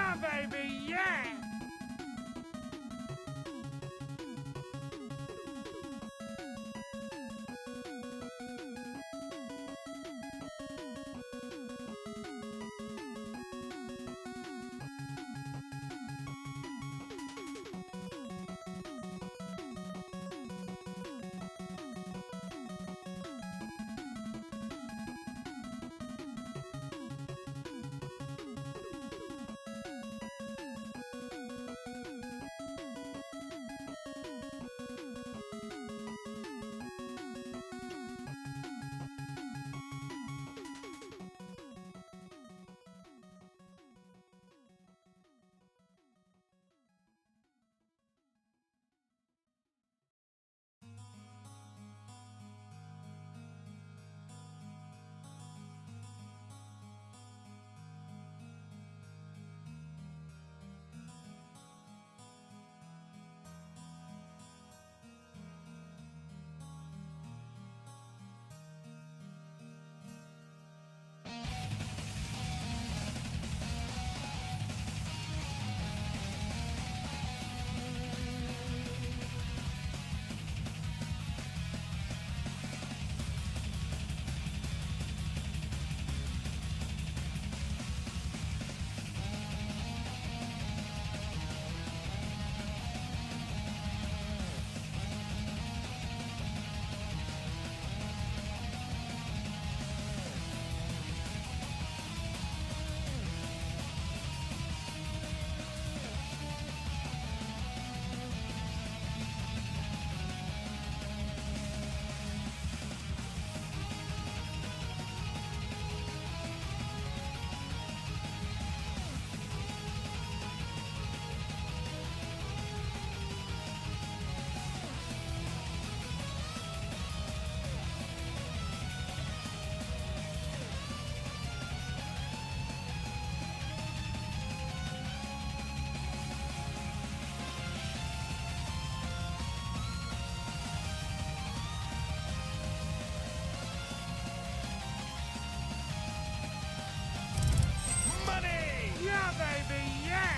Yeah, baby, yeah! Money! Yeah, baby, yeah!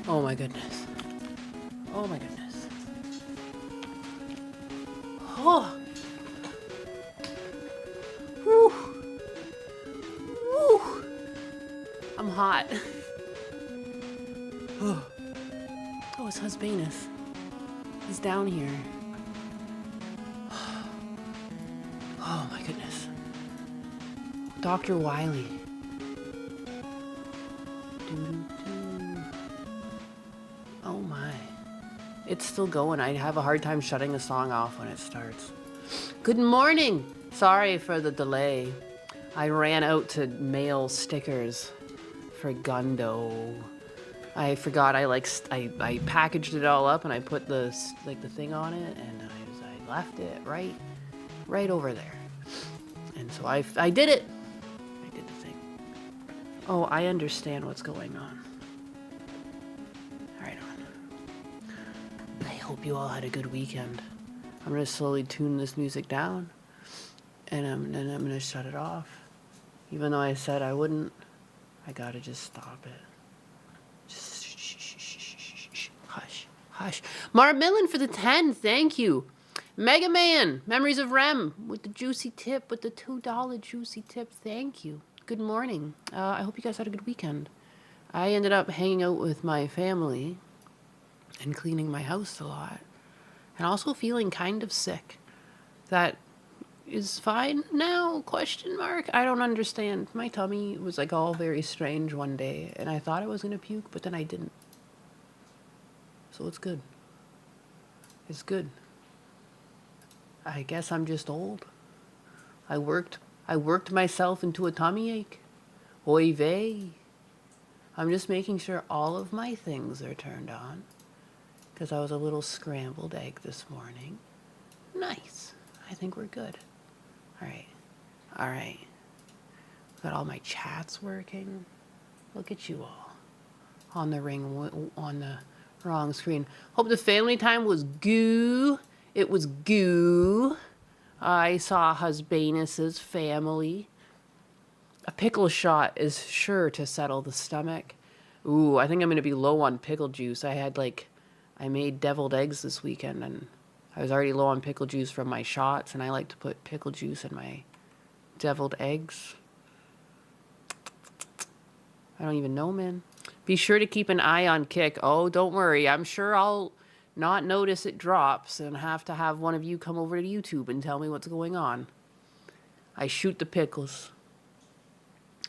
Oh my goodness. Oh my goodness. Oh. Woo. Woo. I'm hot. Oh, it's Husbanus. He's down here. Oh my goodness. Dr. Wiley. Oh my. It's still going. I have a hard time shutting the song off when it starts. Good morning. Sorry for the delay. I ran out to mail stickers for Gundo. I forgot I packaged it all up and I put the thing on it, and I left it right over there. And so I did it. I did the thing. Oh, I understand what's going on. Right on. I hope you all had a good weekend. I'm gonna slowly tune this music down, and then I'm gonna shut it off. Even though I said I wouldn't, I gotta just stop it. Just shh. Hush. Mark Millen for the 10, thank you. Mega Man, Memories of Rem with the juicy tip, with the $2 juicy tip, thank you. Good morning. I hope you guys had a good weekend. I ended up hanging out with my family and cleaning my house a lot, and also feeling kind of sick. That is fine now, question mark. I don't understand. My tummy was like all very strange one day, and I thought I was gonna puke, but then I didn't. So it's good. It's good. I guess I'm just old. I worked myself into a tummy ache. Oy vey. I'm just making sure all of my things are turned on, because I was a little scrambled egg this morning. Nice. I think we're good. All right. Got all my chats working. Look at you all on the wrong screen. Hope the family time was goo. It was goo. I saw Husbanus's family. A pickle shot is sure to settle the stomach. Ooh, I think I'm gonna be low on pickle juice. I made deviled eggs this weekend, and I was already low on pickle juice from my shots, and I like to put pickle juice in my deviled eggs. I don't even know, man. Be sure to keep an eye on Kick. Oh, don't worry. I'm sure I'll not notice it drops and have to have one of you come over to YouTube and tell me what's going on. I shoot the pickles.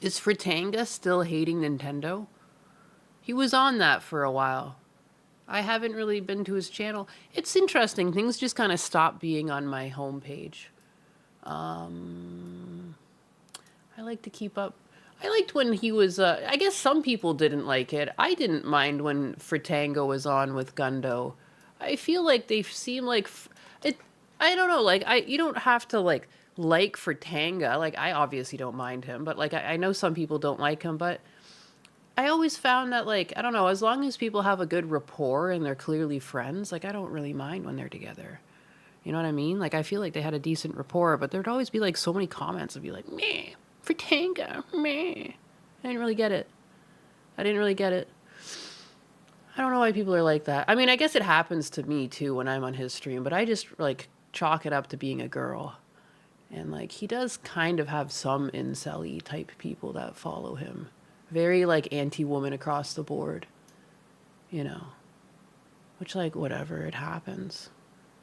Is Fritanga still hating Nintendo? He was on that for a while. I haven't really been to his channel. It's interesting. Things just kind of stopped being on my homepage. I like to keep up. I liked when he was, I guess some people didn't like it. I didn't mind when Fritanga was on with Gundo. I feel like they seem like, I don't know, you don't have to like Fritanga. Like, I obviously don't mind him, but like, I know some people don't like him, but I always found that, like, I don't know, as long as people have a good rapport and they're clearly friends, like, I don't really mind when they're together. You know what I mean? Like, I feel like they had a decent rapport, but there'd always be, like, so many comments would be like, meh, Fritanga, meh. I didn't really get it. I don't know why people are like that. I mean, I guess it happens to me, too, when I'm on his stream, but I just, like, chalk it up to being a girl. And, like, he does kind of have some incel-y type people that follow him. Very, like, anti-woman across the board, you know, which, like, whatever, it happens,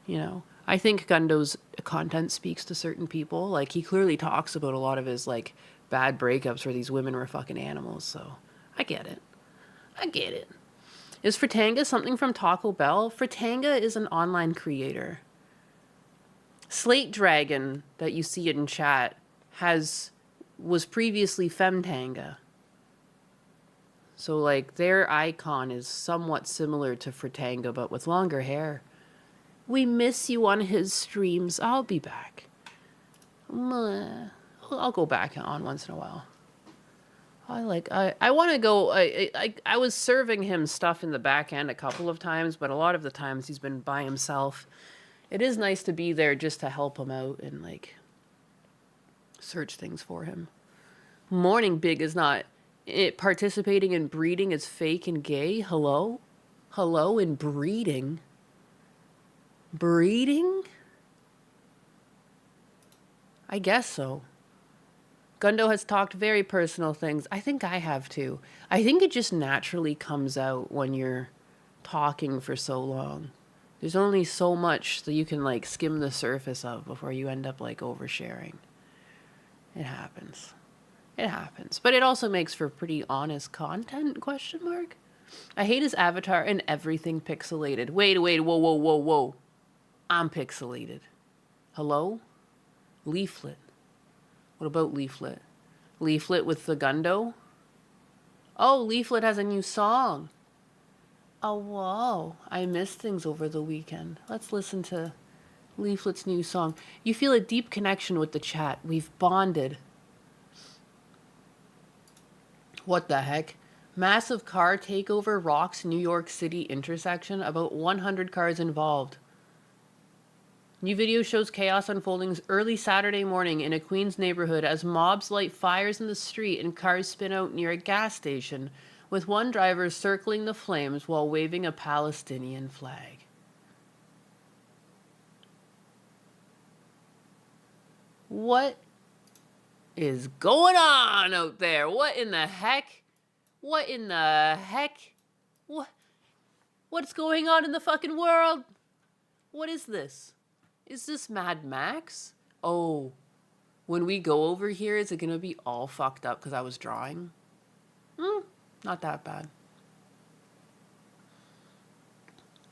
you know. I think Gundo's content speaks to certain people. Like, he clearly talks about a lot of his, like, bad breakups where these women were fucking animals, so I get it. Is Fritanga something from Taco Bell? Fritanga is an online creator. Slate Dragon that you see in chat was previously Femtanga. So, like, their icon is somewhat similar to Fritanga, but with longer hair. We miss you on his streams. I'll be back. I'll go back on once in a while. I want to go. I was serving him stuff in the back end a couple of times, but a lot of the times he's been by himself. It is nice to be there just to help him out and, like, search things for him. Morning Big is not... participating in breeding is fake and gay. Hello? Hello, in breeding? Breeding? I guess so. Gundo has talked very personal things. I think I have too. I think it just naturally comes out when you're talking for so long. There's only so much that you can like skim the surface of before you end up like oversharing. It happens. It happens. But it also makes for pretty honest content, question mark? I hate his avatar and everything pixelated. Wait, whoa, whoa, whoa, whoa. I'm pixelated. Hello? Leaflet. What about Leaflet? Leaflet with the Gundo? Oh, Leaflet has a new song. Oh, whoa. I missed things over the weekend. Let's listen to Leaflet's new song. You feel a deep connection with the chat. We've bonded. What the heck? Massive car takeover rocks New York City intersection. About 100 cars involved. New video shows chaos unfolding early Saturday morning in a Queens neighborhood as mobs light fires in the street and cars spin out near a gas station, with one driver circling the flames while waving a Palestinian flag. What is going on out there? What in the heck? What in the heck? What's going on in the fucking world? What is this? Is this Mad Max? Oh, when we go over here, is it going to be all fucked up because I was drawing? Not that bad.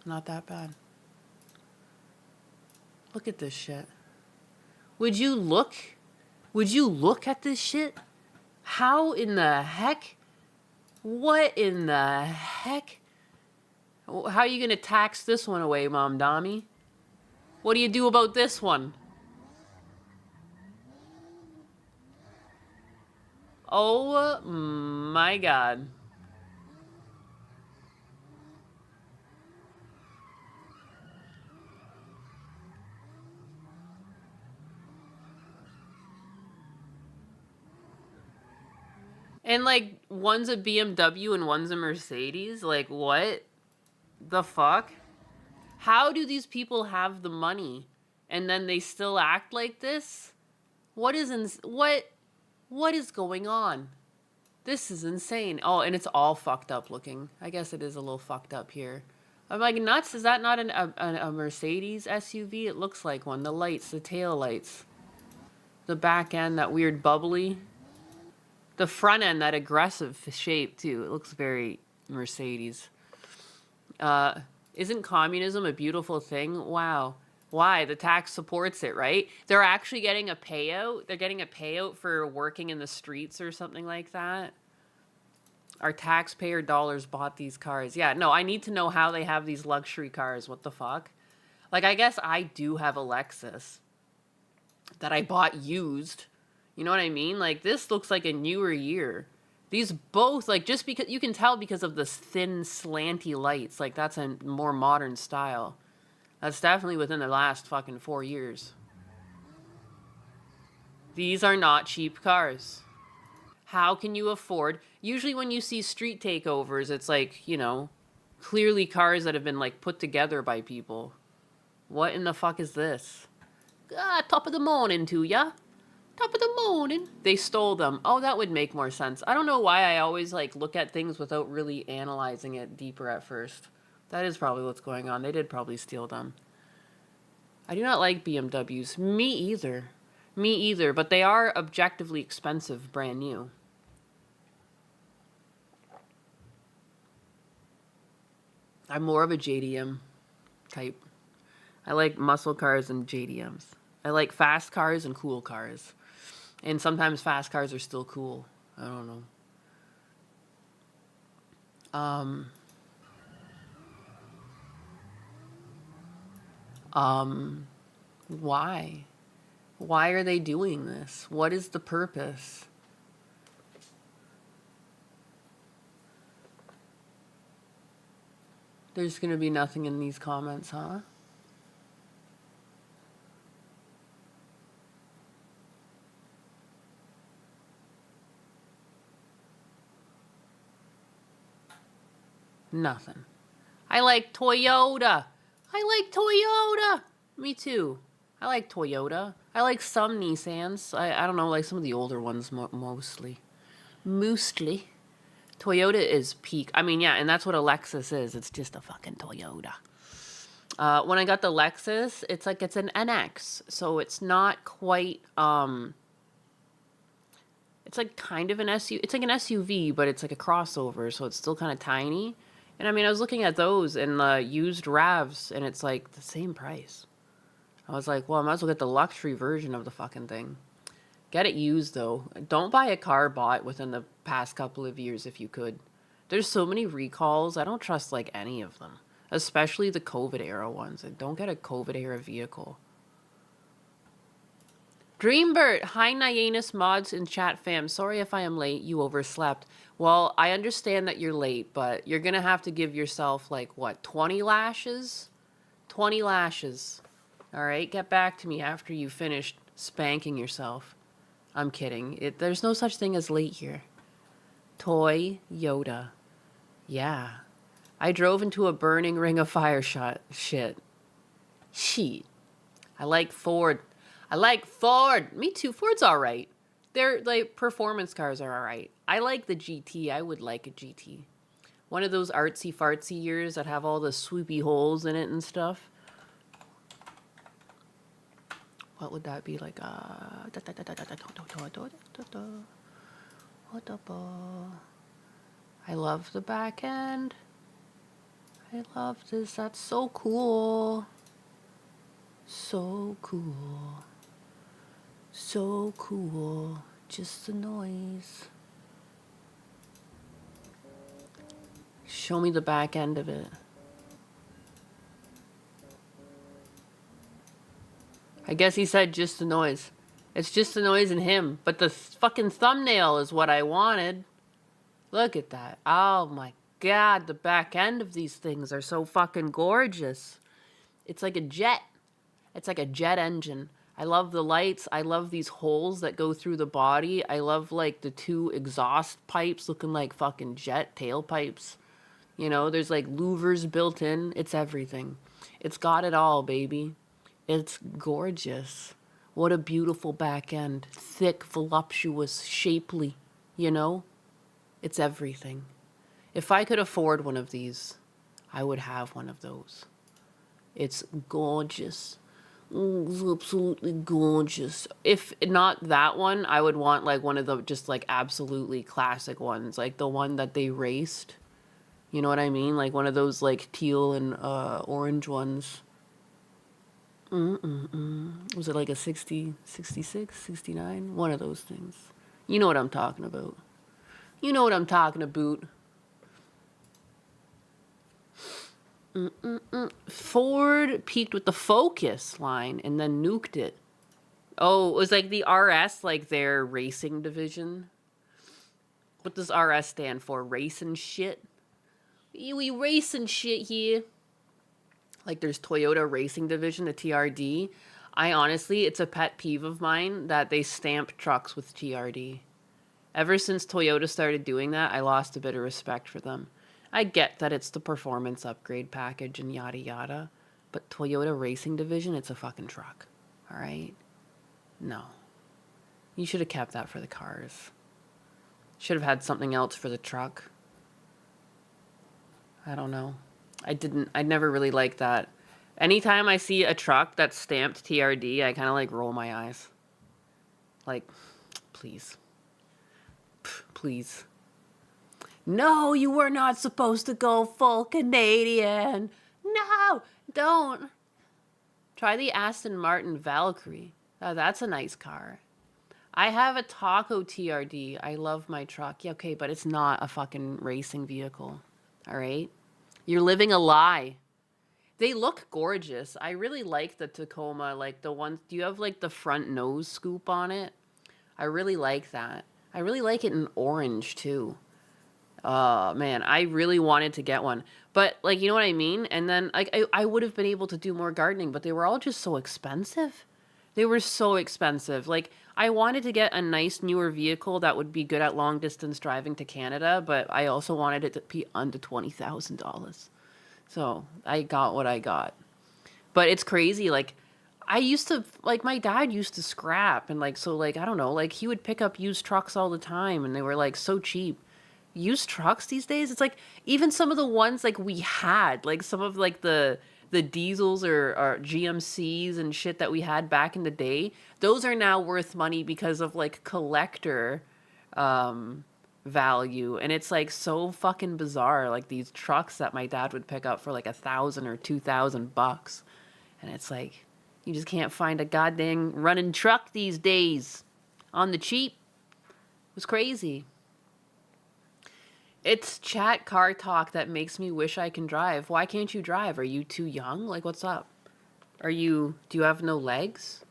Not that bad. Look at this shit. Would you look at this shit? How in the heck? What in the heck? How are you going to tax this one away, Mom Dami? What do you do about this one? Oh my god. And like one's a BMW and one's a Mercedes? Like what the fuck? How do these people have the money and then they still act like this? What is going on? This is insane. Oh, and it's all fucked up looking. I guess it is a little fucked up here. I'm like, nuts. Is that not a Mercedes SUV? It looks like one. The lights, the tail lights. The back end, that weird bubbly. The front end, that aggressive shape, too. It looks very Mercedes. Isn't communism a beautiful thing? Wow. Why? The tax supports it, right? They're actually getting a payout. They're getting a payout for working in the streets or something like that. Our taxpayer dollars bought these cars. Yeah, no, I need to know how they have these luxury cars. What the fuck? Like, I guess I do have a Lexus that I bought used. You know what I mean? Like, this looks like a newer year. These both, like, just because, you can tell because of the thin, slanty lights. Like, that's a more modern style. That's definitely within the last fucking 4 years. These are not cheap cars. How can you afford? Usually when you see street takeovers, it's like, you know, clearly cars that have been, like, put together by people. What in the fuck is this? Top of the morning to ya. Top of the morning. They stole them. Oh, that would make more sense. I don't know why I always, like, look at things without really analyzing it deeper at first. That is probably what's going on. They did probably steal them. I do not like BMWs. Me either. Me either. But they are objectively expensive, brand new. I'm more of a JDM type. I like muscle cars and JDMs. I like fast cars and cool cars. And sometimes fast cars are still cool. I don't know. Why? Why are they doing this? What is the purpose? There's gonna be nothing in these comments, huh? Nothing. I like Toyota. I like Toyota. Me too. I like Toyota. I like some Nissans. I don't know, like some of the older ones mostly. Mostly. Toyota is peak. I mean, yeah, and that's what a Lexus is. It's just a fucking Toyota. When I got the Lexus, it's like it's an NX. So it's not quite, it's like kind of an SUV. It's like an SUV, but it's like a crossover. So it's still kind of tiny. And I mean, I was looking at those in the used RAVs, and it's like the same price. I was like, well, I might as well get the luxury version of the fucking thing. Get it used, though. Don't buy a car bought within the past couple of years if you could. There's so many recalls. I don't trust, like, any of them. Especially the COVID-era ones. And don't get a COVID-era vehicle. Dreambert, hi Nyanus mods and chat fam. Sorry if I am late. You overslept. Well, I understand that you're late, but you're going to have to give yourself, like, what, 20 lashes? 20 lashes. All right? Get back to me after you finished spanking yourself. I'm kidding. There's no such thing as late here. Toy Yoda. Yeah. I drove into a burning ring of fire shit. I like Ford. I like Ford. Me too. Ford's all right. They're like performance cars are all right. I like the GT. I would like a GT. One of those artsy fartsy years that have all the swoopy holes in it and stuff. What would that be like? I love the back end. I love this. That's so cool. So cool. So cool. Just the noise. Show me the back end of it. I guess he said just the noise. It's just the noise in him. But the fucking thumbnail is what I wanted. Look at that. Oh my god, the back end of these things are so fucking gorgeous. It's like a jet. It's like a jet engine. I love the lights. I love these holes that go through the body. I love like the two exhaust pipes looking like fucking jet tailpipes. You know, there's like louvers built in. It's everything. It's got it all, baby. It's gorgeous. What a beautiful back end. Thick, voluptuous, shapely, you know? It's everything. If I could afford one of these, I would have one of those. It's gorgeous. It's absolutely gorgeous. If not that one, I would want like one of the just like absolutely classic ones. Like the one that they raced. You know what I mean? Like one of those like teal and orange ones. Was it like a 60, 66, 69? One of those things. You know what I'm talking about. You know what I'm talking about. Ford peaked with the Focus line and then nuked it. Oh, it was like the RS, like their racing division. What does RS stand for? Racing shit? We racing shit here. Like there's Toyota Racing Division, the TRD. It's a pet peeve of mine that they stamp trucks with TRD. Ever since Toyota started doing that, I lost a bit of respect for them. I get that it's the performance upgrade package and yada yada, but Toyota Racing Division, it's a fucking truck. All right? No. You should have kept that for the cars. Should have had something else for the truck. I don't know. I never really liked that. Anytime I see a truck that's stamped TRD, I kind of like roll my eyes. Like, please. Please. No, you were not supposed to go full Canadian. No, don't. Try the Aston Martin Valkyrie. Oh, that's a nice car. I have a Taco TRD. I love my truck. Yeah, okay, but it's not a fucking racing vehicle. All right? You're living a lie. They look gorgeous. I really like the Tacoma, like the ones, do you have like the front nose scoop on it? I really like that. I really like it in orange too. Man, I really wanted to get one. But like, you know what I mean? And then like I would have been able to do more gardening, but they were all just so expensive. They were so expensive. Like I wanted to get a nice newer vehicle that would be good at long distance driving to Canada, but I also wanted it to be under $20,000. So I got what I got. But it's crazy. Like, I used to, like, my dad used to scrap. And, like, so, like, I don't know. Like, he would pick up used trucks all the time. And they were, like, so cheap. Used trucks these days, it's like, even some of the ones, like, we had, like, some of, like, the diesels or GMCs and shit that we had back in the day, those are now worth money because of, like, collector value. And it's like so fucking bizarre, like these trucks that my dad would pick up for like $1,000 or $2,000, and it's like you just can't find a goddamn running truck these days on the cheap. It was crazy. It's chat car talk that makes me wish I can drive. Why can't you drive? Are you too young? Like, what's up? Do you have no legs?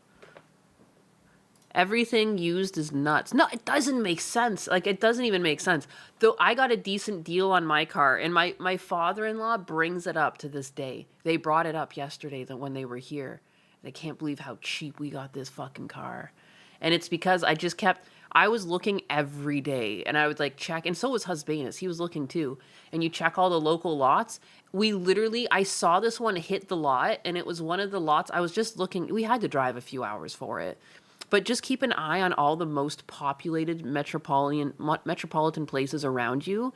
Everything used is nuts. No, it doesn't make sense. Like, it doesn't even make sense. Though I got a decent deal on my car, and my father-in-law brings it up to this day. They brought it up yesterday when they were here. They can't believe how cheap we got this fucking car. And it's because I was looking every day, and I would, like, check, and so was Husbanus. He was looking too. And you check all the local lots. I saw this one hit the lot, and it was one of the lots. I was just looking. We had to drive a few hours for it. But just keep an eye on all the most populated metropolitan places around you,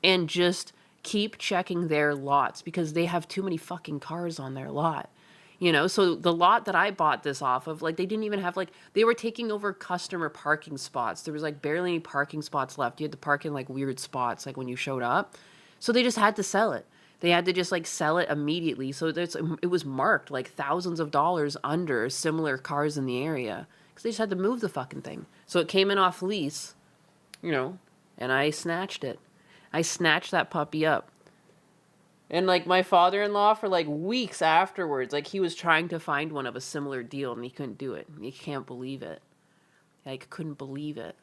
and just keep checking their lots, because they have too many fucking cars on their lot. You know, so the lot that I bought this off of, like, they didn't even have, like, they were taking over customer parking spots. There was, like, barely any parking spots left. You had to park in, like, weird spots, like, when you showed up. So they just had to sell it. They had to just, like, sell it immediately. So it was marked, like, thousands of dollars under similar cars in the area. Because they just had to move the fucking thing. So it came in off lease, you know, and I snatched it. I snatched that puppy up. And, like, my father-in-law, for, like, weeks afterwards, like, he was trying to find one of a similar deal, and he couldn't do it. You can't believe it. Like, couldn't believe it.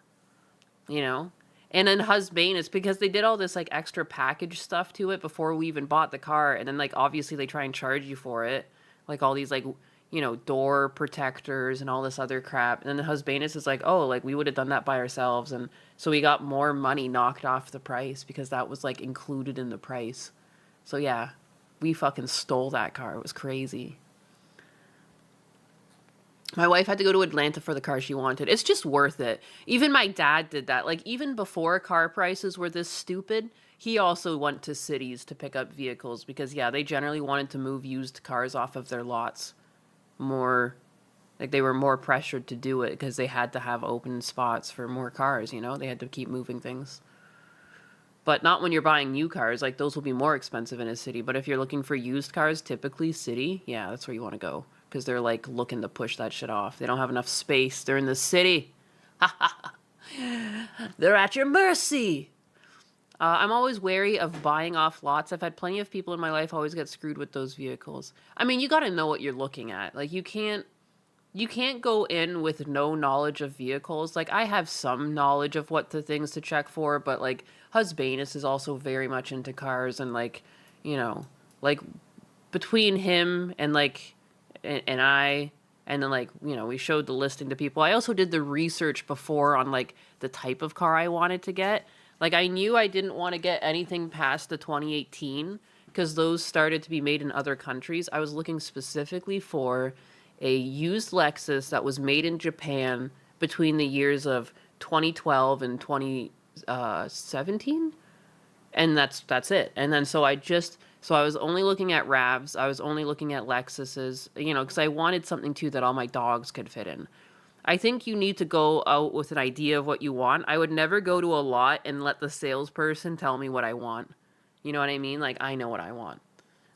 You know? And then Husband, because they did all this, like, extra package stuff to it before we even bought the car, and then, like, obviously they try and charge you for it. Like, all these, like, you know, door protectors and all this other crap. And then the Husbandus is like, oh, like, we would have done that by ourselves. And so we got more money knocked off the price, because that was, like, included in the price. So, yeah, we fucking stole that car. It was crazy. My wife had to go to Atlanta for the car she wanted. It's just worth it. Even my dad did that. Like, even before car prices were this stupid, he also went to cities to pick up vehicles because, yeah, they generally wanted to move used cars off of their lots more. Like, they were more pressured to do it because they had to have open spots for more cars, you know? They had to keep moving things. But not when you're buying new cars. Like, those will be more expensive in a city. But if you're looking for used cars, typically city, yeah, that's where you want to go. Because they're, like, looking to push that shit off. They don't have enough space. They're in the city. They're at your mercy. I'm always wary of buying off lots. I've had plenty of people in my life always get screwed with those vehicles. I mean, you got to know what you're looking at. Like, you can't go in with no knowledge of vehicles. Like, I have some knowledge of what the things to check for, but, like, Husbanus is also very much into cars, and, like, you know, like, between him and, like, and I, and then, like, you know, we showed the listing to people. I also did the research before on, like, the type of car I wanted to get. Like, I knew I didn't want to get anything past the 2018, because those started to be made in other countries. I was looking specifically for a used Lexus that was made in Japan between the years of 2012 and 2017, and that's it. And then so I was only looking at RAVs. I was only looking at Lexuses, you know, because I wanted something too that all my dogs could fit in. I think you need to go out with an idea of what you want. I would never go to a lot and let the salesperson tell me what I want. You know what I mean? Like, I know what I want.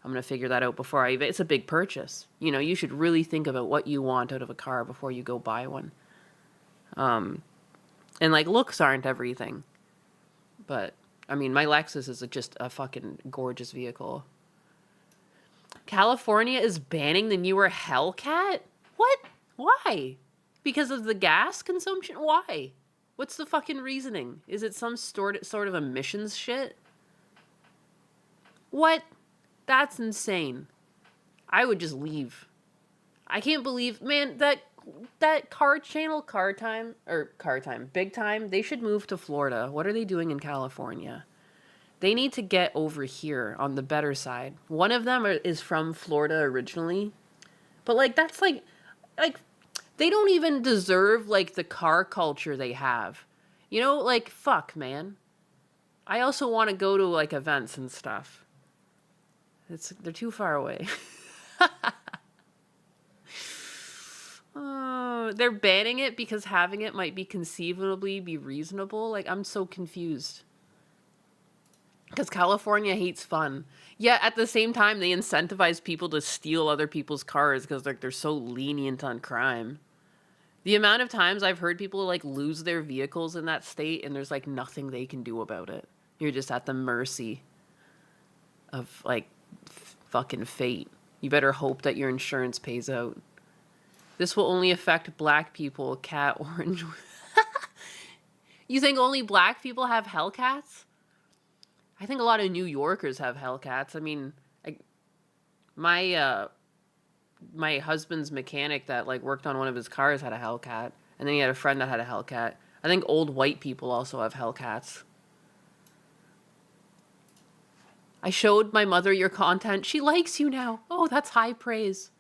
I'm going to figure that out before it's a big purchase. You know, you should really think about what you want out of a car before you go buy one. And, like, looks aren't everything. But, I mean, my Lexus is just a fucking gorgeous vehicle. California is banning the newer Hellcat? What? Why? Because of the gas consumption? Why? What's the fucking reasoning? Is it some sort of emissions shit? What? That's insane. I would just leave. I can't believe, man, that car channel, Big Time, they should move to Florida. What are they doing in California? They need to get over here on the better side. One of them is from Florida originally. But, like, that's, like, they don't even deserve, like, the car culture they have. You know, like, fuck, man. I also want to go to, like, events and stuff. They're too far away. They're banning it because having it might be conceivably be reasonable. Like, I'm so confused. Because California hates fun. Yet at the same time, they incentivize people to steal other people's cars because like they're so lenient on crime. The amount of times I've heard people like lose their vehicles in that state and there's like nothing they can do about it. You're just at the mercy of like fucking fate. You better hope that your insurance pays out. This will only affect black people, cat orange. You think only black people have Hellcats? I think a lot of New Yorkers have Hellcats. I mean, my husband's mechanic that like worked on one of his cars had a Hellcat, and then he had a friend that had a Hellcat. I think old white people also have Hellcats. I showed my mother your content. She likes you now. Oh, that's high praise.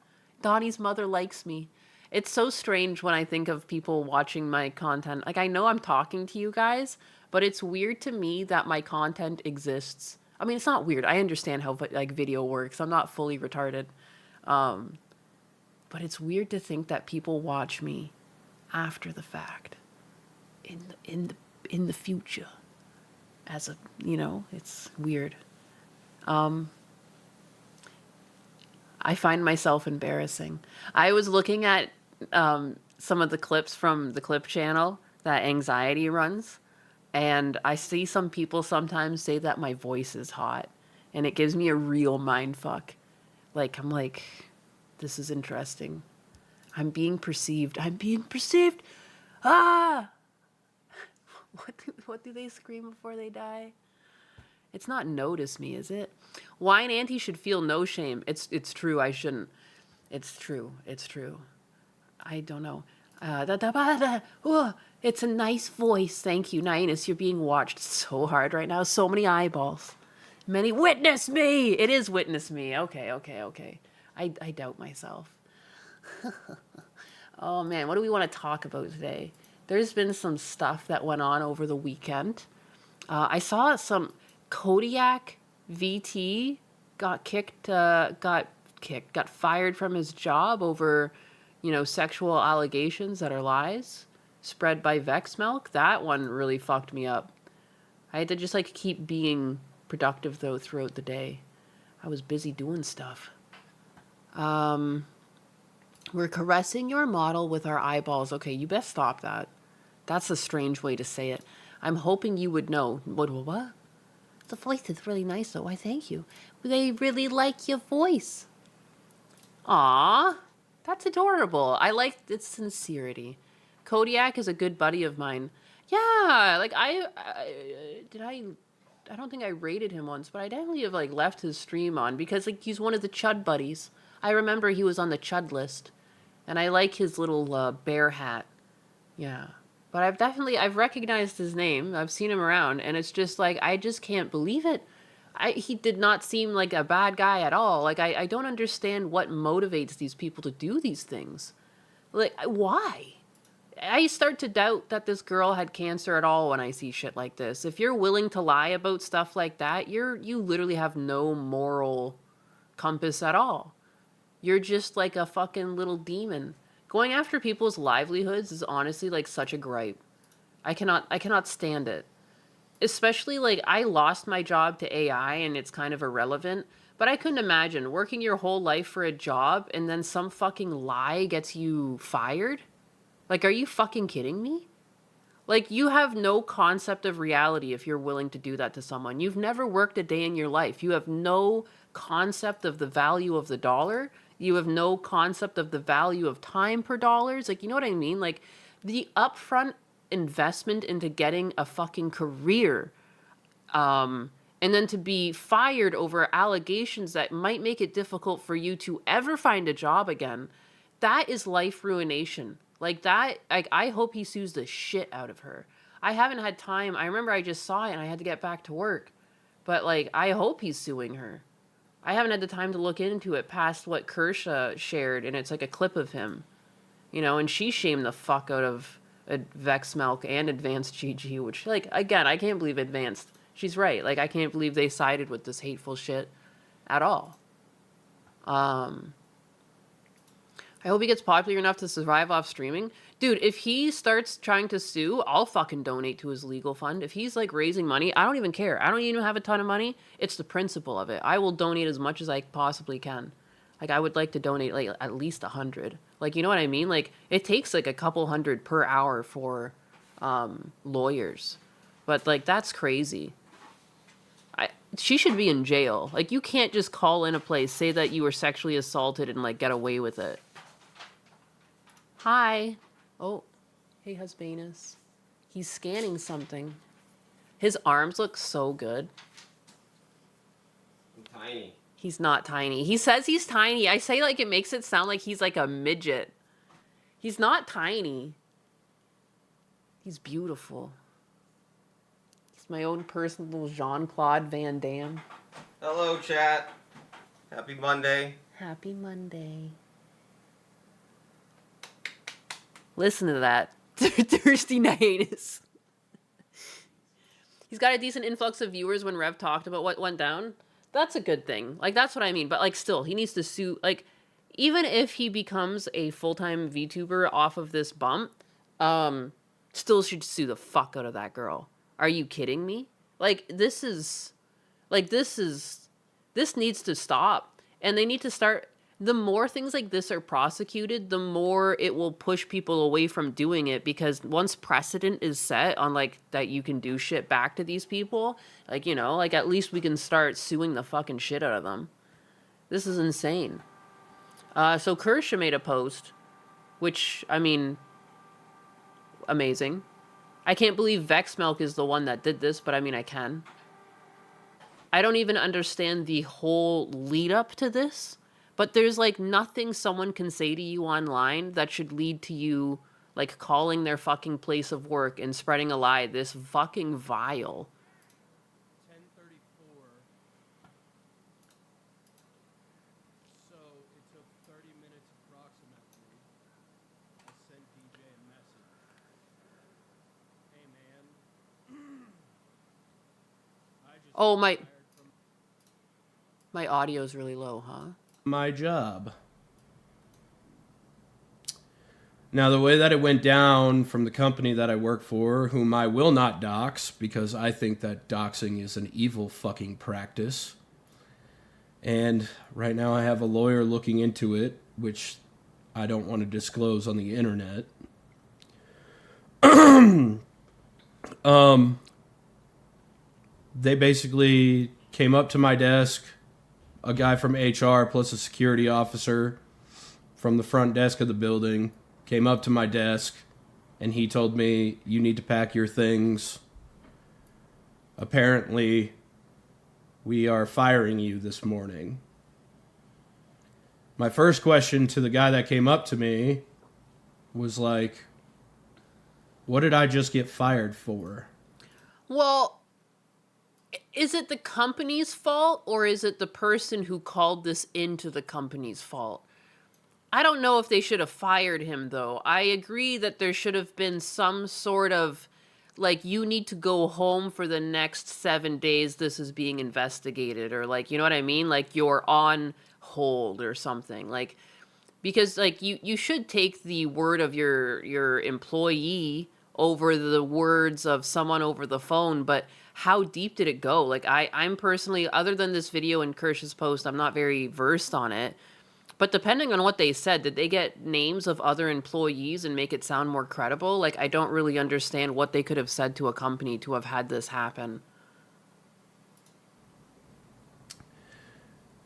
Donnie's mother likes me. It's so strange when I think of people watching my content. Like, I know I'm talking to you guys, but it's weird to me that my content exists. I mean, it's not weird. I understand how like video works. I'm not fully retarded. But it's weird to think that people watch me after the fact, in the future, as a, you know, it's weird. I find myself embarrassing. I was looking at some of the clips from the clip channel that Anxiety runs, and I see some people sometimes say that my voice is hot, and it gives me a real mind fuck. Like, I'm like, this is interesting. I'm being perceived. Ah! What do they scream before they die? It's not notice me, is it? Wine Auntie should feel no shame. It's true. I shouldn't. It's true. I don't know. It's a nice voice. Thank you, Ninus. You're being watched so hard right now. So many eyeballs. Many witness me. It is witness me. Okay. I doubt myself. Oh man, what do we want to talk about today? There's been some stuff that went on over the weekend. I saw some Kodiak VT got fired from his job over, you know, sexual allegations that are lies spread by Vex Milk. That one really fucked me up. I had to just like keep being productive though throughout the day. I was busy doing stuff. We're caressing your model with our eyeballs. Okay, you best stop that. That's a strange way to say it. I'm hoping you would know. What? The voice is really nice, though. Why, thank you. They really like your voice. Aw, that's adorable. I like its sincerity. Kodiak is a good buddy of mine. Yeah, like I don't think I rated him once, but I definitely have like left his stream on because like he's one of the Chud buddies. I remember he was on the Chud list, and I like his little bear hat. Yeah. But I've recognized his name. I've seen him around, and it's just like, I just can't believe it. He did not seem like a bad guy at all. Like, I don't understand what motivates these people to do these things. Like, why? I start to doubt that this girl had cancer at all when I see shit like this. If you're willing to lie about stuff like that, you literally have no moral compass at all. You're just like a fucking little demon. Going after people's livelihoods is honestly like such a gripe. I cannot stand it. Especially like I lost my job to AI and it's kind of irrelevant, but I couldn't imagine working your whole life for a job and then some fucking lie gets you fired. Like, are you fucking kidding me? Like, you have no concept of reality if you're willing to do that to someone. You've never worked a day in your life. You have no concept of the value of the dollar. You have no concept of the value of time per dollars. Like, you know what I mean? Like, the upfront investment into getting a fucking career, and then to be fired over allegations that might make it difficult for you to ever find a job again, that is life ruination. Like that, like, I hope he sues the shit out of her. I haven't had time. I remember I just saw it and I had to get back to work. But, like, I hope he's suing her. I haven't had the time to look into it past what Kersha shared, and it's like a clip of him. You know, and she shamed the fuck out of Vex Milk and Advanced GG, which, like, again, I can't believe Advanced. She's right. Like, I can't believe they sided with this hateful shit at all. I hope he gets popular enough to survive off streaming. Dude, if he starts trying to sue, I'll fucking donate to his legal fund. If he's, like, raising money, I don't even care. I don't even have a ton of money. It's the principle of it. I will donate as much as I possibly can. Like, I would like to donate, like, at least 100. Like, you know what I mean? Like, it takes, like, a couple hundred per hour for lawyers. But, like, that's crazy. She should be in jail. Like, you can't just call in a place, say that you were sexually assaulted, and, like, get away with it. Hi. Oh, hey, Husbanus. He's scanning something. His arms look so good. I'm tiny. He's not tiny. He says he's tiny. I say, like, it makes it sound like he's like a midget. He's not tiny. He's beautiful. He's my own personal Jean-Claude Van Damme. Hello, chat. Happy Monday. Happy Monday. Listen to that. Thirsty Nianus. He's got a decent influx of viewers when Rev talked about what went down. That's a good thing. Like, that's what I mean. But, like, still, he needs to sue. Like, even if he becomes a full-time VTuber off of this bump, still should sue the fuck out of that girl. Are you kidding me? Like, this needs to stop. And they need to start... The more things like this are prosecuted, the more it will push people away from doing it, because once precedent is set on, like, that you can do shit back to these people, like, you know, like, at least we can start suing the fucking shit out of them. This is insane. So Kersha made a post, which, I mean, amazing. I can't believe Vex Milk is the one that did this, but I mean, I can. I don't even understand the whole lead up to this. But there's, like, nothing someone can say to you online that should lead to you, like, calling their fucking place of work and spreading a lie this fucking vile. 10:34. So it took 30 minutes approximately. I sent DJ a message. Hey, man. I just Oh, my audio's really low, huh? my job. Now, the way that it went down from the company that I work for, whom I will not dox, because I think that doxing is an evil fucking practice. And right now I have a lawyer looking into it, which I don't want to disclose on the internet. They basically came up to my desk, a guy from HR plus a security officer from the front desk of the building came up to my desk, and he told me, you need to pack your things. Apparently, we are firing you this morning. My first question to the guy that came up to me was like, what did I just get fired for? Well, is it the company's fault, or is it the person who called this into the company's fault? I don't know if they should have fired him, though. I agree that there should have been some sort of, like, you need to go home for the next 7 days, this is being investigated, or, like, you know what I mean? Like, you're on hold or something. Like, because, like, you should take the word of your employee over the words of someone over the phone, but how deep did it go? Like, I'm personally, other than this video and Kersha's post, I'm not very versed on it. But depending on what they said, did they get names of other employees and make it sound more credible? Like, I don't really understand what they could have said to a company to have had this happen.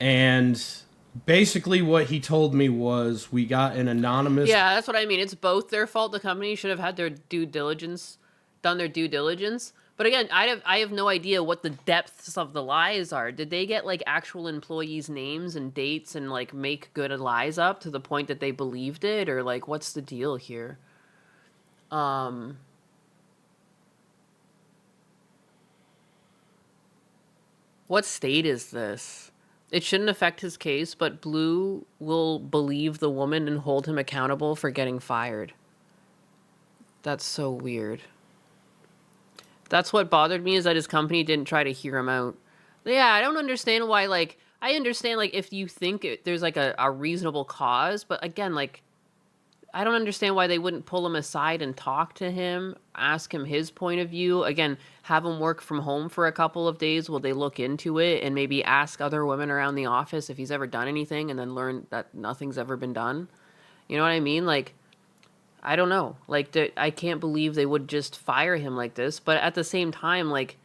And basically what he told me was, we got an anonymous... Yeah, that's what I mean. It's both their fault. The company should have had their due diligence, done their due diligence. But again, I have no idea what the depths of the lies are. Did they get, like, actual employees' names and dates and, like, make good lies up to the point that they believed it? Or, like, what's the deal here? But, What state is this? It shouldn't affect his case, but Blue will believe the woman and hold him accountable for getting fired. That's so weird. That's what bothered me, is that his company didn't try to hear him out. Yeah, I don't understand why, like, I understand, like, if you think there's, like, a reasonable cause, but again, like, I don't understand why they wouldn't pull him aside and talk to him, ask him his point of view. Again, have him work from home for a couple of days while they look into it, and maybe ask other women around the office if he's ever done anything, and then learn that nothing's ever been done. You know what I mean? Like, I don't know. Like, I can't believe they would just fire him like this. But at the same time, like,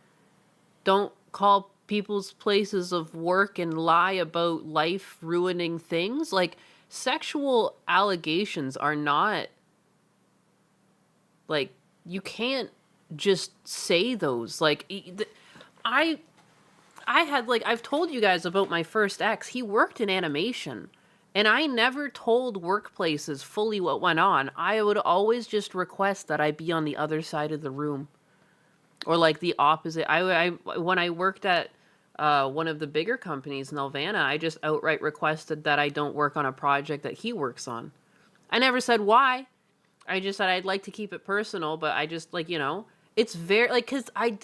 don't call people's places of work and lie about life-ruining things. Like, sexual allegations are not, like, you can't just say those. Like, I had, like, I've told you guys about my first ex. He worked in animation, and I never told workplaces fully what went on. I would always just request that I be on the other side of the room, or like the opposite. I when I worked at one of the bigger companies in Nelvana, I just outright requested that I don't work on a project that he works on. I never said why. I just said I'd like to keep it personal, but I just, like, you know, it's very, like, because I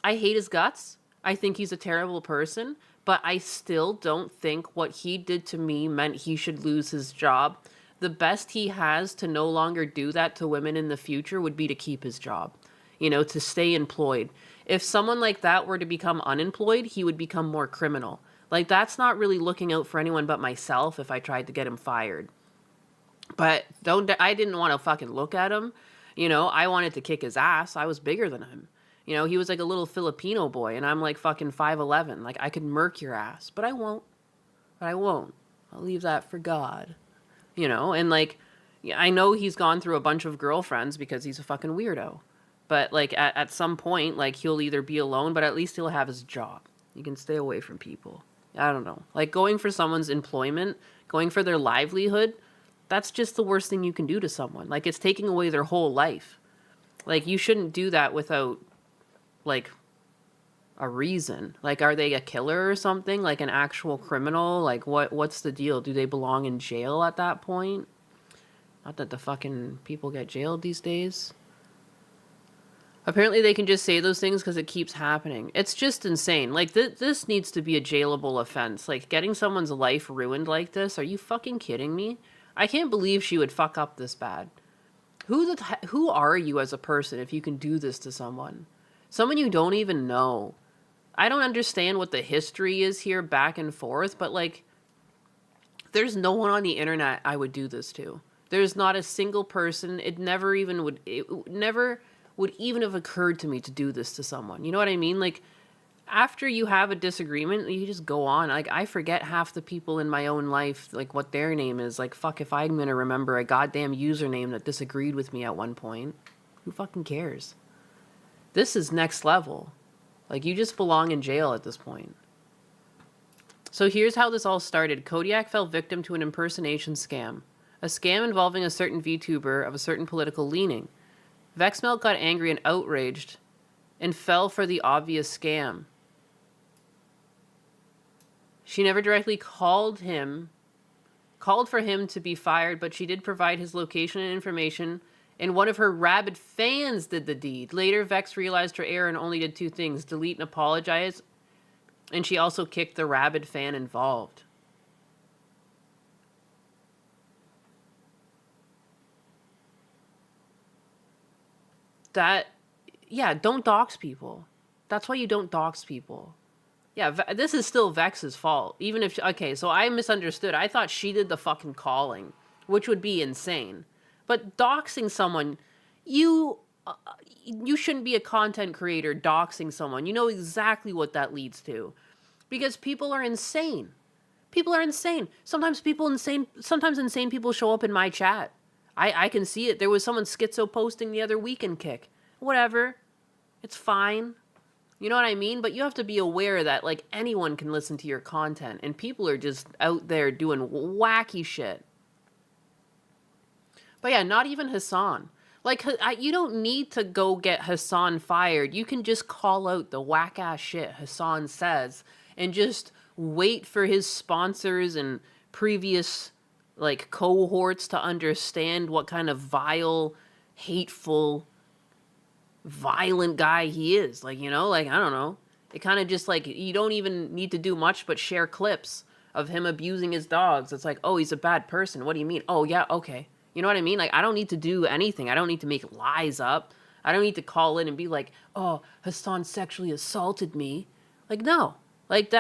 hate his guts. I think he's a terrible person, but I still don't think what he did to me meant he should lose his job. The best he has to no longer do that to women in the future would be to keep his job, you know, to stay employed. If someone like that were to become unemployed, he would become more criminal. Like, that's not really looking out for anyone but myself if I tried to get him fired. But I didn't want to fucking look at him. You know, I wanted to kick his ass. I was bigger than him. You know, he was like a little Filipino boy, and I'm like fucking 5'11". Like, I could murk your ass, but I won't. But I won't. I'll leave that for God. You know, and like, I know he's gone through a bunch of girlfriends because he's a fucking weirdo. But like, at some point, like, he'll either be alone, but at least he'll have his job. You can stay away from people. I don't know. Like, going for someone's employment, going for their livelihood, that's just the worst thing you can do to someone. Like, it's taking away their whole life. Like, you shouldn't do that without, like, a reason. Like, are they a killer or something? Like, an actual criminal? Like, what's the deal? Do they belong in jail at that point? Not that the fucking people get jailed these days. Apparently they can just say those things because it keeps happening. It's just insane. Like, this needs to be a jailable offense. Like, getting someone's life ruined like this? Are you fucking kidding me? I can't believe she would fuck up this bad. Who are you as a person if you can do this to someone? Someone you don't even know. I don't understand what the history is here back and forth, but, like, there's no one on the internet I would do this to. There's not a single person. It never would even have occurred to me to do this to someone. You know what I mean? Like, after you have a disagreement, you just go on. Like, I forget half the people in my own life, like, what their name is. Like, fuck, if I'm gonna remember a goddamn username that disagreed with me at one point, who fucking cares? This is next level. Like, you just belong in jail at this point. So here's how this all started. Kodiak fell victim to an impersonation scam. A scam involving a certain VTuber of a certain political leaning. Vexmelt got angry and outraged and fell for the obvious scam. She never directly called for him to be fired, but she did provide his location and information, and one of her rabid fans did the deed. Later, Vex realized her error and only did two things: delete and apologize, and she also kicked the rabid fan involved. Don't dox people. That's why you don't dox people. Yeah, this is still Vex's fault. Even if, okay, so I misunderstood. I thought she did the fucking calling, which would be insane. But doxing someone, you shouldn't be a content creator doxing someone. You know exactly what that leads to. Because people are insane. People are insane. Sometimes insane people show up in my chat. I can see it. There was someone schizo posting the other week in Kick. Whatever. It's fine. You know what I mean? But you have to be aware that, like, anyone can listen to your content, and people are just out there doing wacky shit. But yeah, not even Hassan. Like, you don't need to go get Hassan fired. You can just call out the whack-ass shit Hassan says and just wait for his sponsors and previous, like, cohorts to understand what kind of vile, hateful, violent guy he is. Like, you know, like, I don't know. It kind of just, like, you don't even need to do much but share clips of him abusing his dogs. It's like, oh, he's a bad person. What do you mean? Oh, yeah, okay. You know what I mean? Like, I don't need to do anything. I don't need to make lies up. I don't need to call in and be like, oh, Hassan sexually assaulted me. Like, no. Like,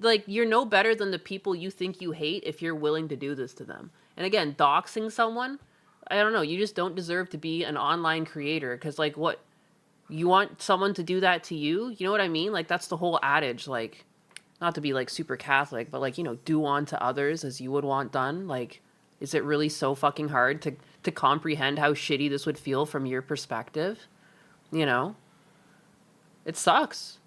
like, you're no better than the people you think you hate if you're willing to do this to them. And again, doxing someone, I don't know, you just don't deserve to be an online creator. Because, like, what? You want someone to do that to you? You know what I mean? Like, that's the whole adage, like, not to be, like, super Catholic, but, like, you know, do unto others as you would want done. Like, is it really so fucking hard to comprehend how shitty this would feel from your perspective? You know? It sucks.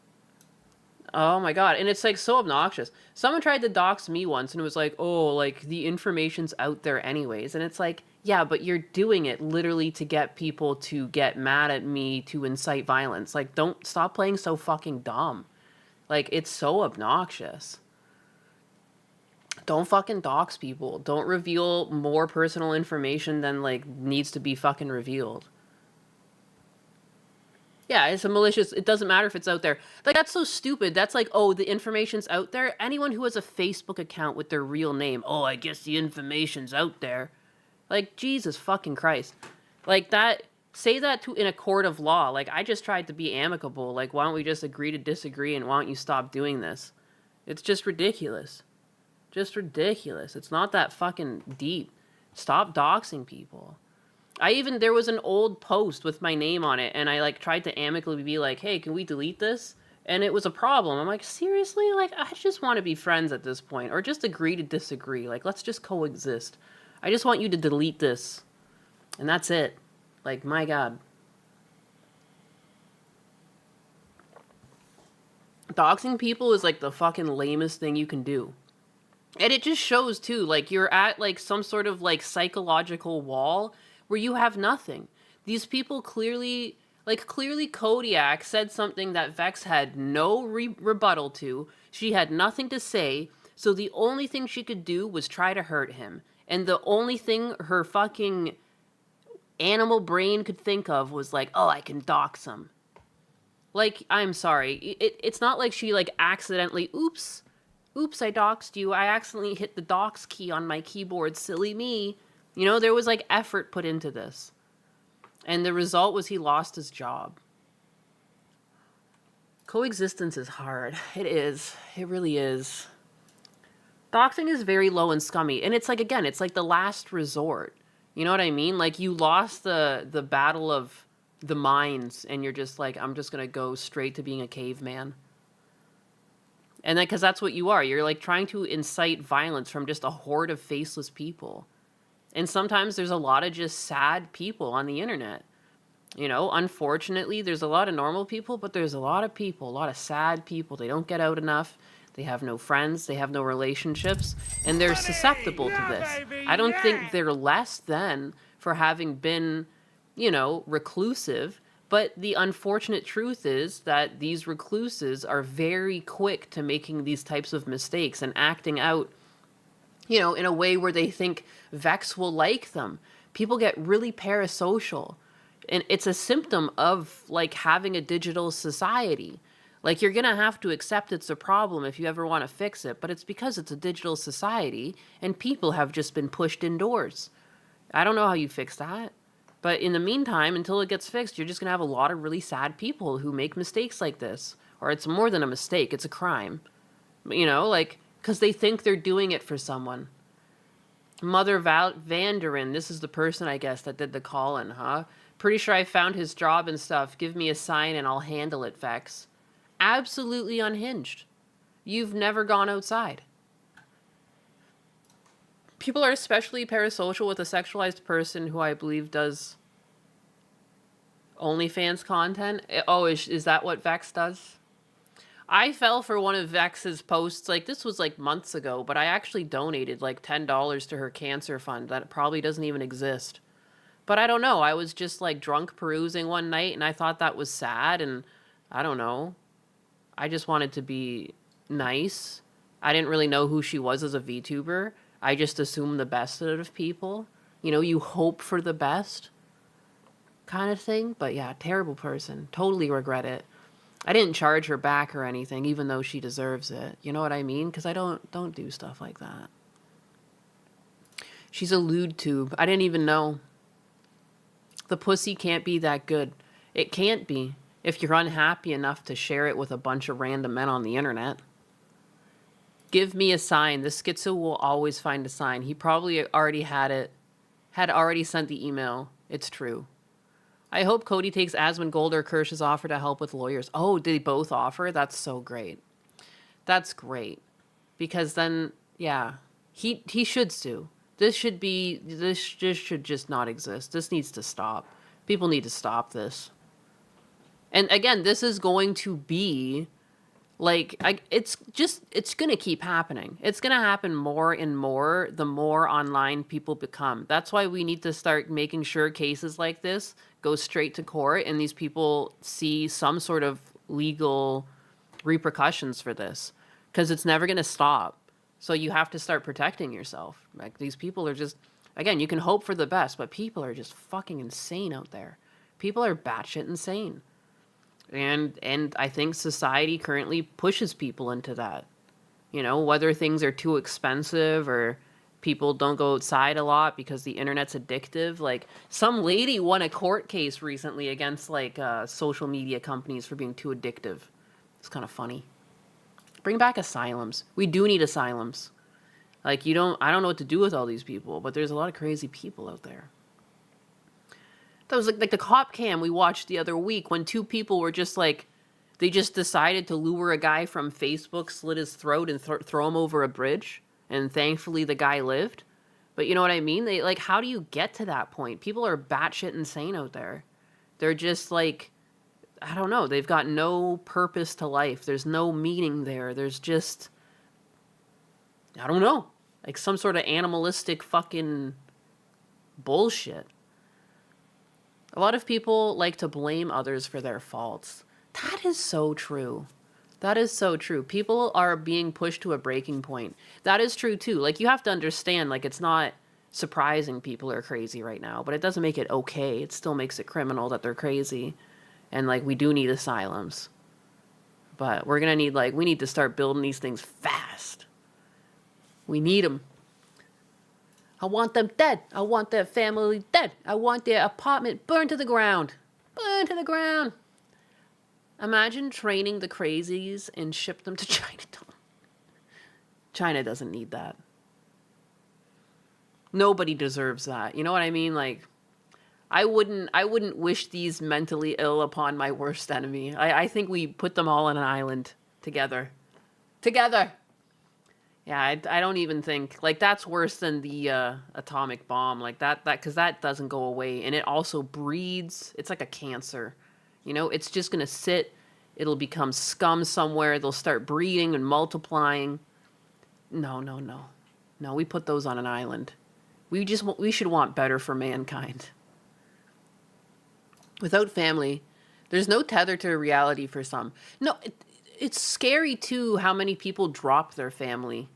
Oh my god. And it's like so obnoxious. Someone tried to dox me once and it was like, oh, like the information's out there anyways. And it's like, yeah, but you're doing it literally to get people to get mad at me, to incite violence. Like, don't stop playing so fucking dumb. Like, it's so obnoxious. Don't fucking dox people. Don't reveal more personal information than, like, needs to be fucking revealed. Yeah, it's a malicious... It doesn't matter if it's out there. Like, that's so stupid. That's like, oh, the information's out there? Anyone who has a Facebook account with their real name, oh, I guess the information's out there. Like, Jesus fucking Christ. Like, that... Say that in a court of law. Like, I just tried to be amicable. Like, why don't we just agree to disagree and why don't you stop doing this? It's just ridiculous. Just ridiculous. It's not that fucking deep. Stop doxing people. There was an old post with my name on it, and I, like, tried to amicably be like, hey, can we delete this? And it was a problem. I'm like, seriously? Like, I just want to be friends at this point, or just agree to disagree. Like, let's just coexist. I just want you to delete this. And that's it. Like, my God. Doxing people is, like, the fucking lamest thing you can do. And it just shows, too, like, you're at, like, some sort of, like, psychological wall where you have nothing. These people clearly Kodiak said something that Vex had no rebuttal to. She had nothing to say, so the only thing she could do was try to hurt him. And the only thing her fucking animal brain could think of was like, oh, I can dox him. Like, I'm sorry. It's not like she, like, accidentally, oops, I doxed you. I accidentally hit the dox key on my keyboard. Silly me. You know, there was, like, effort put into this. And the result was he lost his job. Coexistence is hard. It is. It really is. Doxing is very low and scummy. And it's like, again, it's like the last resort. You know what I mean? Like, you lost the battle of the minds, and you're just like, I'm just going to go straight to being a caveman. And then, because that's what you are. You're, like, trying to incite violence from just a horde of faceless people. And sometimes there's a lot of just sad people on the internet. You know, unfortunately, there's a lot of normal people, but there's a lot of people, a lot of sad people. They don't get out enough. They have no friends. They have no relationships. And they're susceptible to this. I don't think they're less than for having been, you know, reclusive. But the unfortunate truth is that these recluses are very quick to making these types of mistakes and acting out, you know, in a way where they think Vex will like them. People get really parasocial. And it's a symptom of, like, having a digital society. Like, you're going to have to accept it's a problem if you ever want to fix it. But it's because it's a digital society and people have just been pushed indoors. I don't know how you fix that. But in the meantime, until it gets fixed, you're just going to have a lot of really sad people who make mistakes like this. Or it's more than a mistake. It's a crime. You know, like, because they think they're doing it for someone. Mother Vanderin, this is the person, I guess, that did the call-in, huh? Pretty sure I found his job and stuff. Give me a sign and I'll handle it, Vex. Absolutely unhinged. You've never gone outside. People are especially parasocial with a sexualized person who I believe does OnlyFans content. Oh, is that what Vex does? I fell for one of Vex's posts, like, this was, like, months ago, but I actually donated, like, $10 to her cancer fund that probably doesn't even exist. But I don't know. I was just like drunk perusing one night and I thought that was sad. And I don't know. I just wanted to be nice. I didn't really know who she was as a VTuber. I just assumed the best out of people. You know, you hope for the best kind of thing. But yeah, terrible person. Totally regret it. I didn't charge her back or anything, even though she deserves it. You know what I mean? Because I don't do stuff like that. She's a lewd tube. I didn't even know. The pussy can't be that good. It can't be if you're unhappy enough to share it with a bunch of random men on the internet. Give me a sign. The schizo will always find a sign. He probably already had it. Had already sent the email. It's true. I hope Cody takes Asmongold or Kirsch's offer to help with lawyers. Oh, did they both offer? That's so great. That's great. Because then, yeah, he should sue. This should just not exist. This needs to stop. People need to stop this. And again, this is going to be like, it's going to keep happening. It's going to happen more and more the more online people become. That's why we need to start making sure cases like this go straight to court and these people see some sort of legal repercussions for this, because it's never going to stop. So you have to start protecting yourself. Like, these people are just, again, you can hope for the best, but people are just fucking insane out there. People are batshit insane. And I think society currently pushes people into that. You know, whether things are too expensive or people don't go outside a lot because the internet's addictive. Like, some lady won a court case recently against, like, social media companies for being too addictive. It's kind of funny. Bring back asylums. We do need asylums. Like, I don't know what to do with all these people, but there's a lot of crazy people out there. That was like the cop cam we watched the other week when two people were just like, they just decided to lure a guy from Facebook, slit his throat, and throw him over a bridge. And thankfully the guy lived. But you know what I mean? They, like, how do you get to that point? People are batshit insane out there. They're just like, I don't know. They've got no purpose to life. There's no meaning there. There's just, I don't know, like some sort of animalistic fucking bullshit. A lot of people like to blame others for their faults. That is so true. That is so true. People are being pushed to a breaking point. That is true too. Like, you have to understand, like, it's not surprising people are crazy right now, but it doesn't make it okay. It still makes it criminal that they're crazy. And, like, we do need asylums. But we're gonna need, like, we need to start building these things fast. We need them. I want them dead. I want their family dead. I want their apartment burned to the ground. Burned to the ground. Imagine training the crazies and ship them to Chinatown. China doesn't need that. Nobody deserves that. You know what I mean? Like, I wouldn't wish these mentally ill upon my worst enemy. I think we put them all on an island together. Together. Yeah, I don't even think, like, that's worse than the atomic bomb. Like, that because that doesn't go away. And it also breeds. It's like a cancer. You know, it's just going to sit. It'll become scum somewhere. They'll start breeding and multiplying. No. No, we put those on an island. We should want better for mankind. Without family, there's no tether to reality for some. No, it's scary, too, how many people drop their family.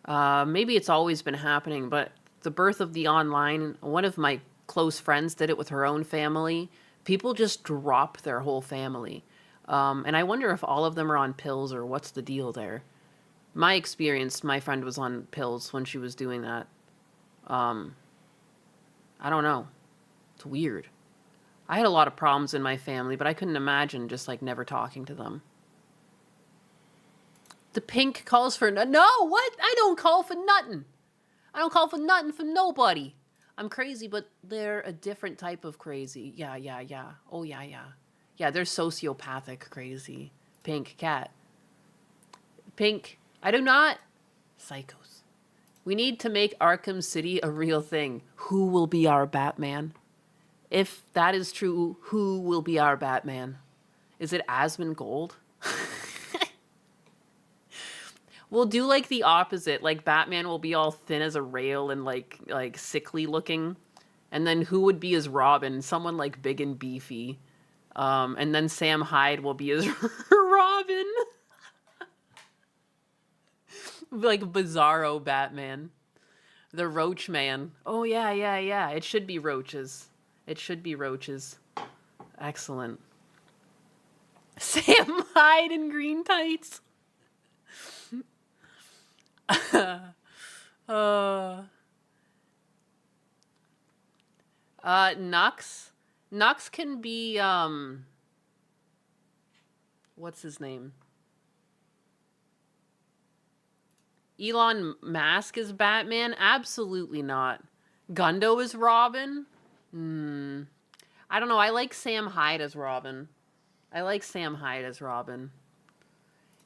Maybe it's always been happening, but the birth of the online, one of my close friends did it with her own family. People just drop their whole family. And I wonder if all of them are on pills or what's the deal there. My experience, my friend was on pills when she was doing that. I don't know. It's weird. I had a lot of problems in my family, but I couldn't imagine just, like, never talking to them. The pink calls for no, what? I don't call for nothing. I don't call for nothing from nobody. I'm crazy, but they're a different type of crazy. Yeah. Oh, yeah. Yeah, they're sociopathic crazy. Pink cat. Pink, I do not. Psychos. We need to make Arkham City a real thing. Who will be our Batman? If that is true, who will be our Batman? Is it Asmongold? We'll do, like, the opposite. Like, Batman will be all thin as a rail and, like sickly looking. And then who would be as Robin? Someone like big and beefy. And then Sam Hyde will be as Robin. Like Bizarro Batman. The Roach Man. Oh, yeah. It should be roaches. It should be roaches. Excellent. Sam Hyde in green tights. Nux. Nux can be, what's his name? Elon Musk is Batman? Absolutely not. Gundo is Robin? I don't know. I like Sam Hyde as Robin.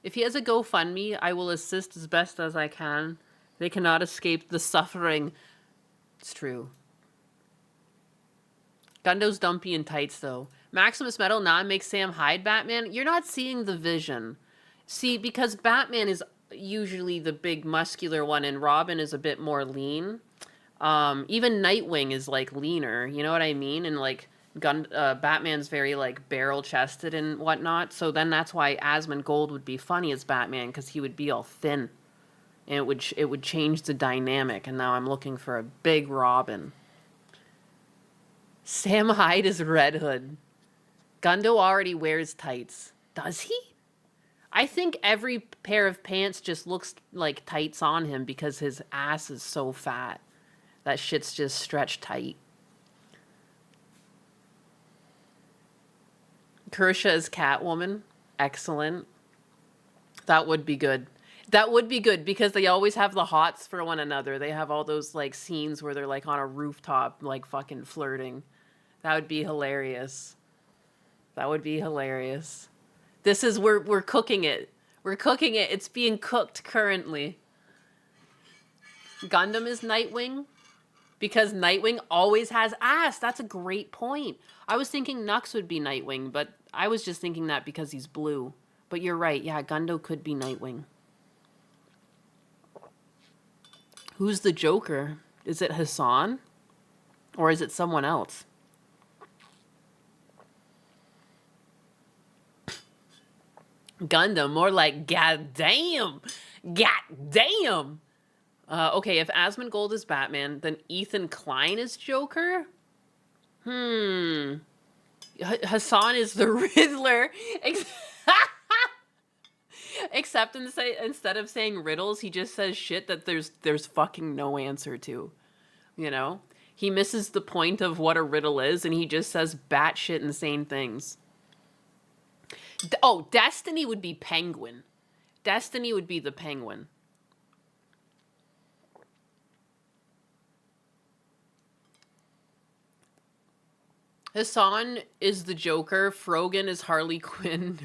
If he has a GoFundMe, I will assist as best as I can. They cannot escape the suffering. It's true. Gundo's dumpy and tights, though. Maximus Metal now makes Sam Hyde Batman. You're not seeing the vision. See, because Batman is usually the big muscular one, and Robin is a bit more lean. Even Nightwing is, like, leaner. You know what I mean? And, like, Batman's very, like, barrel-chested and whatnot. So then that's why Asmongold would be funny as Batman, because he would be all thin. And it would change the dynamic. And now I'm looking for a big Robin. Sam Hyde is Red Hood. Gundo already wears tights. Does he? I think every pair of pants just looks like tights on him because his ass is so fat. That shit's just stretched tight. Kersha is Catwoman. Excellent. That would be good. That would be good because they always have the hots for one another. They have all those like scenes where they're like on a rooftop like fucking flirting. That would be hilarious. That would be hilarious. This is we're cooking it. We're cooking it. It's being cooked currently. Gundam is Nightwing because Nightwing always has ass. That's a great point. I was thinking Nux would be Nightwing, but I was just thinking that because he's blue. But you're right. Yeah, Gundo could be Nightwing. Who's the Joker? Is it Hassan? Or is it someone else? Gundam, more like goddamn. Goddamn. Okay, if Asmongold is Batman, then Ethan Klein is Joker? Hassan is the Riddler. Except instead of saying riddles, he just says shit that there's fucking no answer to. You know? He misses the point of what a riddle is, and he just says batshit insane things. Oh, Destiny would be Penguin. Destiny would be the Penguin. Hassan is the Joker. Frogan is Harley Quinn.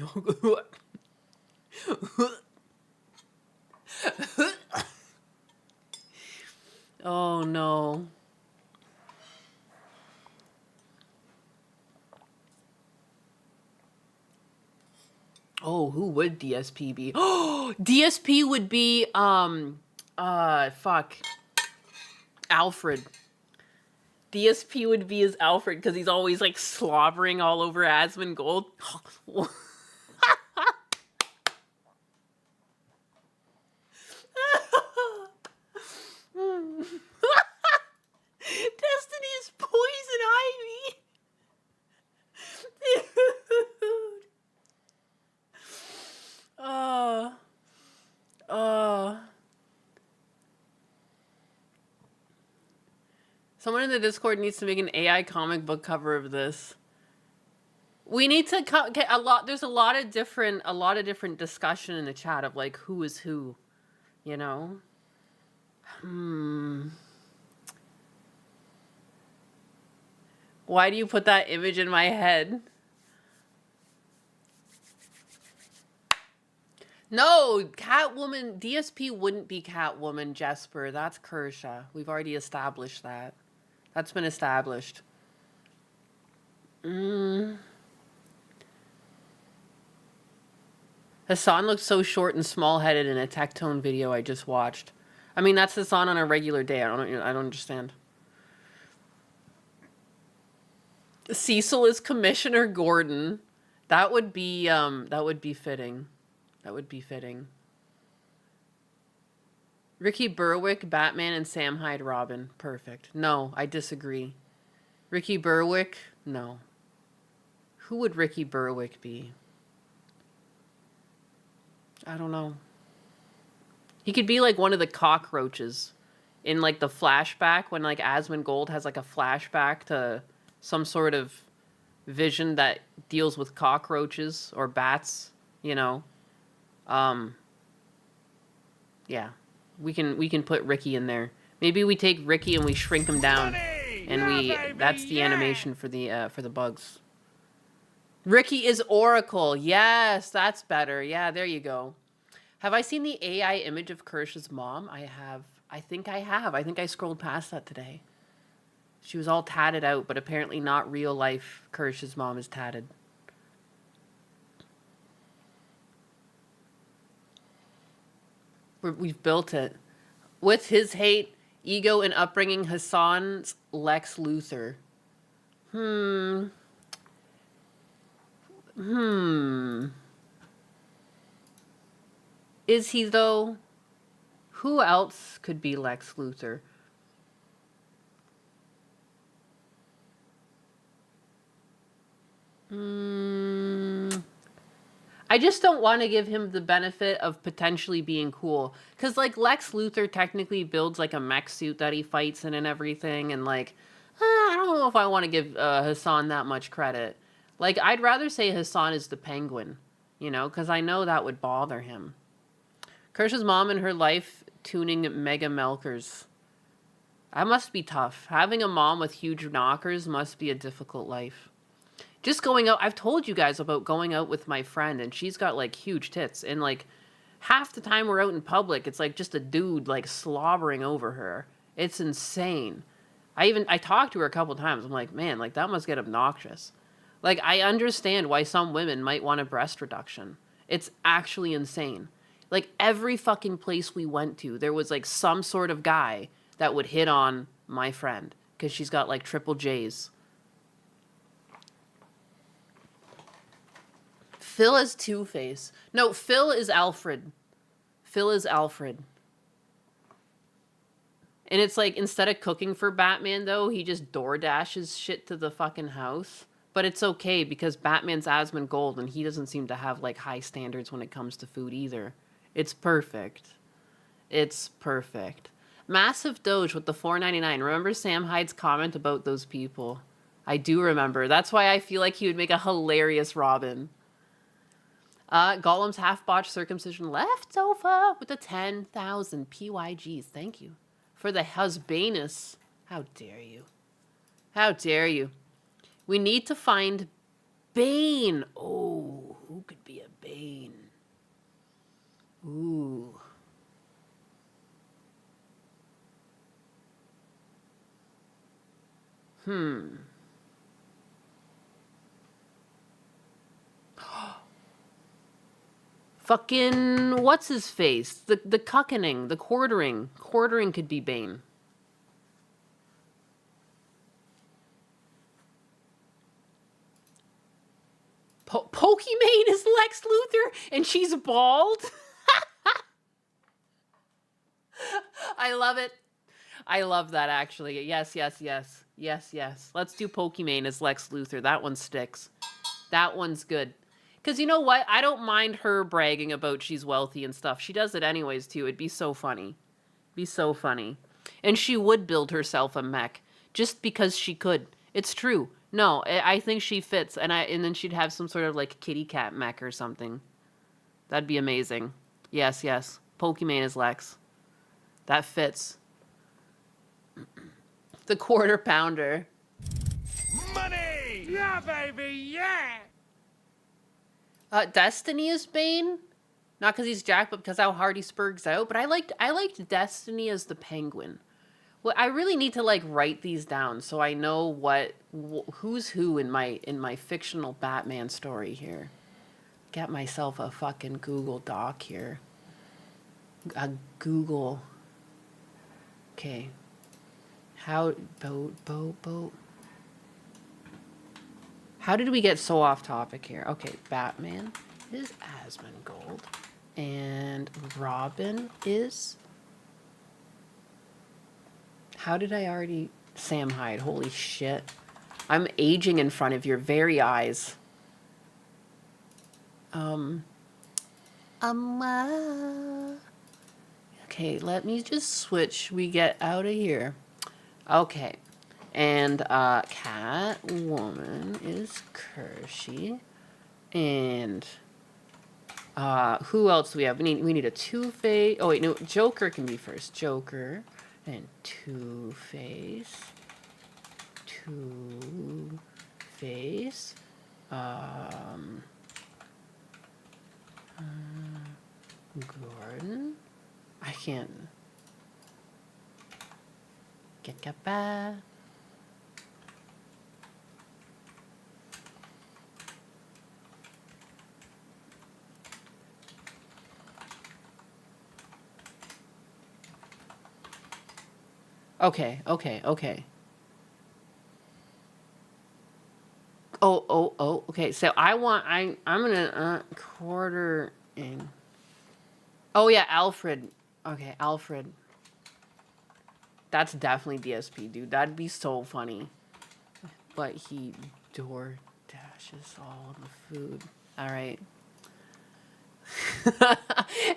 Oh, no. Oh, who would DSP be? Oh, DSP would be, fuck. Alfred. DSP would be as Alfred because he's always, like, slobbering all over Asmongold. Destiny is poison ivy. Someone in the Discord needs to make an AI comic book cover of this. We need to get a lot. There's a lot of different discussion in the chat of like who is who, you know. Why do you put that image in my head? No, Catwoman, DSP wouldn't be Catwoman, Jesper. That's Kersha. We've already established that. That's been established. Hassan looked so short and small-headed in a Tectone video I just watched. I mean, that's Hassan on a regular day. I don't understand. Cecil is Commissioner Gordon. That would be fitting. That would be fitting. Ricky Berwick, Batman, and Sam Hyde, Robin. Perfect. No, I disagree. Ricky Berwick? No. Who would Ricky Berwick be? I don't know. He could be like one of the cockroaches in like the flashback when like Asmongold has like a flashback to some sort of vision that deals with cockroaches or bats, you know. Yeah. We can put Ricky in there. Maybe we take Ricky and we shrink him down. And that's the animation for the bugs. Ricky is Oracle. Yes, that's better. Yeah, there you go. Have I seen the AI image of Kirsch's mom? I have. I think I have. I think I scrolled past that today. She was all tatted out, but apparently not real life Kirsch's mom is tatted. We've built it. With his hate, ego, and upbringing, Hassan's Lex Luthor. Is he, though? Who else could be Lex Luthor? I just don't want to give him the benefit of potentially being cool. Because, like, Lex Luthor technically builds, like, a mech suit that he fights in and everything. And, like, I don't know if I want to give Hassan that much credit. Like, I'd rather say Hassan is the Penguin. You know, because I know that would bother him. Kirsch's mom in her life tuning Mega Melkers. That must be tough. Having a mom with huge knockers must be a difficult life. Just going out, I've told you guys about going out with my friend, and she's got, like, huge tits. And, like, half the time we're out in public, it's, like, just a dude, like, slobbering over her. It's insane. I talked to her a couple times. I'm like, man, like, that must get obnoxious. Like, I understand why some women might want a breast reduction. It's actually insane. Like, every fucking place we went to, there was, like, some sort of guy that would hit on my friend. Because she's got, like, triple J's. Phil is Two-Face. No, Phil is Alfred. Phil is Alfred. And it's like, instead of cooking for Batman, though, he just door dashes shit to the fucking house. But it's okay, because Batman's Asmongold, and he doesn't seem to have, like, high standards when it comes to food either. It's perfect. It's perfect. Massive Doge with the $4.99. Remember Sam Hyde's comment about those people? I do remember. That's why I feel like he would make a hilarious Robin. Gollum's half-botched circumcision left over with the 10,000 PYGs. Thank you. For the husbanus. How dare you? How dare you? We need to find Bane. Oh, who could be a Bane? Ooh. Fucking, what's his face? The cuckening, the quartering. Quartering could be Bane. Pokimane is Lex Luthor and she's bald? I love it. I love that, actually. Yes, yes, yes. Yes, yes. Let's do Pokimane as Lex Luthor. That one sticks. That one's good. Because you know what? I don't mind her bragging about she's wealthy and stuff. She does it anyways, too. It'd be so funny. Be so funny. And she would build herself a mech. Just because she could. It's true. No, I think she fits. And then she'd have some sort of, like, kitty cat mech or something. That'd be amazing. Yes, yes. Pokimane is Lex. That fits. The quarter pounder. Money! Yeah, baby, yeah! Destiny is Bane. Not because he's Jack, but because how hard he spurgs out. But I liked Destiny as the Penguin. Well, I really need to, like, write these down so I know who's who in my fictional Batman story here. Get myself a fucking Google Doc here. A Google. Okay. How boat. How did we get so off topic here? Okay, Batman is Asmongold. And Robin is... How did I already... Sam Hyde, holy shit. I'm aging in front of your very eyes. Okay, let me just switch. We get out of here. Okay. And Catwoman is Kershey. And who else do we have? We need a Two-Face. Oh wait, no, Joker can be first. Joker and Two-Face. Two-Face. Gordon. I can't. Get back. Okay. Oh, okay. So I'm gonna quarter in. Oh yeah, Alfred. Okay, Alfred. That's definitely DSP, dude. That'd be so funny. But he door dashes all the food. All right.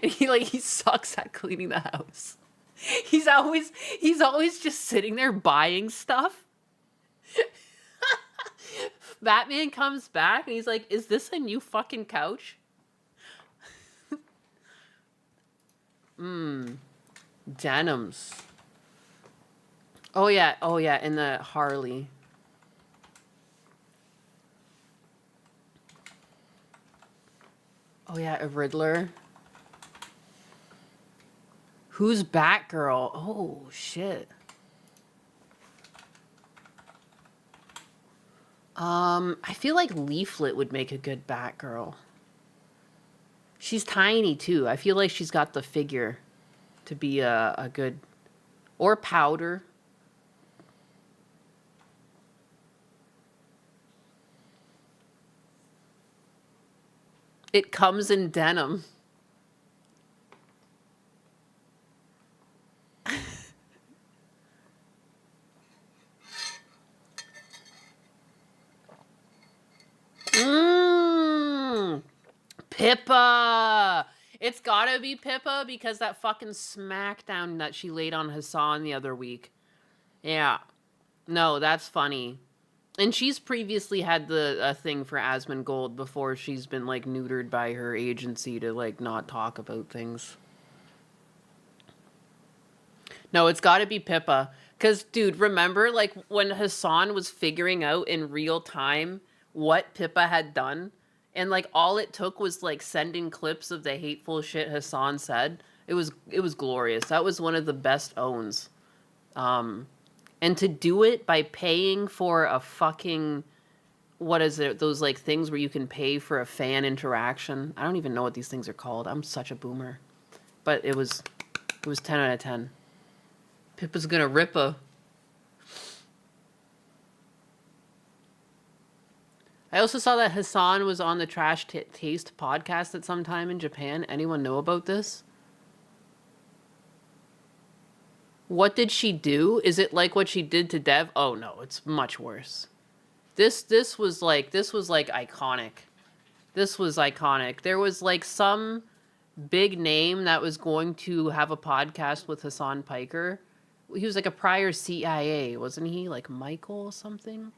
And he sucks at cleaning the house. He's always just sitting there buying stuff. Batman comes back and he's like, "Is this a new fucking couch?" Denims. Oh yeah, in the Harley. Oh yeah, a Riddler. Who's Batgirl? Oh shit. I feel like Leaflet would make a good Batgirl. She's tiny too. I feel like she's got the figure to be a good... Or Powder. It comes in denim. Pippa! It's gotta be Pippa because that fucking smackdown that she laid on Hassan the other week. Yeah. No, that's funny. And she's previously had a thing for Asmongold before she's been, like, neutered by her agency to, like, not talk about things. No, it's gotta be Pippa. Because, dude, remember, like, when Hassan was figuring out in real time what Pippa had done? And, like, all it took was, like, sending clips of the hateful shit Hassan said. It was glorious. That was one of the best owns. And to do it by paying for a fucking... What is it? Those, like, things where you can pay for a fan interaction. I don't even know what these things are called. I'm such a boomer. But it was 10 out of 10. Pippa's gonna rip a... I also saw that Hassan was on the Trash Taste podcast at some time in Japan. Anyone know about this? What did she do? Is it like what she did to Dev? Oh no, it's much worse. This was like iconic. This was iconic. There was like some big name that was going to have a podcast with Hassan Piker. He was like a prior CIA, wasn't he? Like Michael something?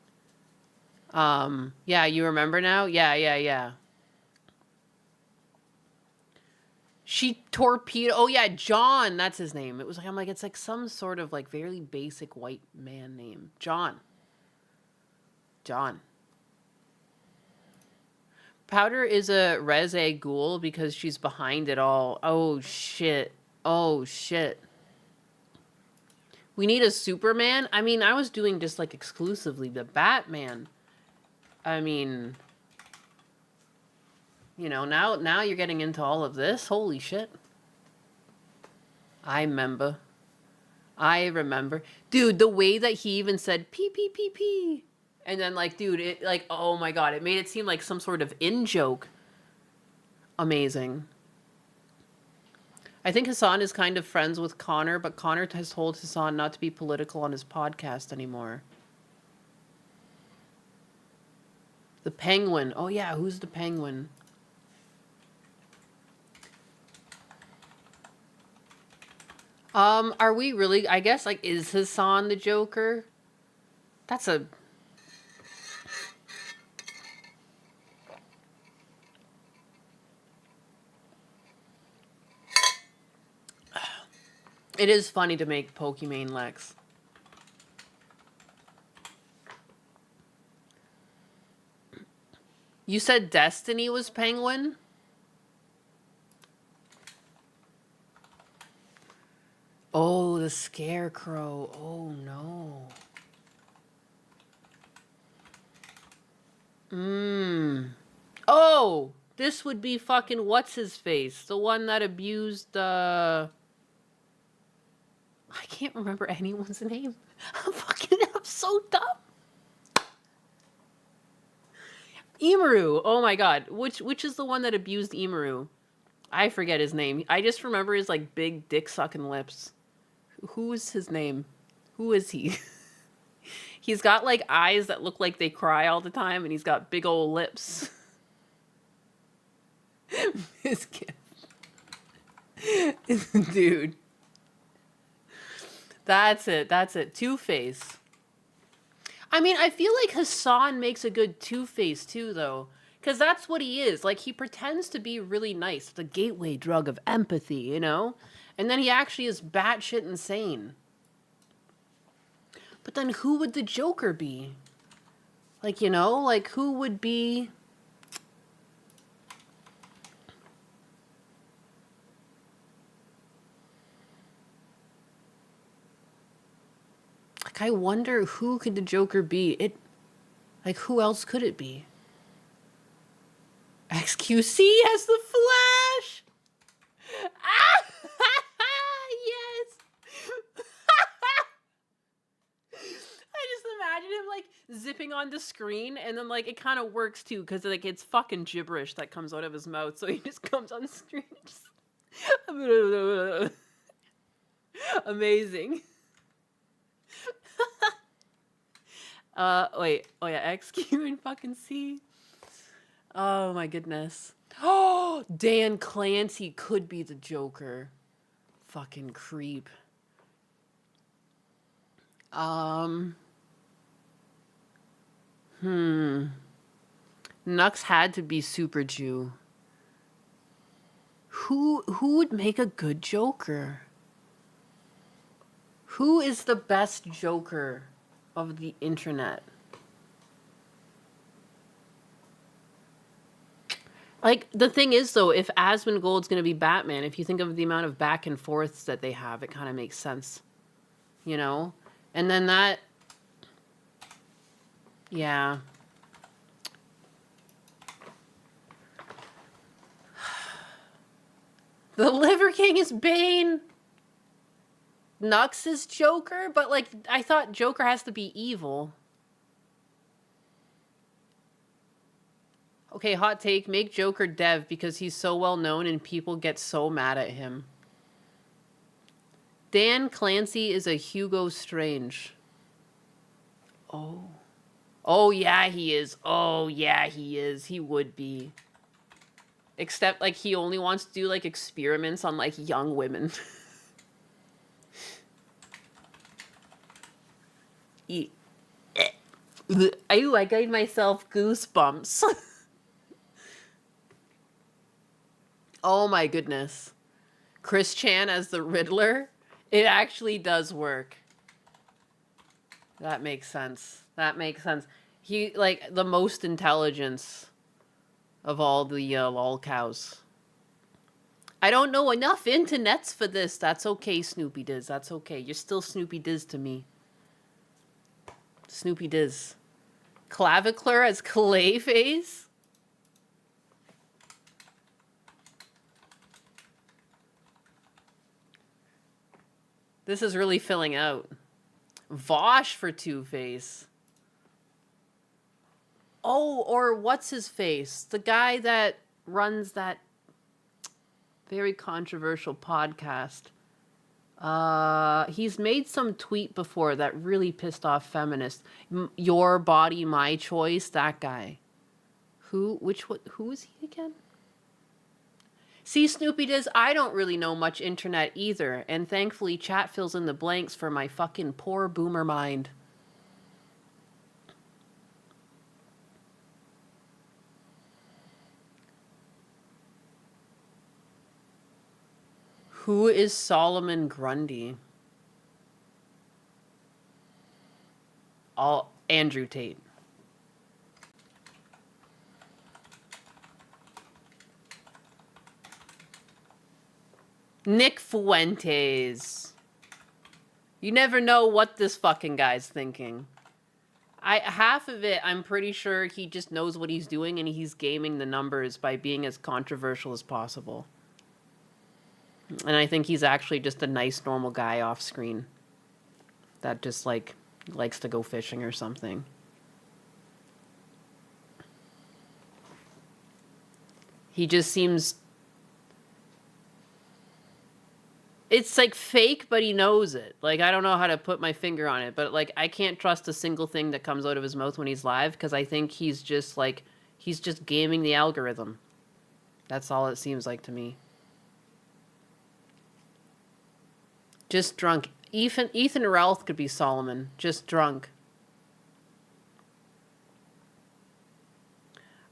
Yeah, you remember now? Yeah. She torpedoed... Oh, yeah, John. That's his name. It was like... I'm like, it's like some sort of like very basic white man name. John. Powder is a Reze Ghoul because she's behind it all. Oh, shit. We need a Superman? I mean, I was doing just like exclusively the Batman. I mean... You know, now you're getting into all of this. Holy shit. I remember. Dude, the way that he even said pee pee pee pee And then, like, dude, it, like, oh my god, it made it seem like some sort of in-joke. Amazing. I think Hassan is kind of friends with Connor, but Connor has told Hassan not to be political on his podcast anymore. The Penguin. Oh yeah, who's the Penguin? Are we really, I guess, like, is Hassan the Joker? That's a... It is funny to make Pokimane Lex. You said Destiny was Penguin? Oh, the Scarecrow. Oh, no. Oh, this would be fucking what's-his-face? The one that abused, I can't remember anyone's name. I'm so dumb. Imaru. Oh my god. Which is the one that abused Imaru? I forget his name. I just remember his, like, big dick-sucking lips. Who is his name? Who is he? He's got, like, eyes that look like they cry all the time, and he's got big old lips. His kid. Dude. That's it. Two-Face. I mean, I feel like Hassan makes a good Two-Face, too, though. Because that's what he is. Like, he pretends to be really nice. The gateway drug of empathy, you know? And then he actually is batshit insane. But then who would the Joker be? Like, you know? Like, who would be... Like, I wonder who could the Joker be? Like, who else could it be? XQC has the Flash! Ah! Yes! I just imagine him, like, zipping on the screen, and then, like, it kind of works, too, because, like, it's fucking gibberish that comes out of his mouth, so he just comes on the screen and just... Amazing. Wait. Oh, yeah, XQ and fucking C. Oh, my goodness. Oh, Dan Clancy could be the Joker. Fucking creep. Nux had to be Super Jew. Who would make a good Joker? Who is the best Joker of the internet? Like, the thing is, though, if Asmongold's going to be Batman, if you think of the amount of back and forths that they have, it kind of makes sense. You know? And then that... Yeah. The Liver King is Bane. Nux is Joker, but, like, I thought Joker has to be evil. Okay, hot take. Make Joker Dev because he's so well known and people get so mad at him. Dan Clancy is a Hugo Strange. Oh. Oh, yeah, he is. Oh, yeah, he is. He would be. Except, like, he only wants to do, like, experiments on, like, young women. Ooh, I gave myself goosebumps. Oh my goodness. Chris Chan as the Riddler? It actually does work. That makes sense. That makes sense. He, like, the most intelligence of all the lol cows. I don't know enough internets for this. That's okay, Snoopy Diz. That's okay. You're still Snoopy Diz to me. Snoopy Diz. Clavicular as Clayface? This is really filling out. Vosh for Two-Face. Oh, or what's his face? The guy that runs that very controversial podcast. He's made some tweet before that really pissed off feminists. Your body, my choice. That guy. Who is he again? See, Snoopy does. I don't really know much internet either, and thankfully, chat fills in the blanks for my fucking poor boomer mind. Who is Solomon Grundy? Andrew Tate. Nick Fuentes. You never know what this fucking guy's thinking. Half of it, I'm pretty sure he just knows what he's doing and he's gaming the numbers by being as controversial as possible. And I think he's actually just a nice, normal guy off screen that just, like, likes to go fishing or something. He just seems... It's, like, fake, but he knows it. Like, I don't know how to put my finger on it, but, like, I can't trust a single thing that comes out of his mouth when he's live, because I think he's just, like, he's just gaming the algorithm. That's all it seems like to me. Just drunk. Ethan Ralph could be Solomon. Just drunk.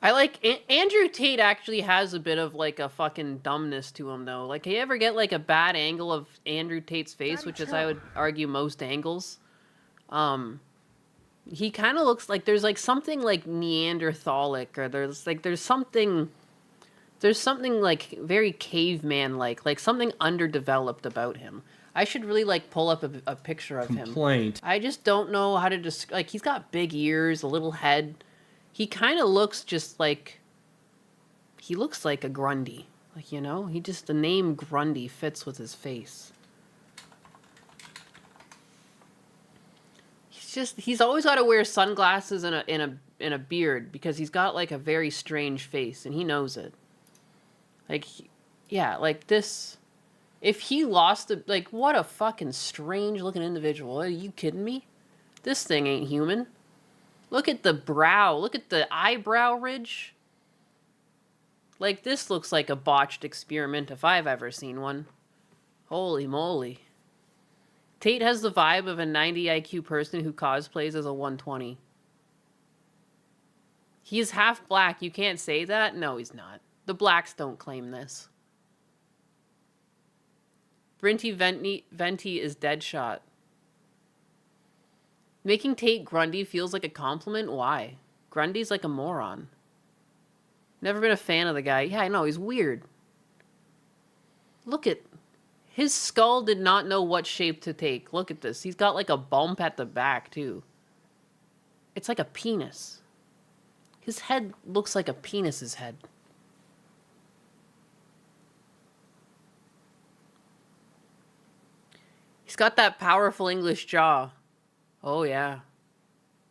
I like... Andrew Tate actually has a bit of, like, a fucking dumbness to him, though. Like, you ever get, like, a bad angle of Andrew Tate's face, which is, I would argue, most angles? He kind of looks like there's, like, something, like, Neanderthalic, or there's something, like, very caveman-like something underdeveloped about him. I should really, like, pull up a picture of him. I just don't know how to describe... Like, he's got big ears, a little head. He kind of looks just like... He looks like a Grundy. Like, you know? The name Grundy fits with his face. He's always got to wear sunglasses and a beard because he's got, like, a very strange face, and he knows it. Like, yeah, like, this... If he lost a... Like, what a fucking strange-looking individual. Are you kidding me? This thing ain't human. Look at the brow. Look at the eyebrow ridge. Like, this looks like a botched experiment if I've ever seen one. Holy moly. Tate has the vibe of a 90 IQ person who cosplays as a 120. He's half black. You can't say that? No, he's not. The blacks don't claim this. Brinty Venti is Deadshot. Making Tate Grundy feels like a compliment? Why? Grundy's like a moron. Never been a fan of the guy. Yeah, I know, he's weird. Look at... His skull did not know what shape to take. Look at this. He's got like a bump at the back, too. It's like a penis. His head looks like a penis's head. He's got that powerful English jaw. Oh, yeah.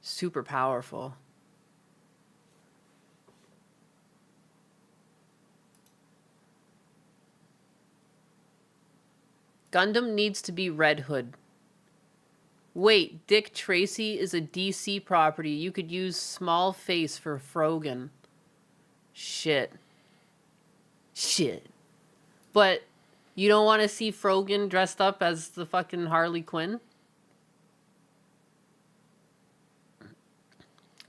Super powerful. Gundam needs to be Red Hood. Wait, Dick Tracy is a DC property. You could use small face for Frogan. Shit. But you don't want to see Frogan dressed up as the fucking Harley Quinn?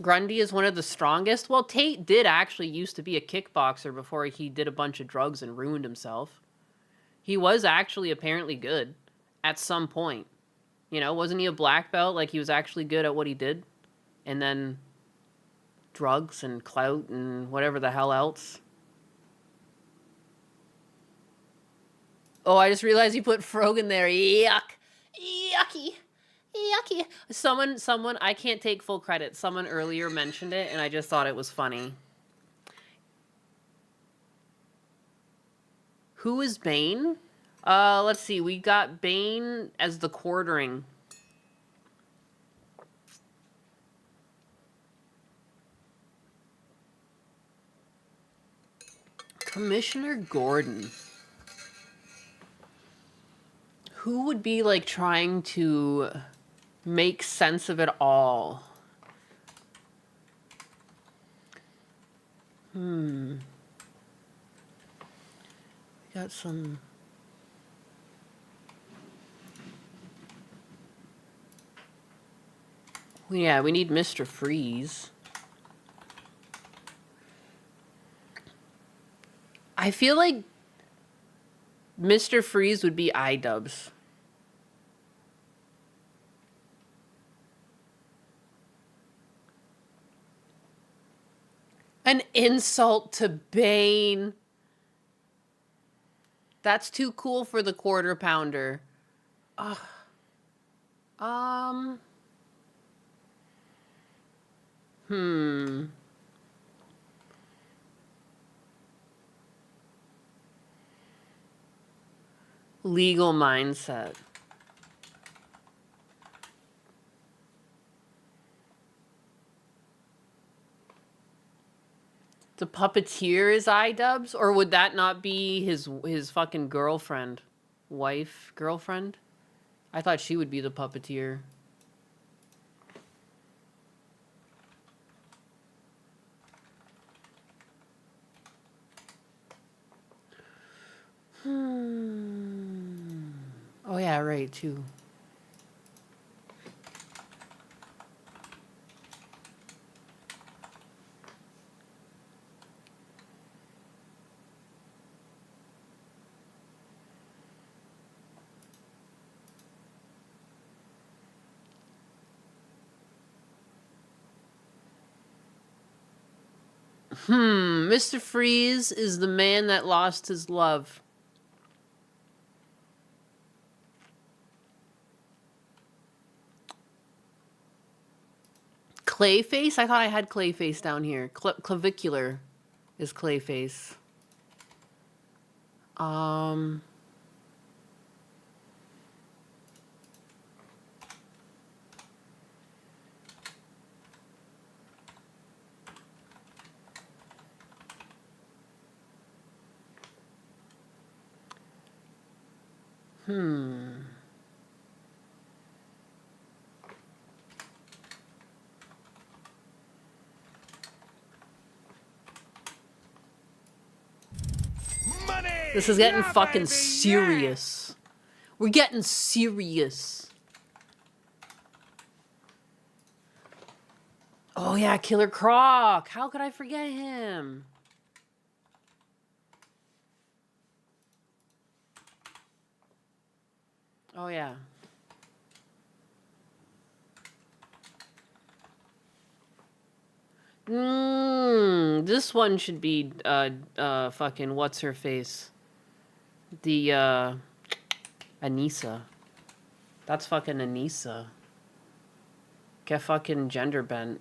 Grundy is one of the strongest? Well, Tate did actually used to be a kickboxer before he did a bunch of drugs and ruined himself. He was actually apparently good at some point. You know, wasn't he a black belt? Like, he was actually good at what he did. And then drugs and clout and whatever the hell else. Oh, I just realized you put Frogan there. Yuck. Yucky. Yucky. Someone, I can't take full credit. Someone earlier mentioned it, and I just thought it was funny. Who is Bane? Let's see. We got Bane as the quartering. Commissioner Gordon. Who would be like trying to make sense of it all? We got some. Yeah, we need Mr. Freeze. I feel like Mr. Freeze would be iDubbbz. An insult to Bane. That's too cool for the Quarter Pounder. Legal mindset. The puppeteer is iDubbbz, or would that not be his fucking girlfriend, girlfriend? I thought she would be the puppeteer. Oh yeah, right too. Mr. Freeze is the man that lost his love. Clayface? I thought I had Clayface down here. Clavicular is Clayface. Money! This is getting Yeah, fucking baby, serious. We're getting serious. Oh yeah, Killer Croc. How could I forget him? Oh yeah. This one should be fucking what's her face? The Anissa. That's fucking Anissa. Get fucking gender bent.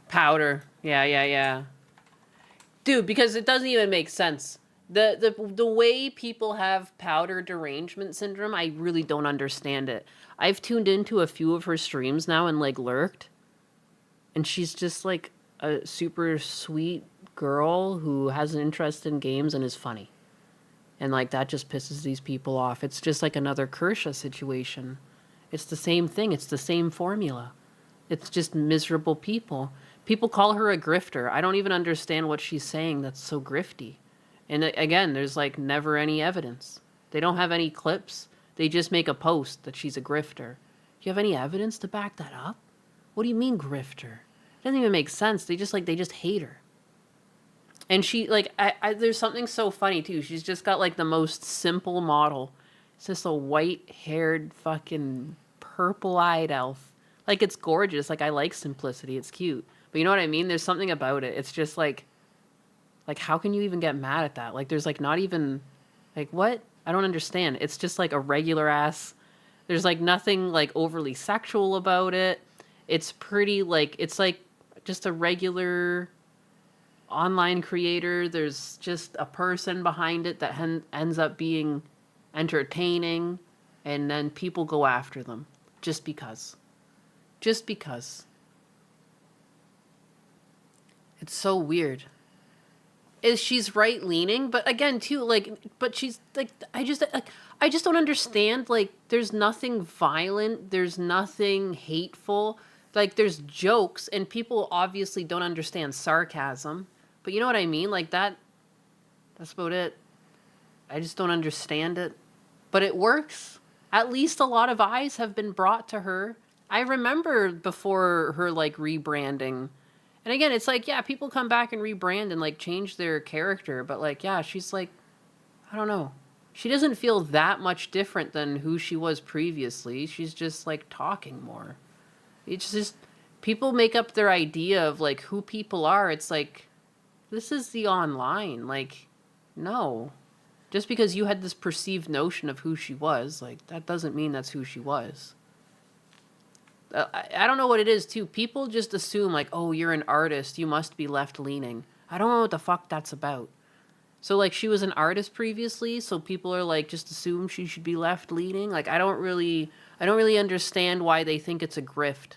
Powder. Yeah. Dude, because it doesn't even make sense. The way people have powder derangement syndrome, I really don't understand it. I've tuned into a few of her streams now and like lurked. And she's just like a super sweet girl who has an interest in games and is funny. And like that just pisses these people off. It's just like another Kersha situation. It's the same thing. It's the same formula. It's just miserable people. People call her a grifter. I don't even understand what she's saying that's so grifty. And again, there's like never any evidence. They don't have any clips. They just make a post that she's a grifter. Do you have any evidence to back that up? What do you mean grifter? It doesn't even make sense. They just hate her. And she like there's something so funny too. She's just got like the most simple model. It's just a white-haired fucking purple-eyed elf. Like it's gorgeous. Like I like simplicity. It's cute. But you know what I mean? There's something about it. It's just like how can you even get mad at that? Like there's like not even like what? I don't understand. It's just like a regular ass. There's like nothing like overly sexual about it. It's pretty like it's like just a regular online creator. There's just a person behind it that ends up being entertaining, and then people go after them just because. It's so weird. She's right leaning, but again too, like, but she's like, I just don't understand. Like, there's nothing violent, there's nothing hateful. Like, there's jokes, and people obviously don't understand sarcasm. But you know what I mean? Like that. That's about it. I just don't understand it. But it works. At least a lot of eyes have been brought to her. I remember before her like rebranding. And again, it's like, yeah, people come back and rebrand and like change their character, but like, yeah, she's like, I don't know. She doesn't feel that much different than who she was previously. She's just like talking more. It's just people make up their idea of like who people are. It's like, this is the online. Like, no. Just because you had this perceived notion of who she was, like, that doesn't mean that's who she was. I don't know what it is, too. People just assume, like, oh, you're an artist, you must be left-leaning. I don't know what the fuck that's about. So, like, she was an artist previously, so people are, like, just assume she should be left-leaning. Like, I don't really understand why they think it's a grift.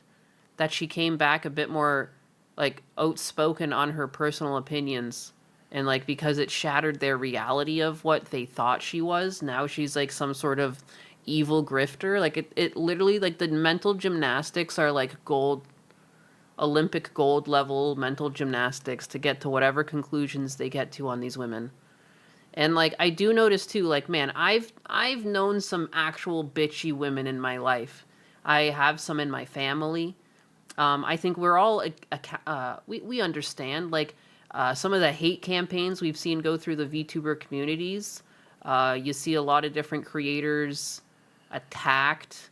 That she came back a bit more, like, outspoken on her personal opinions. And, like, because it shattered their reality of what they thought she was, now she's, like, some sort of evil grifter. Like, it literally, like, the mental gymnastics are, like, Olympic gold level mental gymnastics to get to whatever conclusions they get to on these women. And, like, I do notice, too, like, man, I've known some actual bitchy women in my life. I have some in my family. I think we're all, we understand, like, some of the hate campaigns we've seen go through the VTuber communities. You see a lot of different creators attacked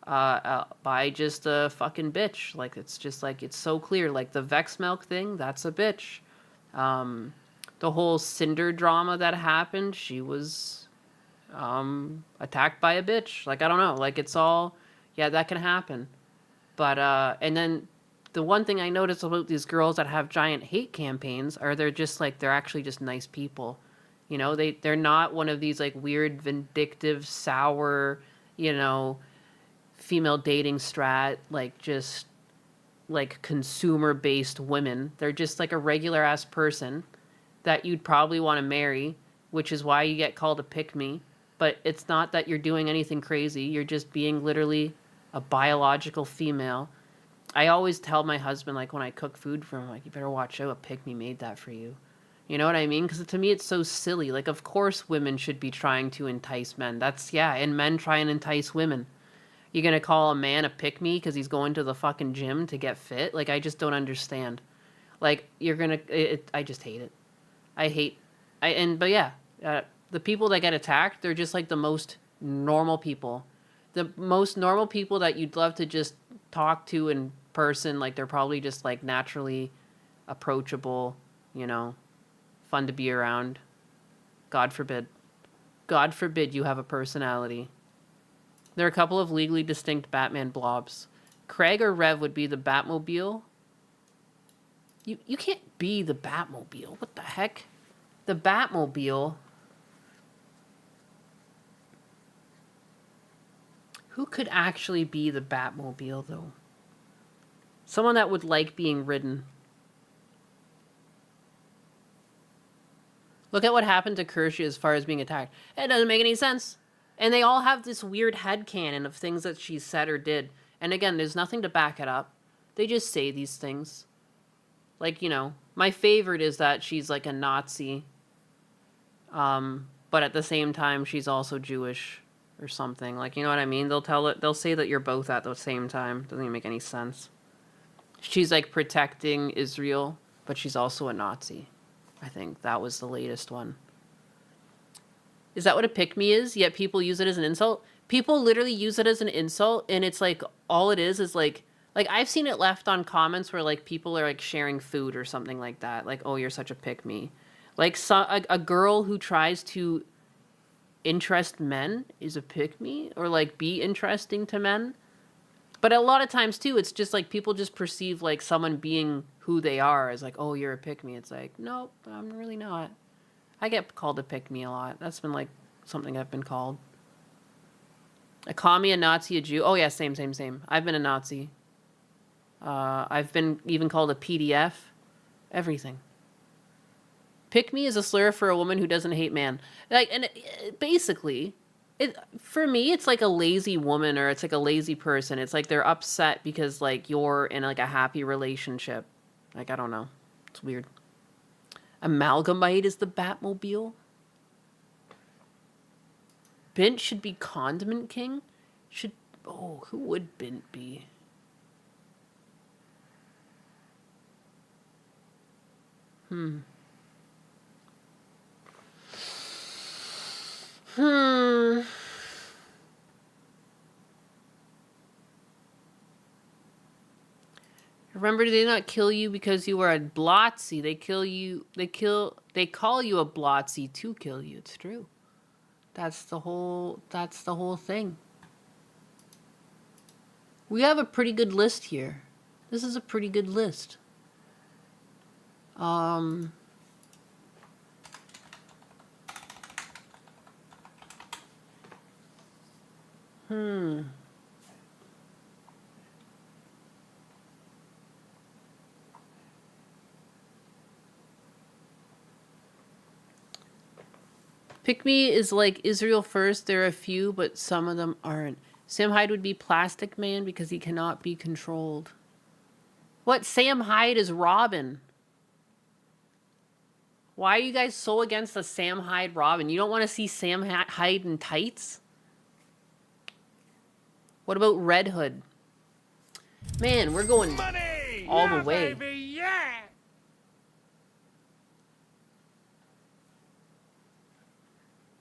by just a fucking bitch. Like, it's just like, it's so clear. Like, the Vex Milk thing, that's a bitch. The whole Cinder drama that happened, she was attacked by a bitch. Like, I don't know. Like, it's all, yeah, that can happen. But, and then the one thing I notice about these girls that have giant hate campaigns are they're just like, they're actually just nice people. You know, they're not one of these like weird, vindictive, sour, you know, female dating strat, like just like consumer based women. They're just like a regular ass person that you'd probably want to marry, which is why you get called a pick-me. But it's not that you're doing anything crazy. You're just being literally a biological female. I always tell my husband, like, when I cook food for him, like, you better watch out, a pick-me made that for you. You know what I mean? Because to me, it's so silly. Like, of course women should be trying to entice men. That's, yeah, and men try and entice women. You're going to call a man a pick-me because he's going to the fucking gym to get fit? Like, I just don't understand. Like, you're going to... I just hate it. But yeah, the people that get attacked, they're just, like, the most normal people. The most normal people that you'd love to just talk to in person. Like, they're probably just like naturally approachable, you know, fun to be around. God forbid you have a personality. There are a couple of legally distinct Batman blobs. Craig or Rev would be the Batmobile. You can't be the Batmobile. What the heck? The Batmobile. Who could actually be the Batmobile, though? Someone that would like being ridden. Look at what happened to Kershey as far as being attacked. It doesn't make any sense. And they all have this weird headcanon of things that she said or did. And again, there's nothing to back it up. They just say these things. Like, you know, my favorite is that she's like a Nazi. But at the same time, she's also Jewish. Or something, like, you know what I mean? They'll say that you're both at the same time. Doesn't even make any sense. She's like protecting Israel, but she's also a Nazi. I think that was the latest one. Is that what a pick-me is? Yet people use it as an insult? People literally use it as an insult, and it's like, all it is like I've seen it left on comments where like people are like sharing food or something like that. Like, oh, you're such a pick-me. Like, a girl who tries to interest men is a pick-me, or like be interesting to men. But a lot of times too, it's just like people just perceive like someone being who they are as like, oh, you're a pick-me. It's like, nope, I'm really not. I get called a pick-me a lot. That's been like something I've been called. A commie, a Nazi, a Jew. Oh yeah, same. I've been a Nazi. I've been even called a PDF. Everything. Pick me is a slur for a woman who doesn't hate man. Like, and basically, for me, it's like a lazy woman or it's like a lazy person. It's like they're upset because like you're in like a happy relationship. Like, I don't know. It's weird. Amalgamite is the Batmobile. Bint should be Condiment King. Who would Bint be? Remember, they not kill you because you are a Blotsy. They call you a Blotsy to kill you. It's true. That's the whole thing. We have a pretty good list here. This is a pretty good list. Pick Me is like Israel First. There are a few, but some of them aren't. Sam Hyde would be Plastic Man because he cannot be controlled. What? Sam Hyde is Robin. Why are you guys so against the Sam Hyde Robin? You don't want to see Sam Hyde in tights? What about Red Hood? Man, we're going Money! all Yeah, the way. baby, yeah!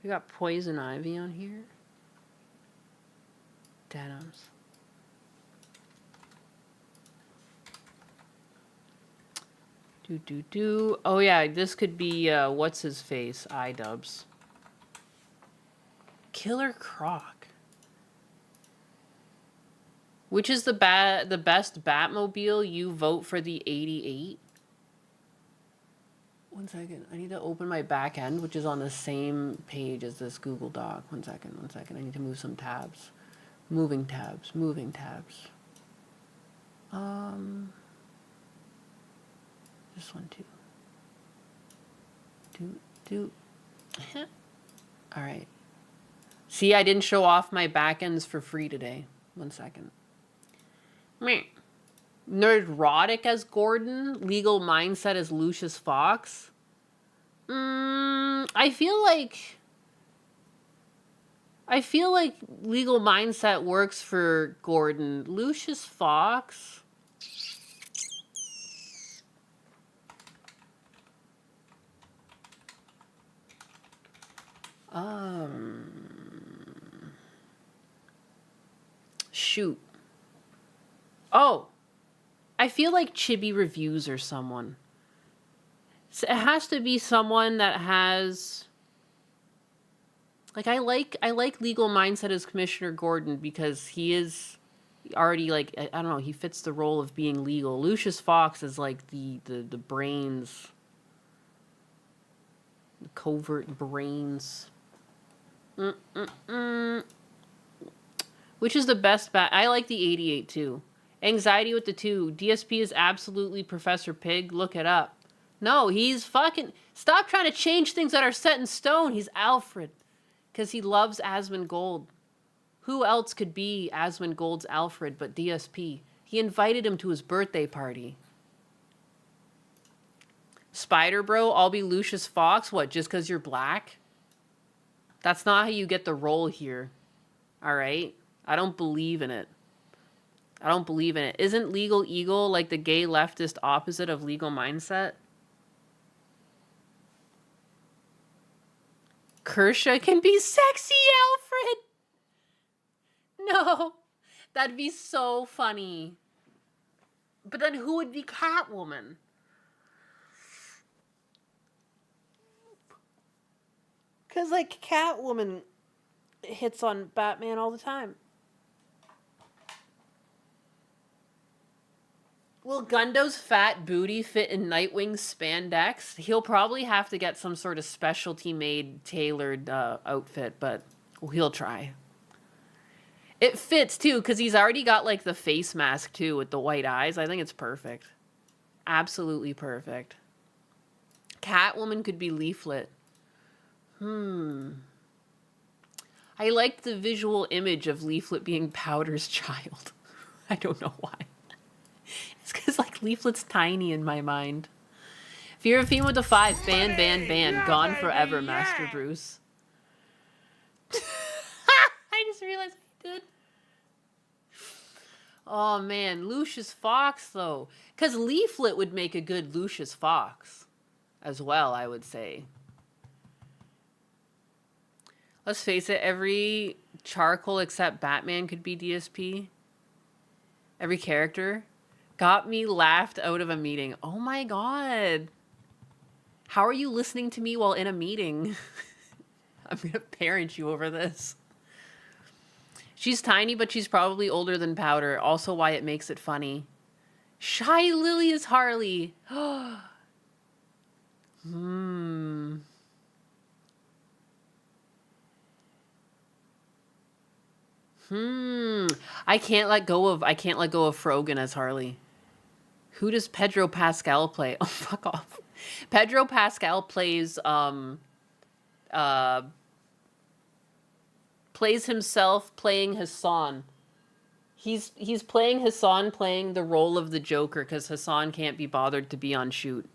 We got Poison Ivy on here. Denims. Oh yeah, this could be what's his face? iDubbbz. Killer Croc. Which is the best Batmobile? You vote for the 88. One second. I need to open my back end, which is on the same page as this Google Doc. One second. I need to move some tabs. Moving tabs. This one too. All right. See, I didn't show off my back ends for free today. 1 second. Meh. Nerdrotic as Gordon. Legal Mindset as Lucius Fox. I feel like Legal Mindset works for Gordon. Lucius Fox. Shoot. Oh. I feel like Chibi Reviews or someone. So it has to be someone that has... Like, I like Legal Mindset as Commissioner Gordon because he is already, like, I don't know, he fits the role of being legal. Lucius Fox is, like, the brains. The covert brains. Which is the best bat? I like the 88, too. Anxiety with the 2. DSP is absolutely Professor Pig. Look it up. No, he's fucking... Stop trying to change things that are set in stone. He's Alfred. Because he loves Asmongold. Who else could be Asmongold's Alfred but DSP? He invited him to his birthday party. Spider Bro, I'll be Lucius Fox. What, just because you're black? That's not how you get the role here. Alright? I don't believe in it. Isn't Legal Eagle like the gay leftist opposite of Legal Mindset? Kersha can be sexy Alfred! No. That'd be so funny. But then who would be Catwoman? Because, like, Catwoman hits on Batman all the time. Will Gundo's fat booty fit in Nightwing's spandex? He'll probably have to get some sort of specialty-made, tailored outfit, but he'll try. It fits, too, because he's already got, like, the face mask, too, with the white eyes. I think it's perfect. Absolutely perfect. Catwoman could be Leaflet. I liked the visual image of Leaflet being Powder's child. I don't know why. It's because, like, Leaflet's tiny in my mind. Fear of Female with a 5. Ban. Gone forever, Master Bruce. I just realized I did. Oh, man. Lucius Fox, though. Because Leaflet would make a good Lucius Fox as well, I would say. Let's face it, every charcoal except Batman could be DSP. Every character. Got me laughed out of a meeting. Oh my god. How are you listening to me while in a meeting? I'm gonna parent you over this. She's tiny, but she's probably older than Powder. Also why it makes it funny. Shy Lily is Harley. I can't let go of Frogan as Harley. Who does Pedro Pascal play? Oh, fuck off. Pedro Pascal plays himself playing Hassan. He's playing Hassan playing the role of the Joker because Hassan can't be bothered to be on shoot.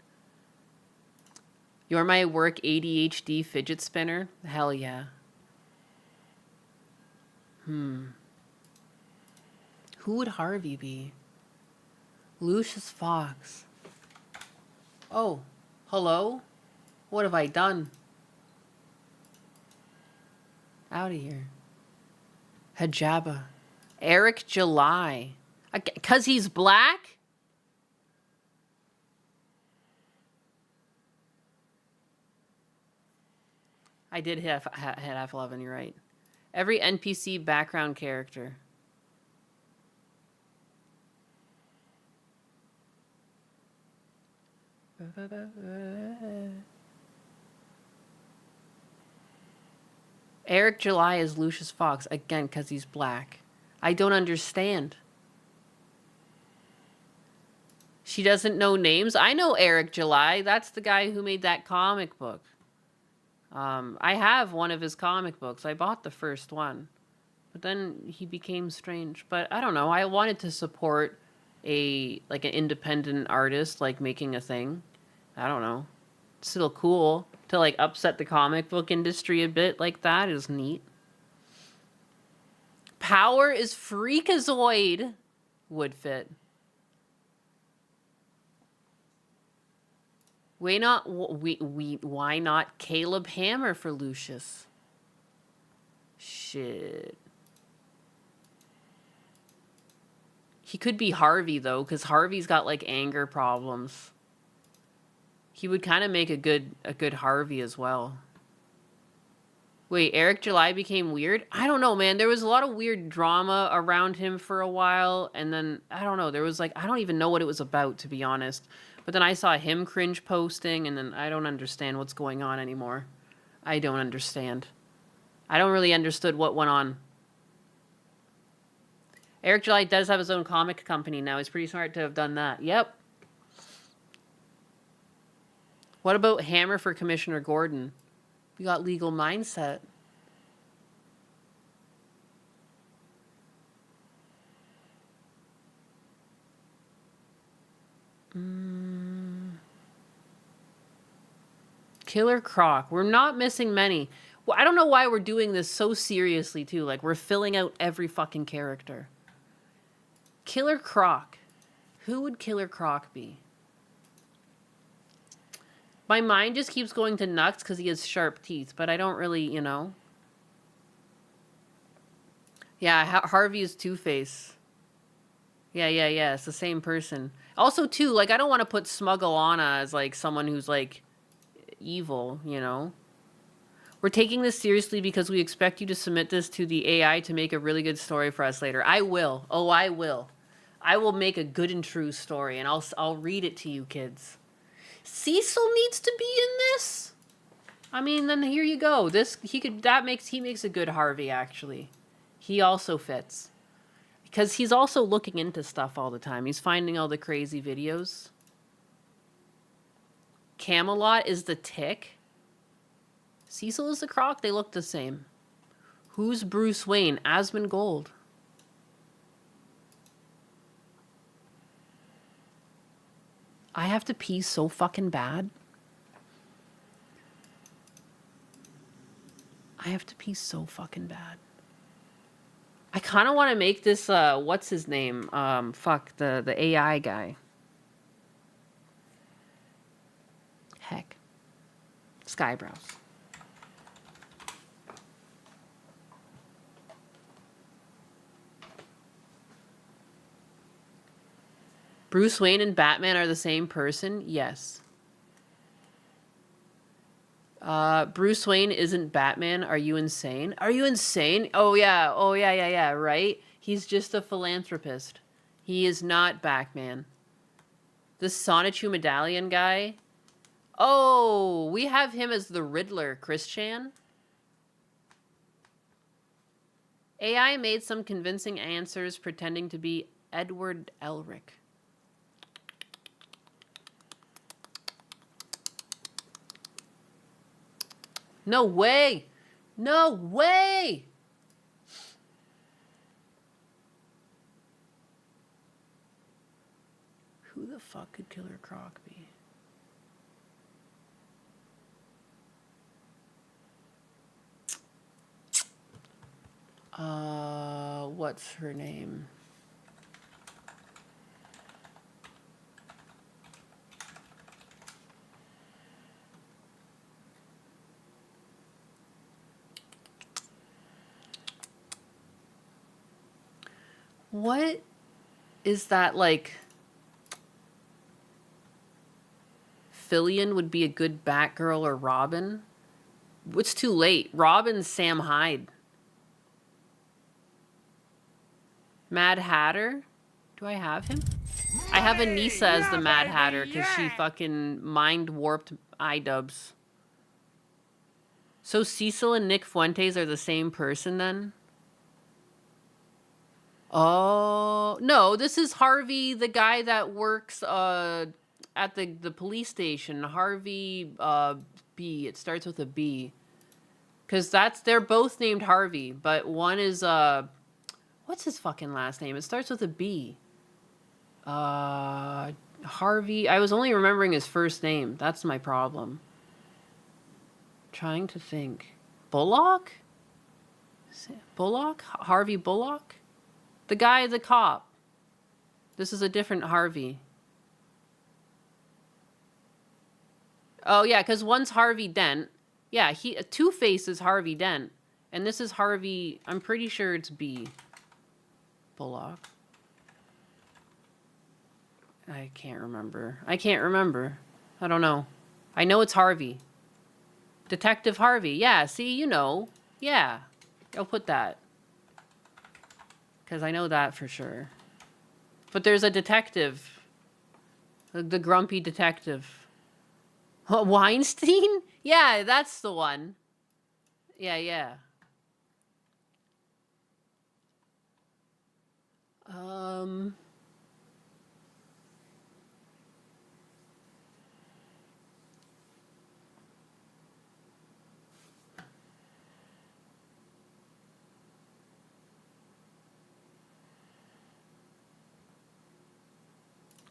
You're my work ADHD fidget spinner? Hell yeah. Who would Harvey be? Lucius Fox. Oh, hello? What have I done? Out of here. Hijaba. Eric July. Because he's black? I did hit F11, you're right. Every NPC background character. Eric July is Lucius Fox, again, because he's black. I don't understand. She doesn't know names? I know Eric July. That's the guy who made that comic book. I have one of his comic books. I bought the first one. But then he became strange. But I don't know. I wanted to support an independent artist, like, making a thing. I don't know. It's still cool to, like, upset the comic book industry a bit like that is neat. Power is Freakazoid. Would fit. Why not Caleb Hammer for Lucius? Shit. He could be Harvey, though, because Harvey's got, like, anger problems. He would kind of make a good Harvey as well. Wait, Eric July became weird? I don't know, man. There was a lot of weird drama around him for a while, and then, I don't know, there was, like, I don't even know what it was about, to be honest. But then I saw him cringe posting, and then I don't understand what's going on anymore. I don't understand. I don't really understood what went on. Eric July does have his own comic company now. He's pretty smart to have done that. Yep. What about Hammer for Commissioner Gordon? We got Legal Mindset. Killer Croc. We're not missing many. Well, I don't know why we're doing this so seriously, too. Like, we're filling out every fucking character. Killer Croc. Who would Killer Croc be? My mind just keeps going to Nux because he has sharp teeth, but I don't really, you know. Yeah, Harvey is Two-Face. Yeah. It's the same person. Also, too, like, I don't want to put Smuggle-Ana as, like, someone who's, like, evil, you know. We're taking this seriously because we expect you to submit this to the AI to make a really good story for us later. I will. Oh, I will. I will make a good and true story, and I'll read it to you, kids. Cecil needs to be in this? I mean, then here you go. He makes a good Harvey, actually. He also fits. Because he's also looking into stuff all the time. He's finding all the crazy videos. Camelot is the Tick. Cecil is the Croc. They look the same. Who's Bruce Wayne? Asmongold. I have to pee so fucking bad. I have to pee so fucking bad. I kind of want to make this, what's his name? The AI guy. Heck. Skybrows. Bruce Wayne and Batman are the same person? Yes. Bruce Wayne isn't Batman. Are you insane? Are you insane? Oh, yeah, right? He's just a philanthropist. He is not Batman. The Sonichu medallion guy? Oh, we have him as the Riddler, Christian. AI made some convincing answers pretending to be Edward Elric. No way! No way! Who the fuck could Killer Croc be? What's her name? What is that, like? Fillion would be a good Batgirl or Robin? It's too late. Robin's Sam Hyde. Mad Hatter? Do I have him? I have Anissa as the Mad Hatter because she fucking mind-warped iDubbbz. So Cecil and Nick Fuentes are the same person then? Oh, no, this is Harvey, the guy that works at the police station. Harvey B. It starts with a B. Because they're both named Harvey, but one is, what's his fucking last name? It starts with a B. Harvey, I was only remembering his first name. That's my problem. Trying to think. Bullock? Bullock? Harvey Bullock? The guy, the cop. This is a different Harvey. Oh, yeah, because one's Harvey Dent. Yeah, Two-Face is Harvey Dent. And this is Harvey, I'm pretty sure it's B. Bullock. I can't remember. I don't know. I know it's Harvey. Detective Harvey. Yeah, see, you know. Yeah. I'll put that. Because I know that for sure. But there's a detective. The grumpy detective. Weinstein? Yeah, that's the one. Yeah.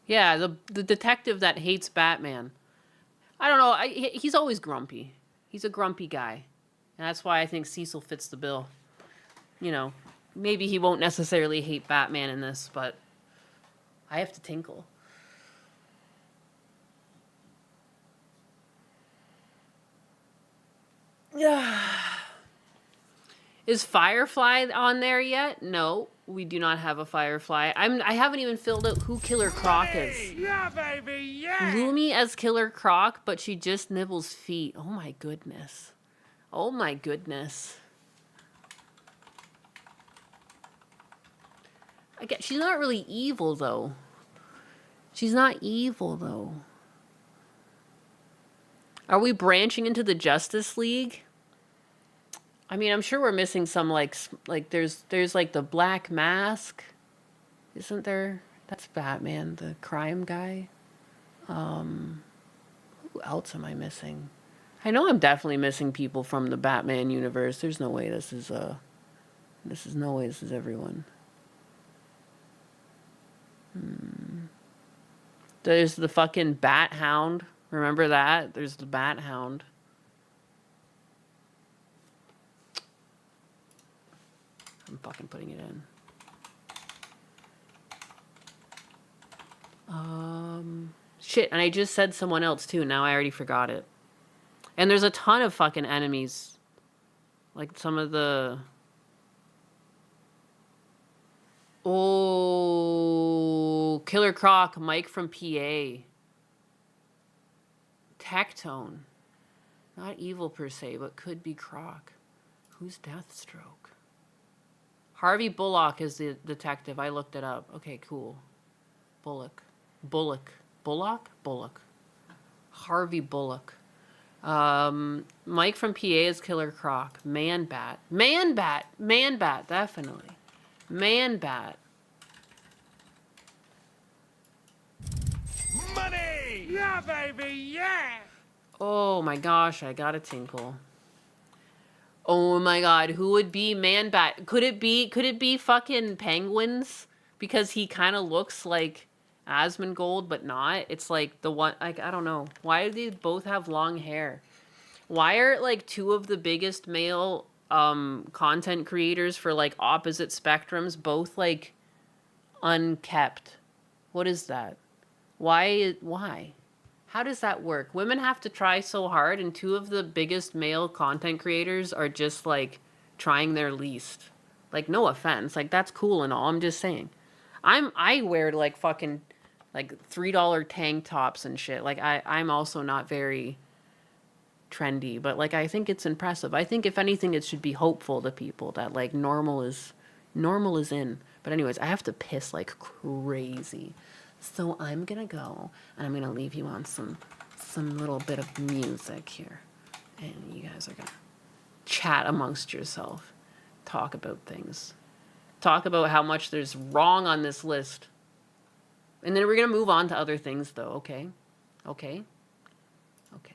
Yeah, the detective that hates Batman. I don't know. He's always grumpy. He's a grumpy guy. And that's why I think Cecil fits the bill. You know, maybe he won't necessarily hate Batman in this, but I have to tinkle. Yeah. Is Firefly on there yet? No, we do not have a Firefly. I haven't even filled out who Killer Croc is. Yeah, baby, yeah! Lumi as Killer Croc, but she just nibbles feet. Oh my goodness. Oh my goodness. Again, she's not really evil though. She's not evil though. Are we branching into the Justice League? I mean, I'm sure we're missing some like there's like the Black Mask. Isn't there? That's Batman, the crime guy. Who else am I missing? I know I'm definitely missing people from the Batman universe. There's no way this is everyone. There's the fucking Bat Hound. Remember that? There's the Bat Hound. I'm fucking putting it in. Shit, and I just said someone else too. Now I already forgot it. And there's a ton of fucking enemies. Like some of the... Oh, Killer Croc, Mike from PA. Tectone. Not evil per se, but could be Croc. Who's Deathstroke? Harvey Bullock is the detective. I looked it up. Okay, cool. Bullock. Harvey Bullock. Mike from PA is Killer Croc. Man Bat, definitely. Man Bat. Money! Yeah, baby, yeah! Oh my gosh, I got a tinkle. Oh my god, who would be Man Bat? Could it be fucking Penguins? Because he kind of looks like Asmongold, but not. It's like the one, like, I don't know. Why do they both have long hair? Why are like two of the biggest male content creators for like opposite spectrums both like unkept? What is that? Why? How does that work? Women have to try so hard, and two of the biggest male content creators are just like trying their least. Like, no offense, like that's cool and all. I'm just saying. I wear like fucking like $3 tank tops and shit. Like I'm also not very trendy, but like I think it's impressive. I think if anything it should be hopeful to people that like normal is in. But anyways, I have to piss like crazy. So I'm gonna go and I'm gonna leave you on some little bit of music here. And you guys are gonna chat amongst yourself. Talk about things. Talk about how much there's wrong on this list. And then we're gonna move on to other things though, okay? Okay? Okay.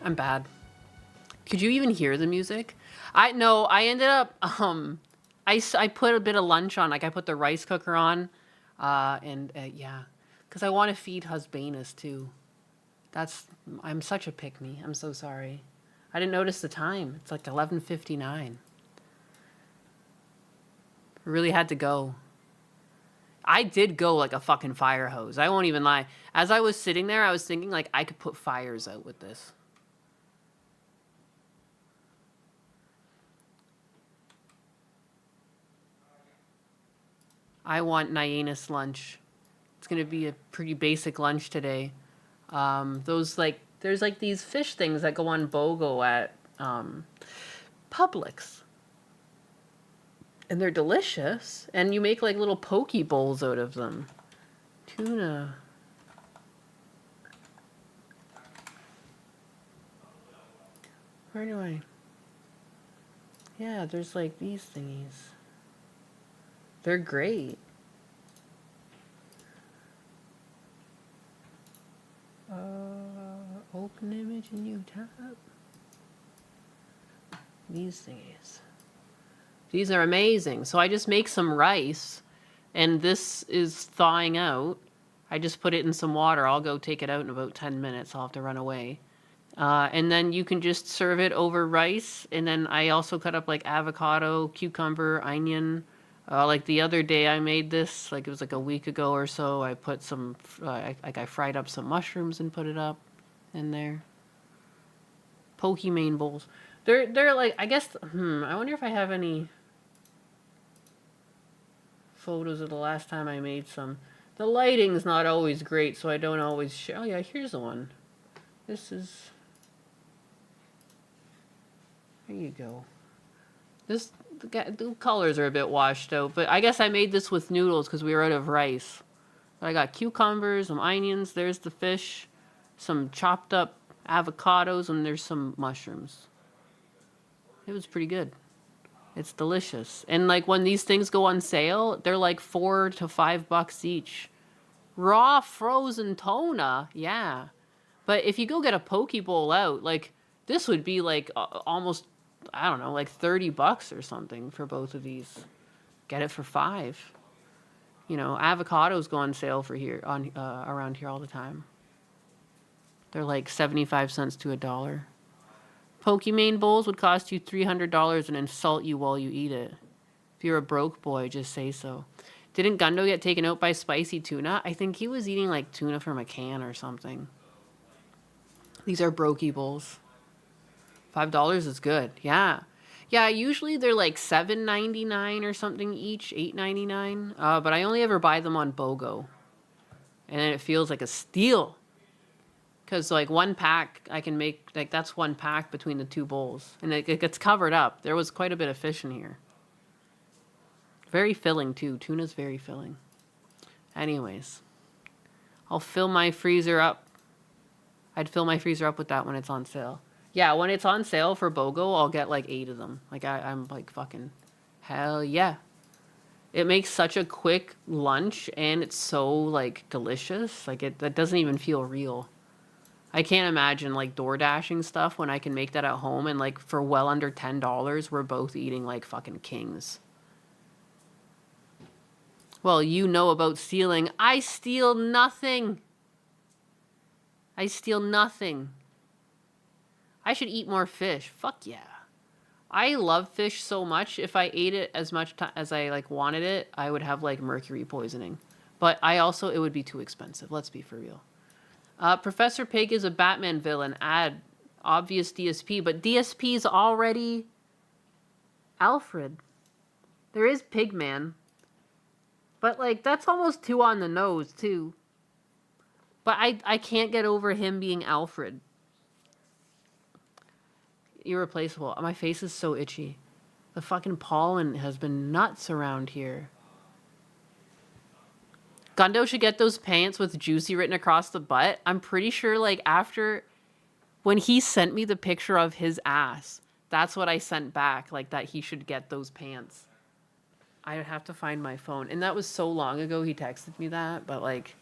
I'm bad. Could you even hear the music? I ended up I put a bit of lunch on, like I put the rice cooker on, yeah, because I want to feed Husbanus too. I'm such a pick-me. I'm so sorry. I didn't notice the time. It's like 11:59. Really had to go. I did go like a fucking fire hose. I won't even lie. As I was sitting there, I was thinking like I could put fires out with this. I want Nyanus lunch. It's gonna be a pretty basic lunch today. There's like these fish things that go on BOGO at Publix. And they're delicious. And you make like little poke bowls out of them. Tuna. Where do I? Yeah, there's like these thingies. They're great. Open image and you tap. These thingies. These are amazing. So I just make some rice, and this is thawing out. I just put it in some water. I'll go take it out in about 10 minutes. I'll have to run away. And then you can just serve it over rice. And then I also cut up like avocado, cucumber, onion. Like the other day I made this, like it was like a week ago or so. I put some, I fried up some mushrooms and put it up in there. Pokimane bowls. They're like, I guess, I wonder if I have any photos of the last time I made some. The lighting's not always great, so I don't always show. Oh yeah, here's the one. This is, there you go. The colors are a bit washed out, but I guess I made this with noodles because we were out of rice. But I got cucumbers, some onions, there's the fish, some chopped up avocados, and there's some mushrooms. It was pretty good. It's delicious. And like when these things go on sale, they're like $4 to $5 each. Raw frozen tuna, yeah. But if you go get a poke bowl out, like this would be like almost, I don't know, like $30 or something for both of these. Get it for $5. You know, avocados go on sale for here on around here all the time. They're like 75 cents to $1. Pokimane bowls would cost you $300 and insult you while you eat it. If you're a broke boy, just say so. Didn't Gundo get taken out by spicy tuna? I think he was eating like tuna from a can or something. These are brokey bowls. $5 is good. Yeah. Yeah, usually they're like $7.99 or something each, $8.99. But I only ever buy them on BOGO. And it feels like a steal. Because like one pack, I can make, like that's one pack between the two bowls. And it gets covered up. There was quite a bit of fish in here. Very filling too. Tuna's very filling. Anyways. I'll fill my freezer up. I'd fill my freezer up with that when it's on sale. Yeah, when it's on sale for BOGO, I'll get like 8 of them. Like I'm like fucking, hell yeah. It makes such a quick lunch and it's so like delicious. Like that doesn't even feel real. I can't imagine like door dashing stuff when I can make that at home and like for well under $10, we're both eating like fucking kings. Well, you know about stealing. I steal nothing. I steal nothing. I should eat more fish. Fuck yeah. I love fish so much. If I ate it as much as I like wanted it, I would have like mercury poisoning. But it would be too expensive. Let's be for real. Professor Pig is a Batman villain. Add obvious DSP, but DSP is already Alfred. There is Pigman. But like that's almost too on the nose too. But I can't get over him being Alfred. Irreplaceable. My face is so itchy. The fucking pollen has been nuts around here. Gundo should get those pants with juicy written across the butt. I'm pretty sure like after when he sent me the picture of his ass, that's what I sent back, like that he should get those pants. I have to find my phone. And that was so long ago he texted me that, but like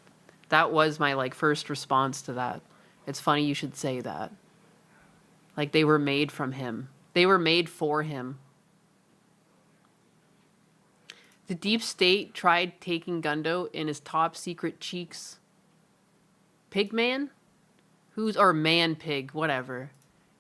that was my like first response to that. It's funny you should say that. Like they were made from him. They were made for him. The deep state tried taking Gundo in his top secret cheeks. Pigman? Or man pig, whatever.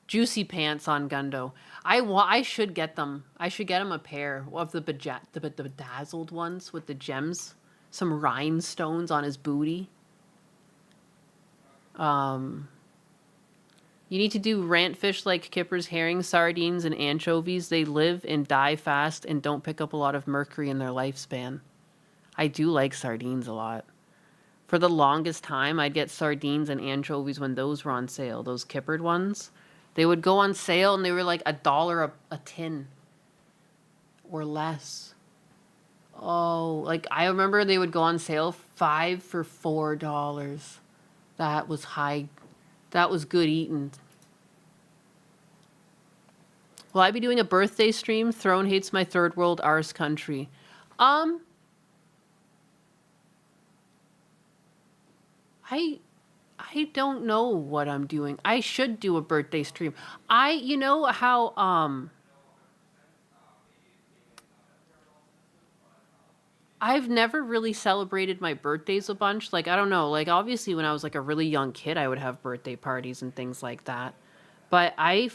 Juicy pants on Gundo. I should get them. I should get him a pair of the bedazzled ones with the gems. Some rhinestones on his booty. You need to do rantfish like kippers, herring, sardines, and anchovies. They live and die fast and don't pick up a lot of mercury in their lifespan. I do like sardines a lot. For the longest time, I'd get sardines and anchovies when those were on sale. Those kippered ones. They would go on sale and they were like $1 a tin. Or less. Oh, like I remember they would go on sale 5 for $4. That was high. That was good eating. Will I be doing a birthday stream? Throne hates my third world arse country. I don't know what I'm doing. I should do a birthday stream. You know how, I've never really celebrated my birthdays a bunch. Like, I don't know. Like, obviously, when I was, like, a really young kid, I would have birthday parties and things like that. But I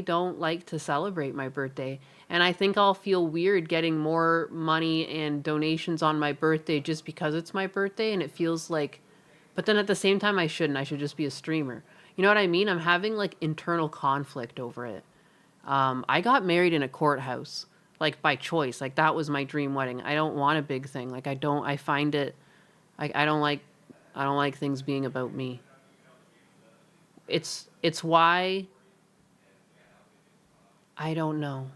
don't like to celebrate my birthday. And I think I'll feel weird getting more money and donations on my birthday just because it's my birthday. And it feels like... But then at the same time, I shouldn't. I should just be a streamer. You know what I mean? I'm having, like, internal conflict over it. I got married in a courthouse. Like, by choice. Like, that was my dream wedding. I don't want a big thing. Like, I find it... I don't like things being about me. It's why... I don't know.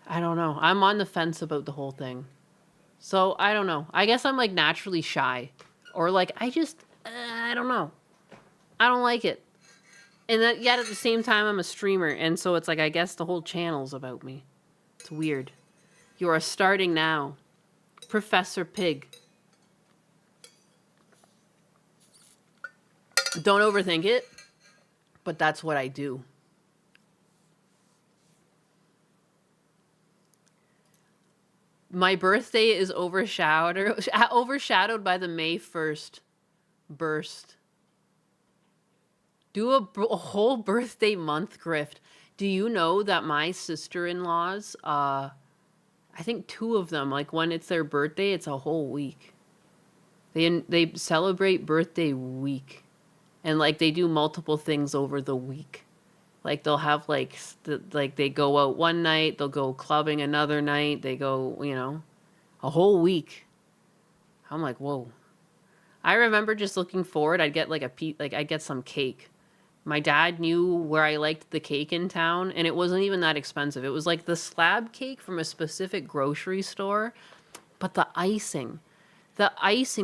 I'm on the fence about the whole thing. So, I don't know. I guess I'm, like, naturally shy. Or, like, I don't know. I don't like it. And yet at the same time, I'm a streamer. And so it's like, I guess the whole channel's about me. It's weird. You are starting now. Professor Pig. Don't overthink it. But that's what I do. My birthday is overshadowed by the May 1st burst. Do a whole birthday month grift. Do you know that my sister-in-laws, I think 2 of them, like when it's their birthday, it's a whole week. They celebrate birthday week. And like they do multiple things over the week. Like they'll have like they go out one night, they'll go clubbing another night, they go, you know, a whole week. I'm like, whoa. I remember just looking forward, I'd get like I'd get some cake. My dad knew where I liked the cake in town, and it wasn't even that expensive. It was like the slab cake from a specific grocery store, but the icing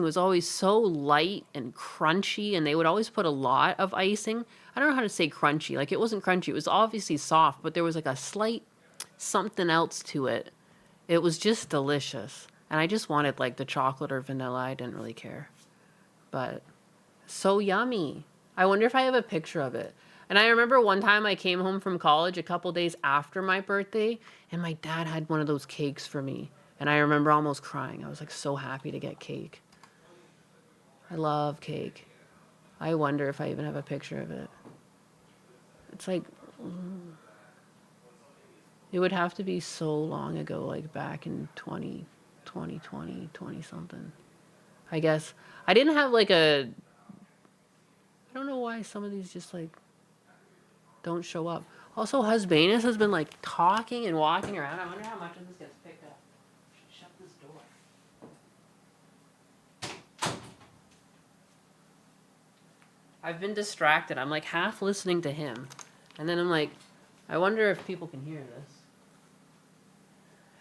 was always so light and crunchy, and they would always put a lot of icing. I don't know how to say crunchy. Like, it wasn't crunchy. It was obviously soft, but there was like a slight something else to it. It was just delicious. And I just wanted like the chocolate or vanilla. I didn't really care. But so yummy. I wonder if I have a picture of it. And I remember one time I came home from college a couple days after my birthday, and my dad had one of those cakes for me. And I remember almost crying. I was like so happy to get cake. I love cake. I wonder if I even have a picture of it. It's like, it would have to be so long ago, like back in 20 something. I guess. I didn't have like I don't know why some of these just like don't show up. Also, Husbanus has been like talking and walking around. I wonder how much of this gets picked up. Shut this door. I've been distracted. I'm like half listening to him. And then I'm like, I wonder if people can hear this.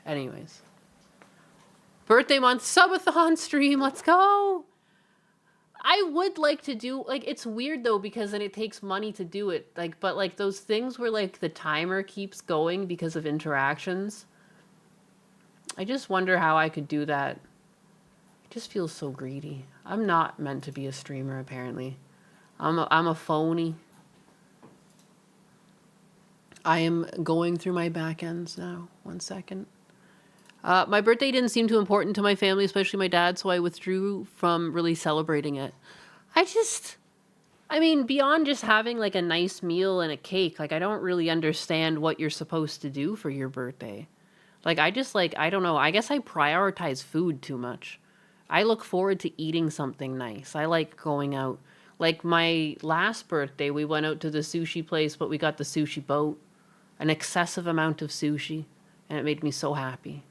Anyways. Birthday month subathon stream. Let's go. I would like to do, like, it's weird though because then it takes money to do it. Like, but like those things where like the timer keeps going because of interactions. I just wonder how I could do that. It just feels so greedy. I'm not meant to be a streamer apparently. I'm a phony. I am going through my back ends now. 1 second. My birthday didn't seem too important to my family, especially my dad, so I withdrew from really celebrating it. I mean, beyond just having like a nice meal and a cake, like I don't really understand what you're supposed to do for your birthday. Like I don't know, I guess I prioritize food too much. I look forward to eating something nice. I like going out. Like my last birthday, we went out to the sushi place, but we got the sushi boat, an excessive amount of sushi, and it made me so happy.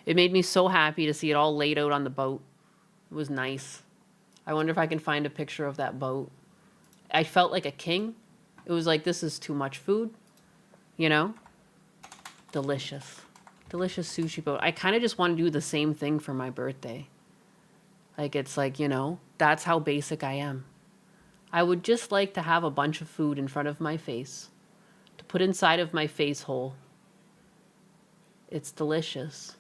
It made me so happy to see it all laid out on the boat. It was nice. I wonder if I can find a picture of that boat. I felt like a king. It was like, this is too much food, you know? Delicious. Delicious sushi boat. I kind of just want to do the same thing for my birthday. Like, it's like, you know, that's how basic I am. I would just like to have a bunch of food in front of my face to put inside of my face hole. It's delicious.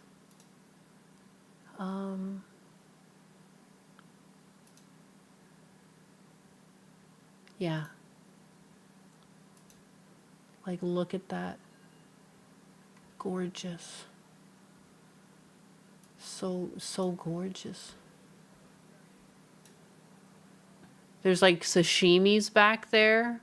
Yeah. Like, look at that. Gorgeous. So gorgeous. There's like sashimis back there.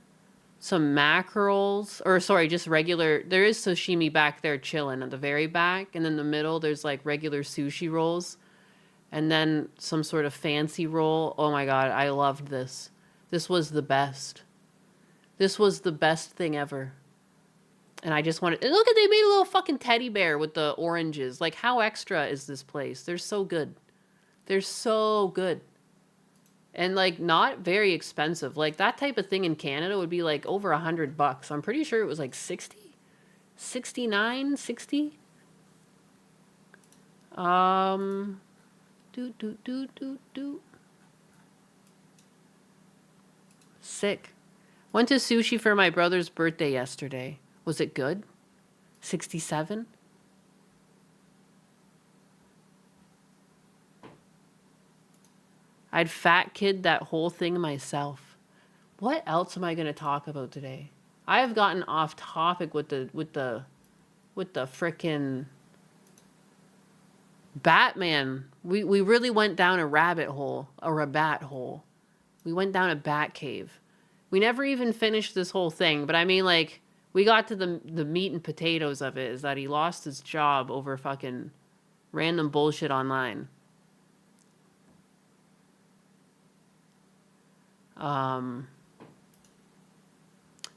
Some mackerels. Or sorry, just regular. There is sashimi back there chilling at the very back. And in the middle, there's like regular sushi rolls. And then some sort of fancy roll. Oh my God, I loved this. This was the best. This was the best thing ever. And I just wanted... Look at, they made a little fucking teddy bear with the oranges. Like, how extra is this place? They're so good. They're so good. And, like, not very expensive. Like, that type of thing in Canada would be, like, over $100. I'm pretty sure it was, like, 60? 69? 60? Sick. Went to sushi for my brother's birthday yesterday. Was it good? 67? I'd fat kid that whole thing myself. What else am I going to talk about today? I have gotten off topic with the frickin' Batman. We really went down a rabbit hole, or a bat hole. We went down a bat cave. We never even finished this whole thing, but I mean, like, we got to the meat and potatoes of it, is that he lost his job over fucking random bullshit online.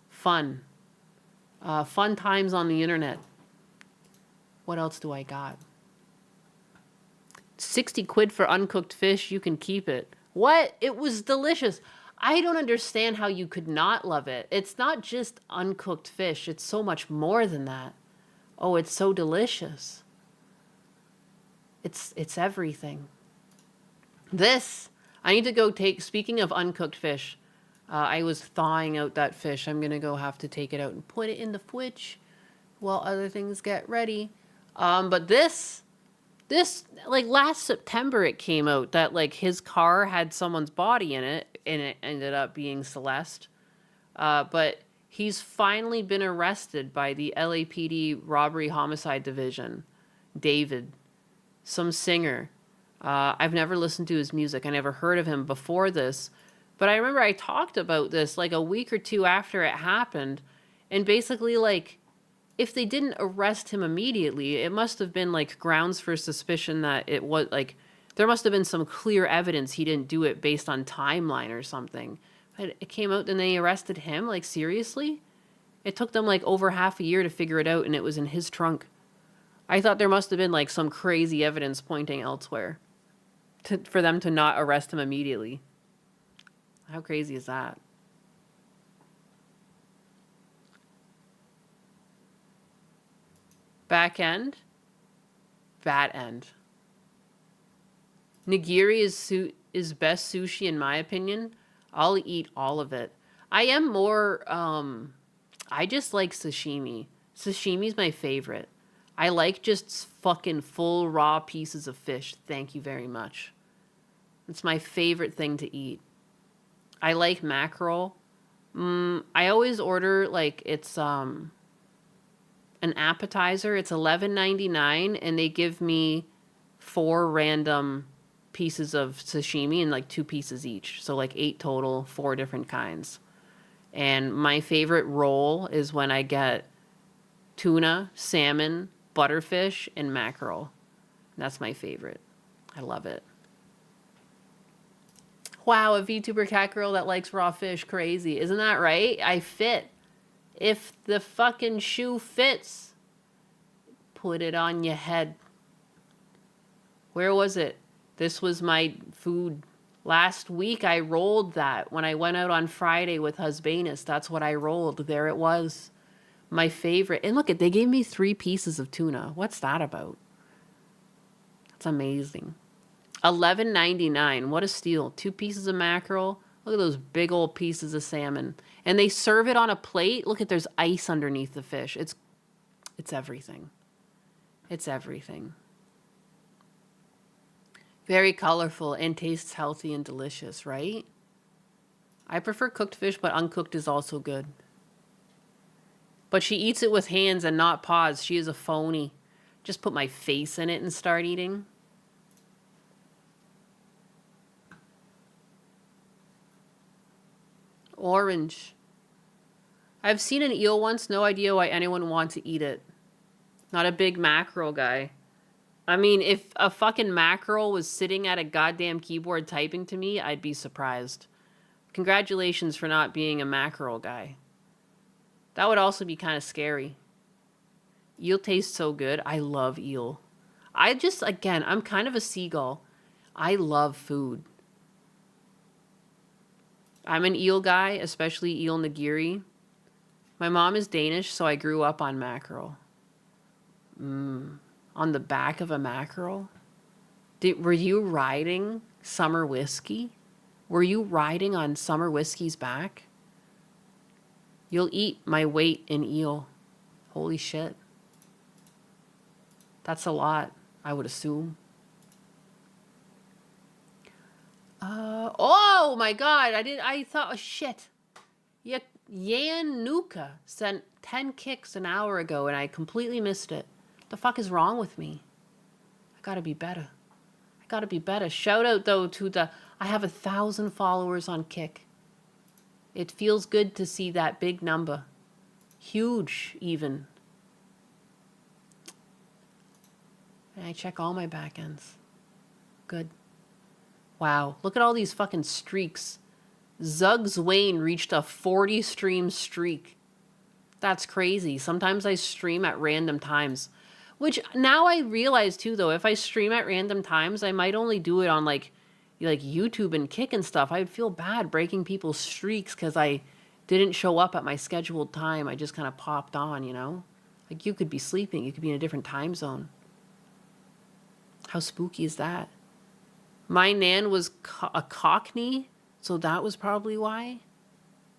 Fun. Fun times on the internet. What else do I got? 60 quid for uncooked fish, you can keep it. What? It was delicious. I don't understand how you could not love it. It's not just uncooked fish. It's so much more than that. Oh, it's so delicious. It's everything. This, I need to go take, speaking of uncooked fish, I was thawing out that fish. I'm going to go have to take it out and put it in the fridge while other things get ready. But this, like last September it came out that like his car had someone's body in it and it ended up being Celeste. But he's finally been arrested by the LAPD Robbery Homicide Division. David, some singer. I've never listened to his music. I never heard of him before this. But I remember I talked about this like a week or two after it happened. And basically like, if they didn't arrest him immediately, it must have been like grounds for suspicion that it was like, there must have been some clear evidence he didn't do it based on timeline or something. But it came out and they arrested him? Like, seriously? It took them like over half a year to figure it out and it was in his trunk. I thought there must have been like some crazy evidence pointing elsewhere for them to not arrest him immediately. How crazy is that? Back end? Bat end. Nigiri is best sushi in my opinion. I'll eat all of it. I am more, I just like sashimi. Sashimi's my favorite. I like just fucking full raw pieces of fish. Thank you very much. It's my favorite thing to eat. I like mackerel. I always order like it's an appetizer. It's $11.99 and they give me 4 random pieces of sashimi and like 2 pieces each. So like 8 total, 4 different kinds. And my favorite roll is when I get tuna, salmon, butterfish, and mackerel. That's my favorite. I love it. Wow, a VTuber cat girl that likes raw fish. Crazy. Isn't that right? I fit. If the fucking shoe fits, put it on your head. Where was it? This was my food. Last week I rolled that when I went out on Friday with Husbanus. That's what I rolled. There it was. My favorite. And look, they gave me 3 pieces of tuna. What's that about? That's amazing. $11.99. What a steal. 2 pieces of mackerel. Look at those big old pieces of salmon. And they serve it on a plate. Look at, there's ice underneath the fish. It's everything. It's everything. Very colorful and tastes healthy and delicious, right? I prefer cooked fish, but uncooked is also good. But she eats it with hands and not paws. She is a phony. Just put my face in it and start eating. Orange. I've seen an eel once. No idea why anyone wants to eat it. Not a big mackerel guy. I mean, if a fucking mackerel was sitting at a goddamn keyboard typing to me, I'd be surprised. Congratulations for not being a mackerel guy. That would also be kind of scary. Eel tastes so good. I love eel. Again, I'm kind of a seagull. I love food. I'm an eel guy, especially eel nigiri. My mom is Danish, so I grew up on mackerel. On the back of a mackerel? Were you riding summer whiskey? Were you riding on summer whiskey's back? You'll eat my weight in eel. Holy shit. That's a lot, I would assume. Oh my god, I thought, oh shit. Yan Nuka sent 10 kicks an hour ago and I completely missed it. The fuck is wrong with me? I gotta be better. I gotta be better. Shout out though to I have 1,000 followers on Kick. It feels good to see that big number. Huge even. And I check all my backends. Good. Wow, look at all these fucking streaks. Zug's Wayne reached a 40 stream streak. That's crazy. Sometimes I stream at random times. Which now I realize too though, if I stream at random times, I might only do it on like YouTube and Kick and stuff. I would feel bad breaking people's streaks because I didn't show up at my scheduled time. I just kind of popped on, you know? Like you could be sleeping. You could be in a different time zone. How spooky is that? My nan was a Cockney, so that was probably why.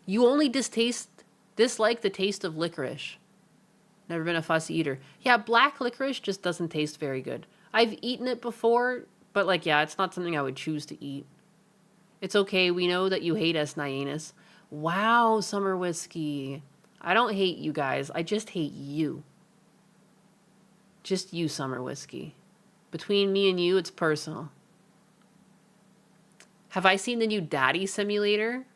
You only dislike the taste of licorice. Never been a fussy eater. Yeah, black licorice just doesn't taste very good. I've eaten it before, but like, yeah, it's not something I would choose to eat. It's okay. We know that you hate us, Nyanus. Wow, Summer Whiskey. I don't hate you guys. I just hate you. Just you, Summer Whiskey. Between me and you, it's personal. Have I seen the new Daddy Simulator?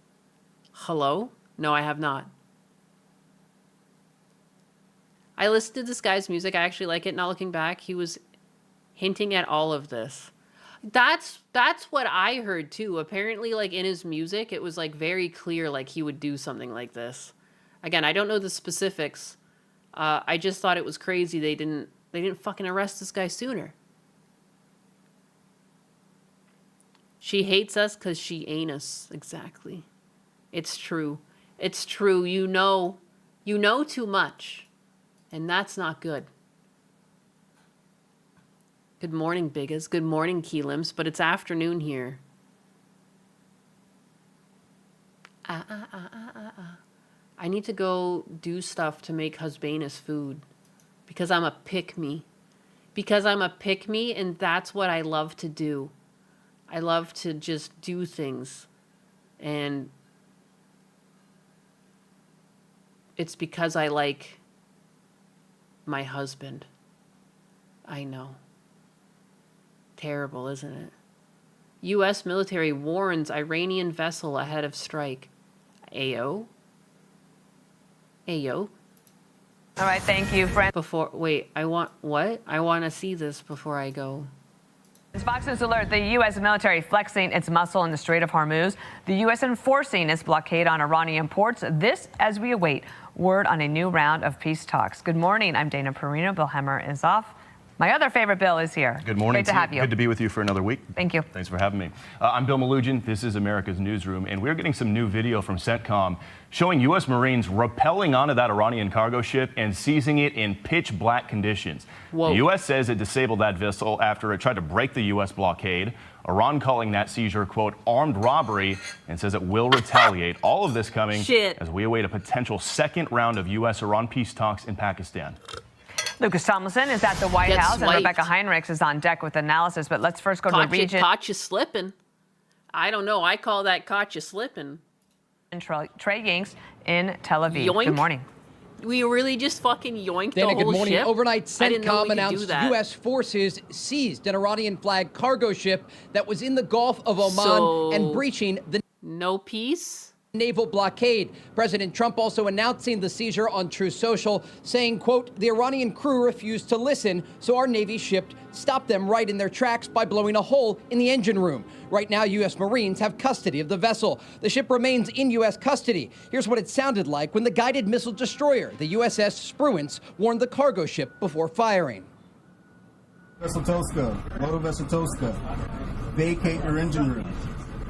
Hello? No, I have not. I listened to this guy's music. I actually like it. Not looking back, he was hinting at all of this. That's what I heard too. Apparently, like in his music, it was like very clear, like he would do something like this. Again, I don't know the specifics. I just thought it was crazy they didn't fucking arrest this guy sooner. She hates us because she ain't us. Exactly. It's true. It's true. You know too much. And that's not good. Good morning, Biggest. Good morning, Keelimps. But it's afternoon here. I need to go do stuff to make Husbanus food. Because I'm a pick-me. Because I'm a pick-me, and that's what I love to do. I love to just do things. And It's because I like my husband. I know. Terrible, isn't it? U.S. military warns Iranian vessel ahead of strike. Ayo? Ayo? All right, thank you, friends. Wait, I want to see this before I go. Fox News alert, the U.S. military flexing its muscle in the Strait of Hormuz. The U.S. enforcing its blockade on Iranian ports. This as we await word on a new round of peace talks. Good morning. I'm Dana Perino. Bill Hemmer is off. My other favorite Bill is here. Good morning. Great to have you. Good to be with you for another week. Thank you. Thanks for having me. I'm Bill Malugin. This is America's Newsroom, and we're getting some new video from CENTCOM showing U.S. Marines rappelling onto that Iranian cargo ship and seizing it in pitch black conditions. Whoa. The U.S. says it disabled that vessel after it tried to break the U.S. blockade. Iran calling that seizure, quote, armed robbery, and says it will retaliate. All of this coming as we await a potential second round of U.S.-Iran peace talks in Pakistan. Lucas Tomlinson is at the White House, and Rebecca Heinrichs is on deck with analysis. But let's first go to the region. Caught you slipping. I don't know. I call that caught you slipping. And Trey Yanks in Tel Aviv. Yoink. Good morning. We really just fucking yoinked Dana, the whole good morning. ship? Overnight, CENTCOM announced U.S. forces seized an Iranian-flagged cargo ship that was in the Gulf of Oman and breaching the no peace naval blockade. President Trump also announcing the seizure on Truth Social, saying, quote, the Iranian crew refused to listen, so our Navy ship stopped them right in their tracks by blowing a hole in the engine room. Right now, U.S. Marines have custody of the vessel. The ship remains in U.S. custody. Here's what it sounded like when the guided missile destroyer, the USS Spruance, warned the cargo ship before firing. Vessel Tosca, Motor Vessel Tosca, vacate your engine room.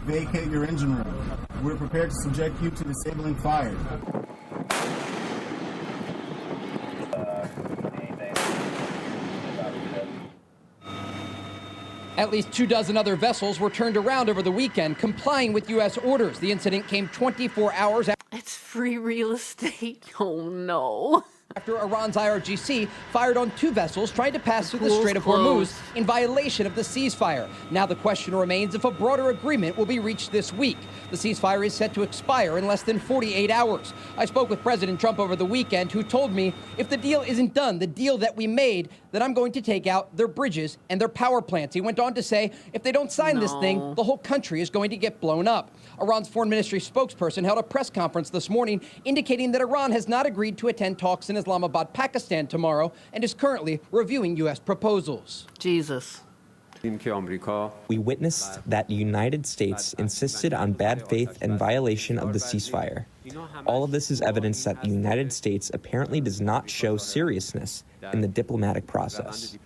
Vacate your engine room. We're prepared to subject you to disabling fire. At least 24 other vessels were turned around over the weekend, complying with U.S. orders. The incident came 24 hours after. It's free real estate. Oh, no. After Iran's IRGC fired on 2 vessels trying to pass through the Strait of Hormuz in violation of the ceasefire. Now the question remains if a broader agreement will be reached this week. The ceasefire is set to expire in less than 48 hours. I spoke with President Trump over the weekend, who told me if the deal isn't done, the deal that we made, then I'm going to take out their bridges and their power plants. He went on to say if they don't sign this thing, the whole country is going to get blown up. Iran's foreign ministry spokesperson held a press conference this morning indicating that Iran has not agreed to attend talks in Islamabad, Pakistan tomorrow and is currently reviewing U.S. proposals. Jesus. We witnessed that the United States insisted on bad faith and violation of the ceasefire. All of this is evidence that the United States apparently does not show seriousness in the diplomatic process.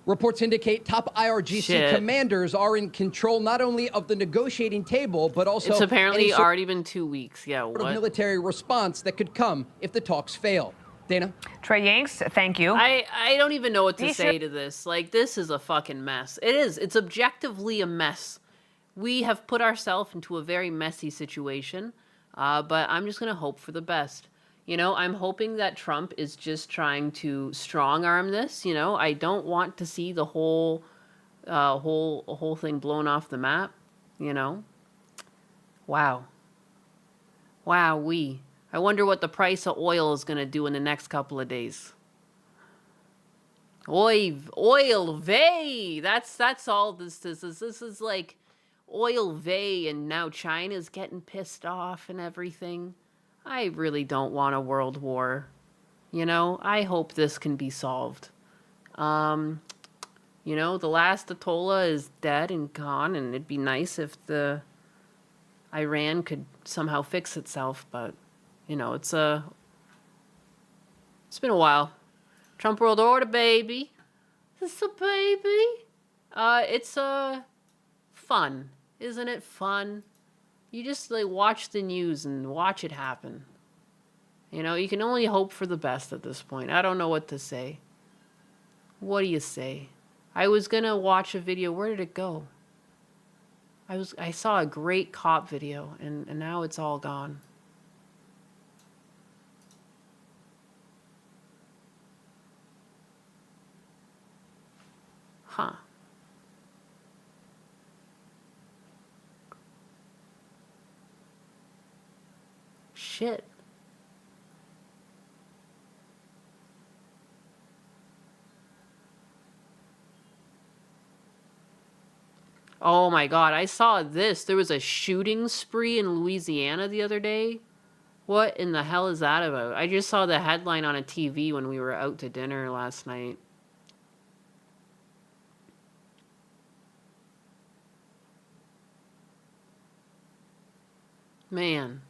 Reports indicate top IRGC commanders are in control not only of the negotiating table, but also it's apparently already been 2 weeks. Yeah, what? Military response that could come if the talks fail. Dana? Trey Yanks, thank you. I don't even know what to say to this. Like, this is a fucking mess. It is. It's objectively a mess. We have put ourselves into a very messy situation, but I'm just going to hope for the best. You know, I'm hoping that Trump is just trying to strong-arm this. You know, I don't want to see the whole thing blown off the map. You know, wow. Wow-wee. I wonder what the price of oil is going to do in the next couple of days. Oil vey. That's all this is. This is like oil vey, and now China's getting pissed off and everything. I really don't want a world war. You know, I hope this can be solved. You know, the last Ayatollah is dead and gone, and it'd be nice if the Iran could somehow fix itself, but you know, it's been a while. Trump world order, baby. This a baby. It's fun, isn't it fun? You just like watch the news and watch it happen. You know, you can only hope for the best at this point. I don't know what to say. What do you say? I was gonna watch a video. Where did it go? I saw a great cop video, and now it's all gone. Huh. Shit. Oh my God, I saw this. There was a shooting spree in Louisiana the other day. What in the hell is that about? I just saw the headline on a TV when we were out to dinner last night. Man.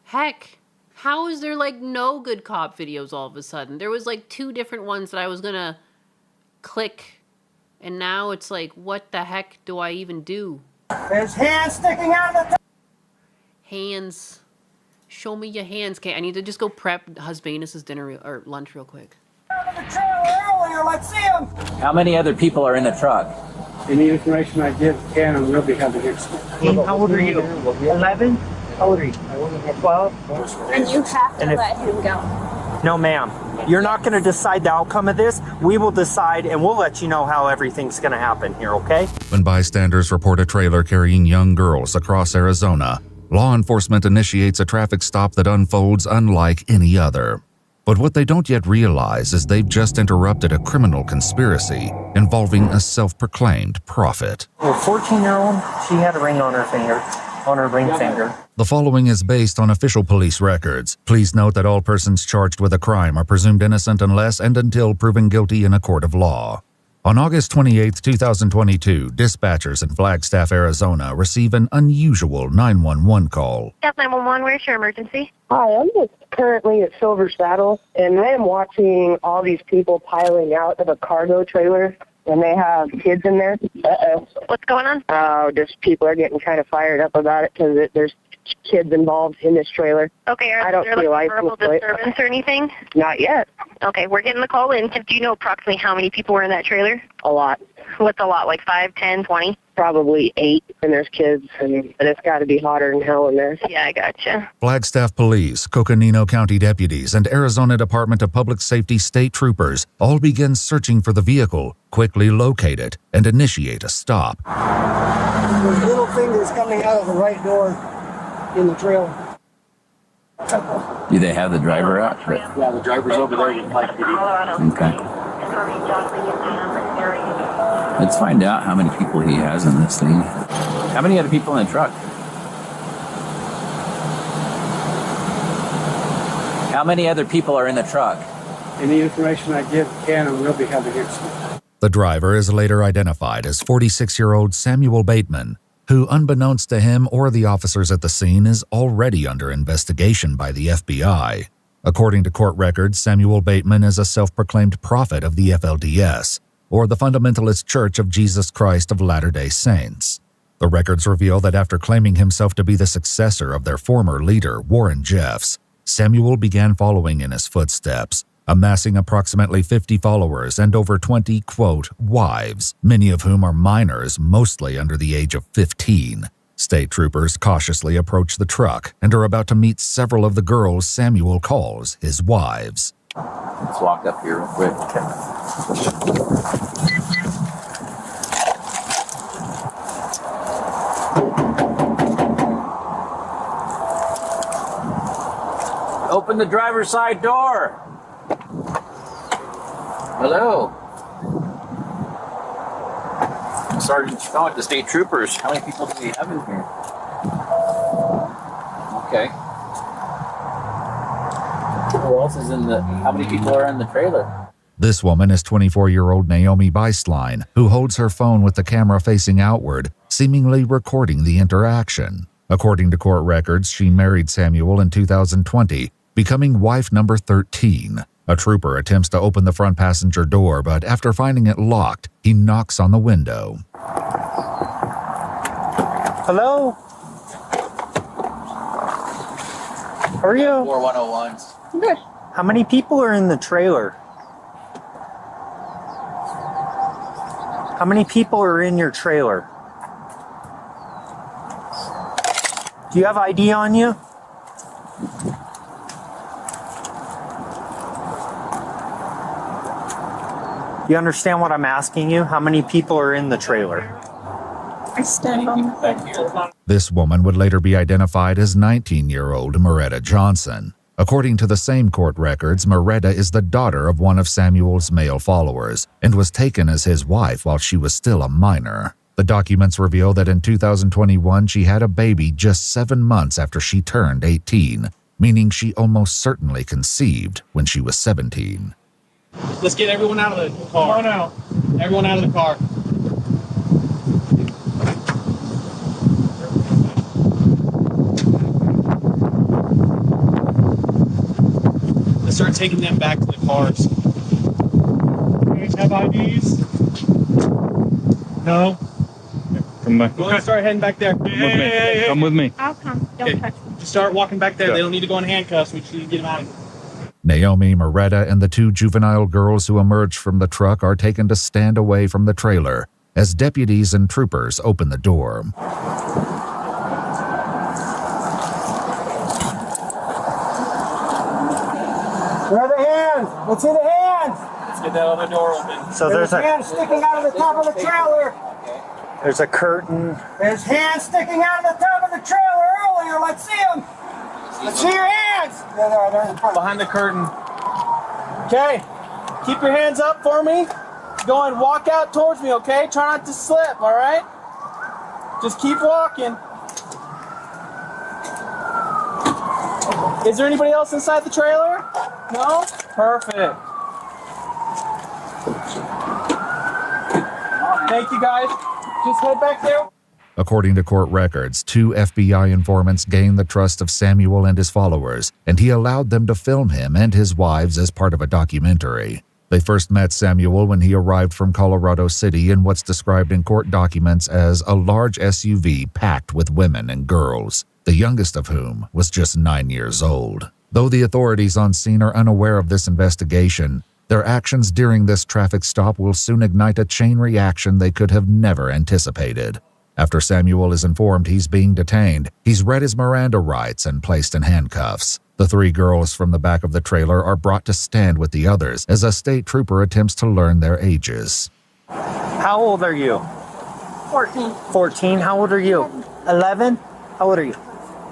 Heck, how is there like no good cop videos all of a sudden? There was like 2 different ones that I was gonna click, and now it's like, what the heck do I even do? There's hands sticking out of the... Hands. Show me your hands. Okay, I need to just go prep Husbanus's dinner or lunch real quick. Out of the trailer earlier, let's see him! How many other people are in the truck? Any information I give can and will be held against me. How old are you? 11? How old are you? 12? And you have to let him go. No, ma'am. You're not going to decide the outcome of this. We will decide, and we'll let you know how everything's going to happen here, okay? When bystanders report a trailer carrying young girls across Arizona, law enforcement initiates a traffic stop that unfolds unlike any other. But what they don't yet realize is they've just interrupted a criminal conspiracy involving a self-proclaimed prophet. A 14-year-old, she had a ring on her finger, on her ring finger. The following is based on official police records. Please note that all persons charged with a crime are presumed innocent unless and until proven guilty in a court of law. On August 28, 2022, dispatchers in Flagstaff, Arizona receive an unusual 911 call. Yes, 911, where's your emergency? Hi, I'm just currently at Silver Saddle, and I am watching all these people piling out of a cargo trailer, and they have kids in there. Uh-oh. What's going on? Oh, just people are getting kind of fired up about it because there's kids involved in this trailer. Okay, I don't there see like license verbal plate. disturbance or anything? Not yet. Okay, we're getting the call in. Do you know approximately how many people were in that trailer? A lot. What's a lot, like 5, 10, 20? Probably 8, and there's kids, but it's got to be hotter than hell in there. Yeah, I gotcha. Flagstaff Police, Coconino County deputies, and Arizona Department of Public Safety state troopers all begin searching for the vehicle, quickly locate it, and initiate a stop. There's little fingers coming out of the right door in the trailer. Do they have the driver out? Yeah, the driver's over there with Mike. Okay. Let's find out how many people he has in this thing. How many other people in the truck? How many other people are in the truck? Any information I give can and will be held against me. The driver is later identified as 46-year-old Samuel Bateman, who, unbeknownst to him or the officers at the scene, is already under investigation by the FBI. According to court records, Samuel Bateman is a self-proclaimed prophet of the FLDS, or the Fundamentalist Church of Jesus Christ of Latter-day Saints. The records reveal that after claiming himself to be the successor of their former leader, Warren Jeffs, Samuel began following in his footsteps, amassing approximately 50 followers and over 20, quote, wives, many of whom are minors, mostly under the age of 15. State troopers cautiously approach the truck and are about to meet several of the girls Samuel calls his wives. Let's walk up here real quick. Open the driver's side door. Hello. Sergeant Scott, the state troopers. How many people do we have in here? Okay. Who else is in the... How many people are in the trailer? This woman is 24-year-old Naomi Beislein, who holds her phone with the camera facing outward, seemingly recording the interaction. According to court records, she married Samuel in 2020, becoming wife number 13. A trooper attempts to open the front passenger door, but after finding it locked, he knocks on the window. Hello? How are you? 4101s. Good. How many people are in the trailer? How many people are in your trailer? Do you have ID on you? You understand what I'm asking you? How many people are in the trailer? I stand on the... This woman would later be identified as 19-year-old Moretta Johnson. According to the same court records, Moretta is the daughter of one of Samuel's male followers and was taken as his wife while she was still a minor. The documents reveal that in 2021 she had a baby just 7 months after she turned 18, meaning she almost certainly conceived when she was 17. Let's get everyone out of the car. Come on out. Everyone out of the car. Let's start taking them back to the cars. You guys have IDs? No? Come back. We're going to start heading back there. Come with me. I'll come. Don't touch me. Just start walking back there. Yeah. They don't need to go in handcuffs. We just need to get them out of here. Naomi, Moretta, and the 2 juvenile girls who emerged from the truck are taken to stand away from the trailer as deputies and troopers open the door. Where are the hands? Let's see the hands. Let's get that other door open. So there's hands sticking out of the top of the trailer. There's a curtain. There's hands sticking out of the top of the trailer earlier. Let's see them. Let's see your hands. They're in front. Behind the curtain. Okay. Keep your hands up for me. Go and walk out towards me, okay? Try not to slip, all right? Just keep walking. Is there anybody else inside the trailer? No? Perfect. Thank you, guys. Just head back there. According to court records, 2 FBI informants gained the trust of Samuel and his followers, and he allowed them to film him and his wives as part of a documentary. They first met Samuel when he arrived from Colorado City in what's described in court documents as a large SUV packed with women and girls, the youngest of whom was just 9 years old. Though the authorities on scene are unaware of this investigation, their actions during this traffic stop will soon ignite a chain reaction they could have never anticipated. After Samuel is informed he's being detained, he's read his Miranda rights and placed in handcuffs. The 3 girls from the back of the trailer are brought to stand with the others as a state trooper attempts to learn their ages. How old are you? 14. 14. How old are you? 11. How old are you?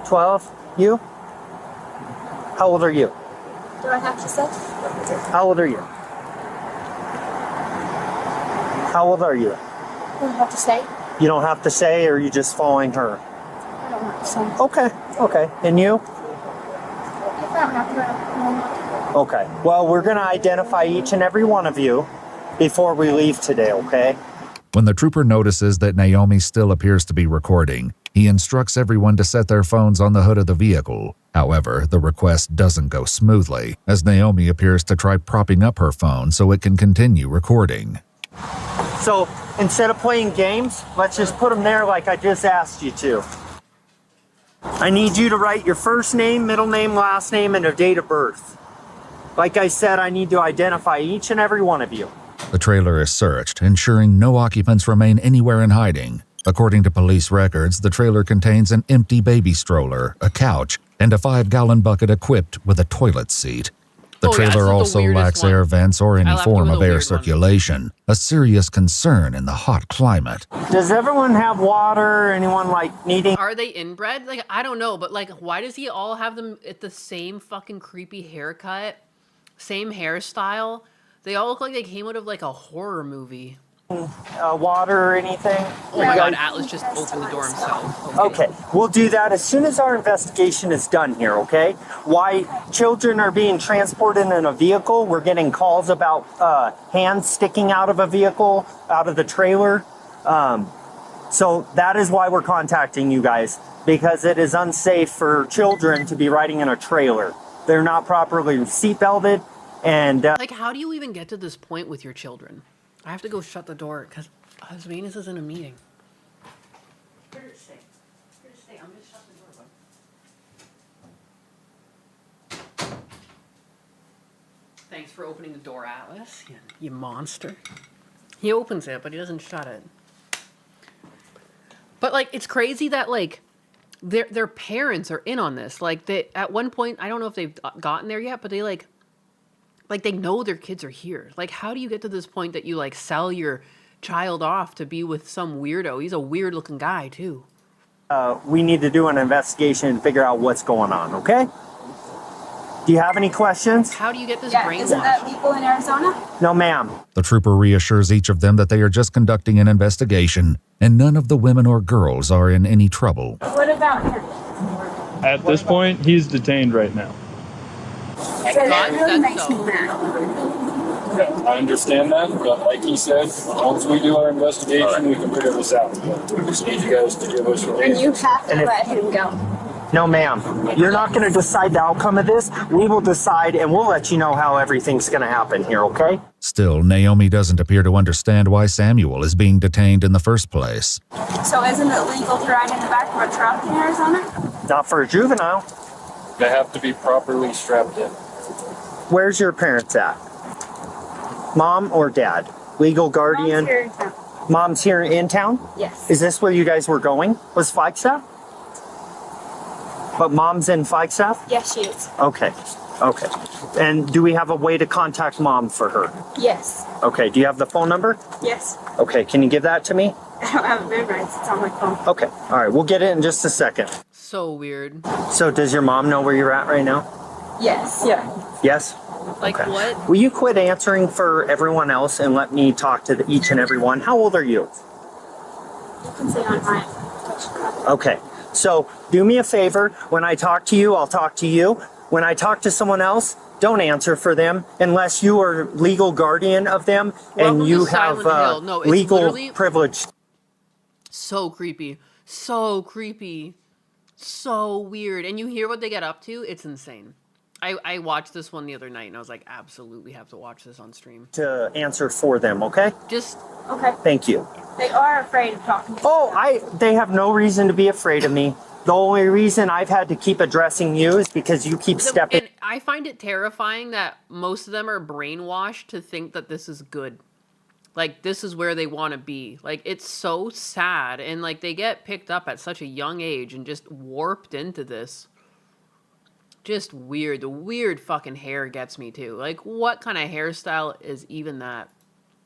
12. You? How old are you? Do I have to say? How old are you? How old are you? Do I have to say? You don't have to say, or are you just following her? I don't have to say. Okay. Okay. And you? I don't have to. Okay. Well, we're going to identify each and every one of you before we leave today, okay? When the trooper notices that Naomi still appears to be recording, he instructs everyone to set their phones on the hood of the vehicle. However, the request doesn't go smoothly, as Naomi appears to try propping up her phone so it can continue recording. So instead of playing games, let's just put them there like I just asked you to. I need you to write your first name, middle name, last name, and a date of birth. Like I said, I need to identify each and every one of you. The trailer is searched, ensuring no occupants remain anywhere in hiding. According to police records, the trailer contains an empty baby stroller, a couch, and a 5-gallon bucket equipped with a toilet seat. The trailer also lacks air vents or any form of air circulation, a serious concern in the hot climate. Does everyone have water? Anyone needing? Are they inbred? I don't know, but why does he all have them at the same fucking creepy haircut, same hairstyle? They all look like they came out of a horror movie. Water or anything? Oh my god, Atlas just opened the door himself. Okay, we'll do that as soon as our investigation is done here, okay? Why children are being transported in a vehicle, we're getting calls about hands sticking out of a vehicle, out of the trailer. So that is why we're contacting you guys, because it is unsafe for children to be riding in a trailer. They're not properly seatbelted, and... how do you even get to this point with your children? I have to go shut the door because Venus is in a meeting. Here to stay. Here to stay. I'm going to shut the door, bud. Thanks for opening the door, Atlas. You monster. He opens it, but he doesn't shut it. But it's crazy that their parents are in on this. They at one point, I don't know if they've gotten there yet, but they they know their kids are here. How do you get to this point that you sell your child off to be with some weirdo? He's a weird looking guy too. We need to do an investigation and figure out what's going on, okay? Do you have any questions? How do you get this Yeah, brainwashed? isn't that legal in Arizona? No, ma'am. The trooper reassures each of them that they are just conducting an investigation, and none of the women or girls are in any trouble. What about him? At this point, he's detained right now. That really makes me mad. I understand that, but like he said, once we do our investigation, we can figure this out. We just need you guys to give us And you have to let him go. No, ma'am. You're not going to decide the outcome of this. We will decide, and we'll let you know how everything's going to happen here, okay? Still, Naomi doesn't appear to understand why Samuel is being detained in the first place. So isn't it legal to ride in the back of a truck in Arizona? Not for a juvenile. They have to be properly strapped in. Where's your parents at? Mom or dad? Legal guardian? Mom's here in town. Mom's here in town? Yes. Is this where you guys were going? Was Flagstaff? But mom's in Flagstaff? Yes, she is. Okay. Okay. And do we have a way to contact mom for her? Yes. Okay. Do you have the phone number? Yes. Okay. Can you give that to me? I don't have it memorized. It's on my phone. Okay. All right. We'll get it in just a second. So weird. So does your mom know where you're at right now? Yes. Yeah. Yes? Like what? Will you quit answering for everyone else and let me talk to each and every one? How old are you? You can say on mine. Okay. So do me a favor. When I talk to you, I'll talk to you. When I talk to someone else, don't answer for them unless you are legal guardian of them and you have No, it's legal literally privilege. so creepy. So creepy. So weird. And you hear what they get up to? It's insane. I watched this one the other night and I was like, absolutely have to watch this on stream. To answer for them, okay? Just okay. Thank you. They are afraid of talking. They have no reason to be afraid of me. The only reason I've had to keep addressing you is because you keep stepping. And I find it terrifying that most of them are brainwashed to think that this is good. Like, this is where they want to be. Like, it's so sad. And, like, they get picked up at such a young age and just warped into this. Just weird. The weird fucking hair gets me, too. Like, what kind of hairstyle is even that?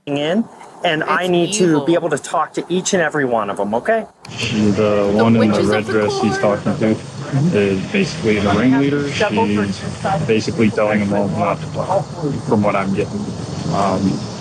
In, and I need to be able to talk to each and every one of them, okay? The one in the red dress he's talking to is basically the ringleader. She's basically telling them all not to talk, from what I'm getting.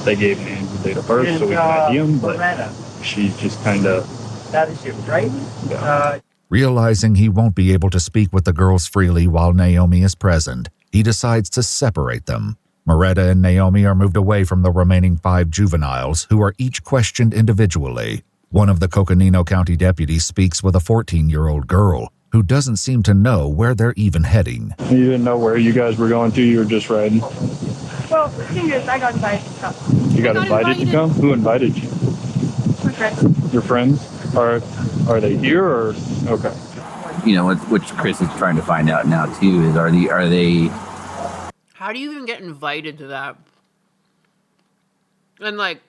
They gave Andrew date of birth so we can ID him, but she's just kind of... That is you, right? Yeah. Realizing he won't be able to speak with the girls freely while Naomi is present, he decides to separate them. Moretta and Naomi are moved away from the remaining 5 juveniles, who are each questioned individually. One of the Coconino County deputies speaks with a 14-year-old girl, who doesn't seem to know where they're even heading. You didn't know where you guys were going to, you were just riding? Well, the thing is, I got invited to come. You got invited to come? Who invited you? My friends. Your friends? Are they here or... Okay. You know, which Chris is trying to find out now, too, is are they... How do you even get invited to that? And, like,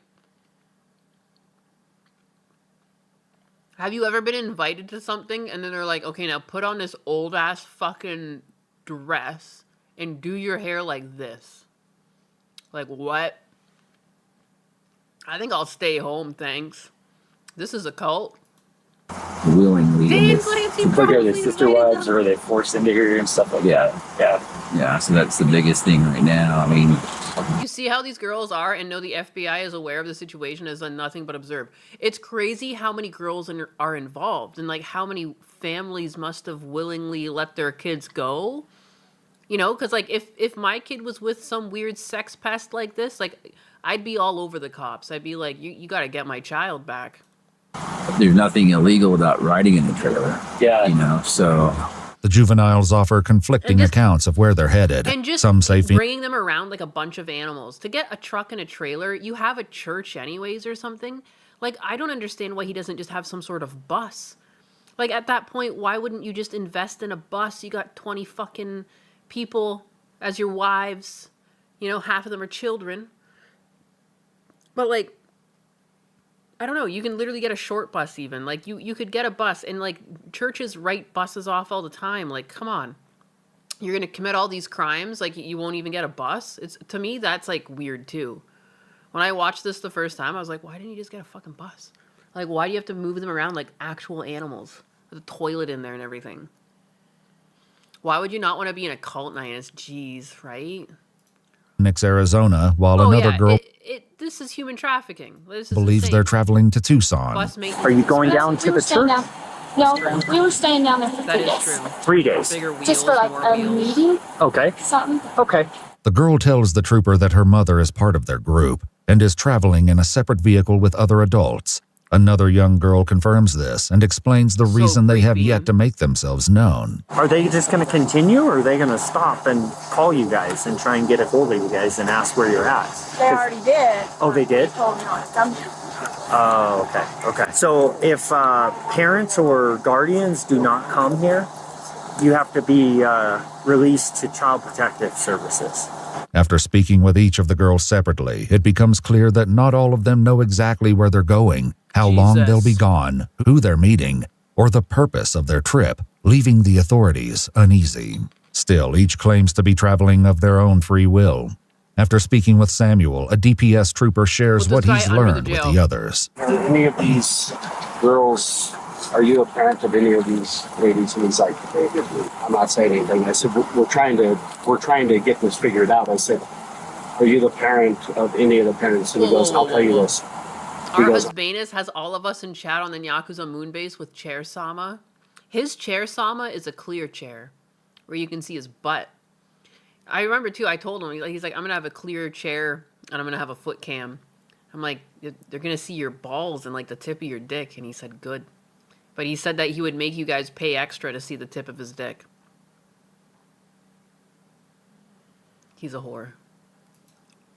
have you ever been invited to something and then they're like, okay, now put on this old-ass fucking dress and do your hair like this? Like, what? I think I'll stay home, thanks. This is a cult. Willingly. Dan Clancy Like, are they sister wives or are they forced into here and stuff like that? Yeah. Yeah, so that's the biggest thing right now. I mean, You see how these girls are and know the FBI is aware of the situation, has done nothing but observe. It's crazy how many girls are involved and like how many families must have willingly let their kids go. You know, because like if my kid was with some weird sex pest like this, like I'd be all over the cops. I'd be like, you got to get my child back. there's nothing illegal about riding in the trailer. Yeah. You know, so... The juveniles offer conflicting accounts of where they're headed. And just Some say bringing them around like a bunch of animals. To get a truck and a trailer, you have a church anyways or something. Like, I don't understand why he doesn't just have some sort of bus. Like, at that point, why wouldn't you just invest in a bus? You got 20 fucking people as your wives. You know, half of them are children. But, like, I don't know. You can literally get a short bus even. Like, you could get a bus. And, like, churches write buses off all the time. Like, come on. You're going to commit all these crimes? Like, you won't even get a bus? To me, that's, like, weird, too. When I watched this the first time, I was like, why didn't you just get a fucking bus? Like, why do you have to move them around like actual animals? With a toilet in there and everything. Why would you not want to be in a cult, Nias? Jeez, right? Phoenix, Arizona, while Oh another yeah, girl this is human trafficking. This is believes insane. they're traveling to Tucson. Bus maintenance Are you is going expensive. down to the church? No, we were staying down there for That 3 is days. true. 3 days. Bigger wheels, Just for like more a wheels. meeting, Okay. something. Okay. The girl tells the trooper that her mother is part of their group and is traveling in a separate vehicle with other adults. Another young girl confirms this and explains the reason they have yet to make themselves known. Are they just going to continue, or are they going to stop and call you guys and try and get a hold of you guys and ask where you're at? They already did. Oh, they did? They told me not to come here. Oh, okay. Okay. So if parents or guardians do not come here, you have to be released to Child Protective Services. After speaking with each of the girls separately, it becomes clear that not all of them know exactly where they're going, how long they'll be gone, who they're meeting, or the purpose of their trip, leaving the authorities uneasy. Still, each claims to be traveling of their own free will. After speaking with Samuel, a DPS trooper shares what he's learned with the others. Any of these girls, are you a parent of any of these ladies? And he's like, I'm not saying anything. I said, we're trying to get this figured out. I said, are you the parent of any of the parents? And he goes, I'll tell you this. Our Husbanus has all of us in chat on the Yakuza moon base with Chair Sama. His Chair Sama is a clear chair where you can see his butt. I remember too, I told him, he's like, I'm going to have a clear chair and I'm going to have a foot cam. I'm like, they're going to see your balls and like the tip of your dick. And he said, good. But he said that he would make you guys pay extra to see the tip of his dick. He's a whore.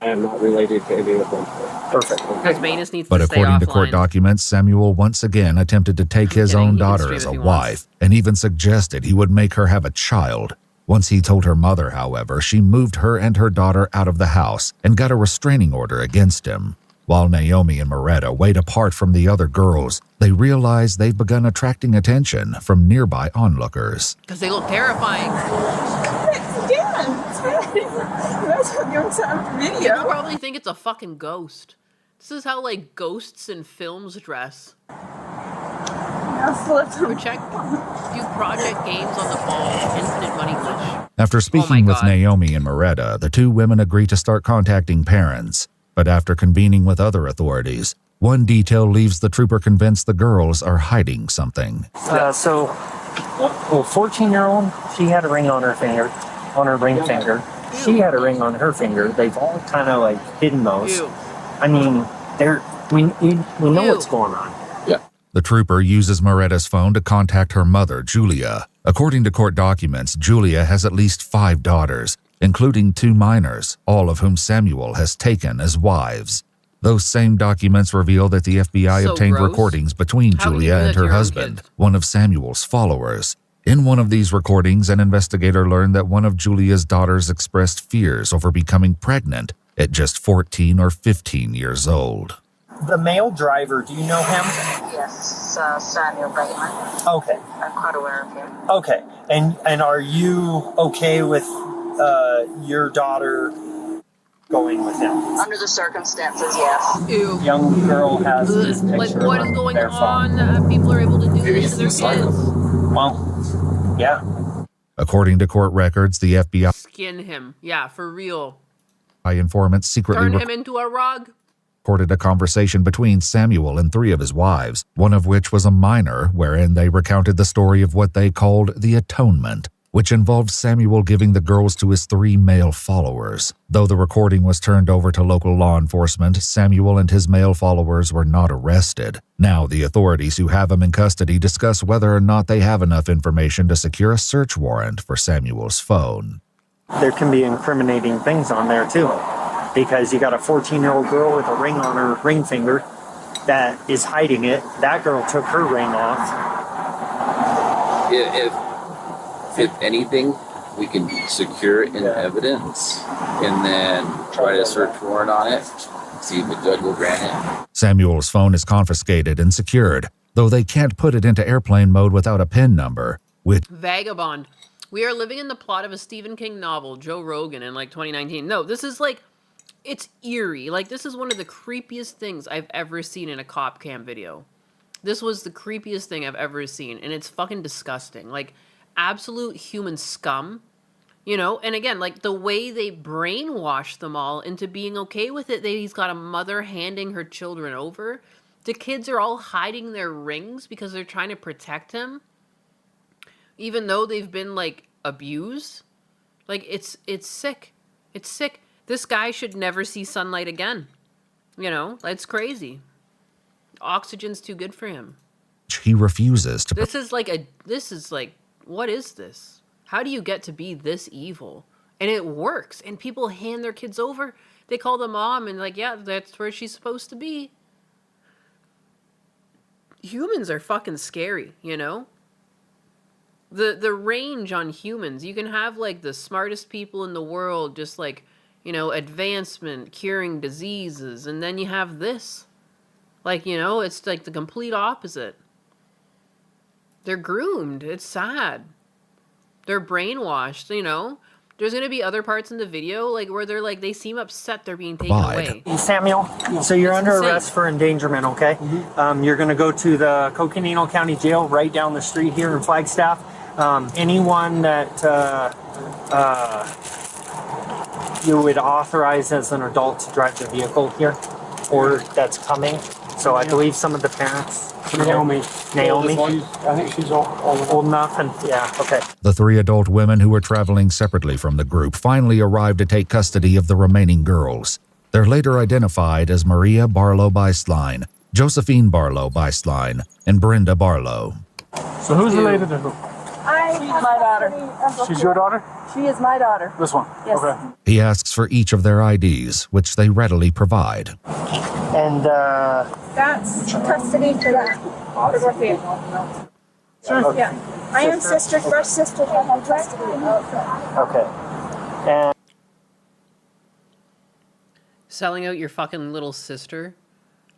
I am not related to any of them. Perfect. Husbanus needs But to stay according to offline. court documents, Samuel once again attempted to take his own daughter as a wife and even suggested he would make her have a child. Once he told her mother, however, she moved her and her daughter out of the house and got a restraining order against him. While Naomi and Moretta wait apart from the other girls, they realize they've begun attracting attention from nearby onlookers. Because they look terrifying. People probably think it's a fucking ghost. This is how, like, ghosts in films dress. Project games on the ball, infinite money glitch. After speaking with Naomi and Moretta, the two women agree to start contacting parents. But after convening with other authorities, one detail leaves the trooper convinced the girls are hiding something. So, 14-year-old, she had a ring on her finger, on her ring finger. She had a ring on her finger. They've all kind of like hidden those. I mean, we know what's going on. The trooper uses Moretta's phone to contact her mother, Julia. According to court documents, Julia has at least 5 daughters, including 2 minors, all of whom Samuel has taken as wives. Those same documents reveal that the FBI obtained recordings between Julia and her husband, one of Samuel's followers. In one of these recordings, an investigator learned that one of Julia's daughters expressed fears over becoming pregnant at just 14 or 15 years old. The male driver, do you know him? Yes, Samuel Bateman. Okay. I'm quite aware of him. Okay. And are you okay with your daughter going with him? Under the circumstances, yes. Ew. Young girl has this picture Like, what is on going their phone. on? People are able to do this to their kids. Well, yeah. According to court records, the FBI Skin him. Yeah, for real. informants secretly Turn him into a rug. recorded a conversation between Samuel and 3 of his wives, one of which was a minor, wherein they recounted the story of what they called the atonement, which involved Samuel giving the girls to his 3 male followers. Though the recording was turned over to local law enforcement, Samuel and his male followers were not arrested. Now the authorities who have him in custody discuss whether or not they have enough information to secure a search warrant for Samuel's phone. There can be incriminating things on there too, because you got a 14-year-old girl with a ring on her ring finger that is hiding it. That girl took her ring off. If anything, we can secure it in evidence and then try to search warrant on it, see if the judge will grant it. Samuel's phone is confiscated and secured, though they can't put it into airplane mode without a PIN number, which Vagabond. We are living in the plot of a Stephen King novel, Joe Rogan, in like 2019. No, this is like, it's eerie. Like, this is one of the creepiest things I've ever seen in a cop cam video. This was the creepiest thing I've ever seen, and it's fucking disgusting. Like, absolute human scum, you know? And again, like the way they brainwash them all into being okay with it, he's got a mother handing her children over. The kids are all hiding their rings because they're trying to protect him, even though they've been like abused. Like it's sick. It's sick. This guy should never see sunlight again. You know, it's crazy. Oxygen's too good for him. He refuses to. This is like, what is this? How do you get to be this evil? And it works. And people hand their kids over. They call the mom and like, yeah, that's where she's supposed to be. Humans are fucking scary, you know? The range on humans, you can have like the smartest people in the world, just like, you know, advancement, curing diseases, and then you have this. Like, you know, it's like the complete opposite. They're groomed. It's sad. They're brainwashed, you know? There's going to be other parts in the video, like, where they're like, they seem upset they're being taken away. Samuel, so you're under arrest for endangerment, okay? You're going to go to the Coconino County Jail right down the street here in Flagstaff. Anyone that you would authorize as an adult to drive the vehicle here, or that's coming. So I believe some of the parents. Naomi. I think she's old enough, and yeah, okay. The 3 adult women who were traveling separately from the group finally arrived to take custody of the remaining girls. They're later identified as Maria Barlow Beislein, Josephine Barlow Beislein, and Brenda Barlow. So who's related to who? She's my daughter. She's your daughter? She is my daughter. This one? Yes. Okay. He asks for each of their IDs, which they readily provide. And that's custody for that. For Dorothea. Sure. Yeah. I am sister, first sister to have custody. Okay. And Selling out your fucking little sister.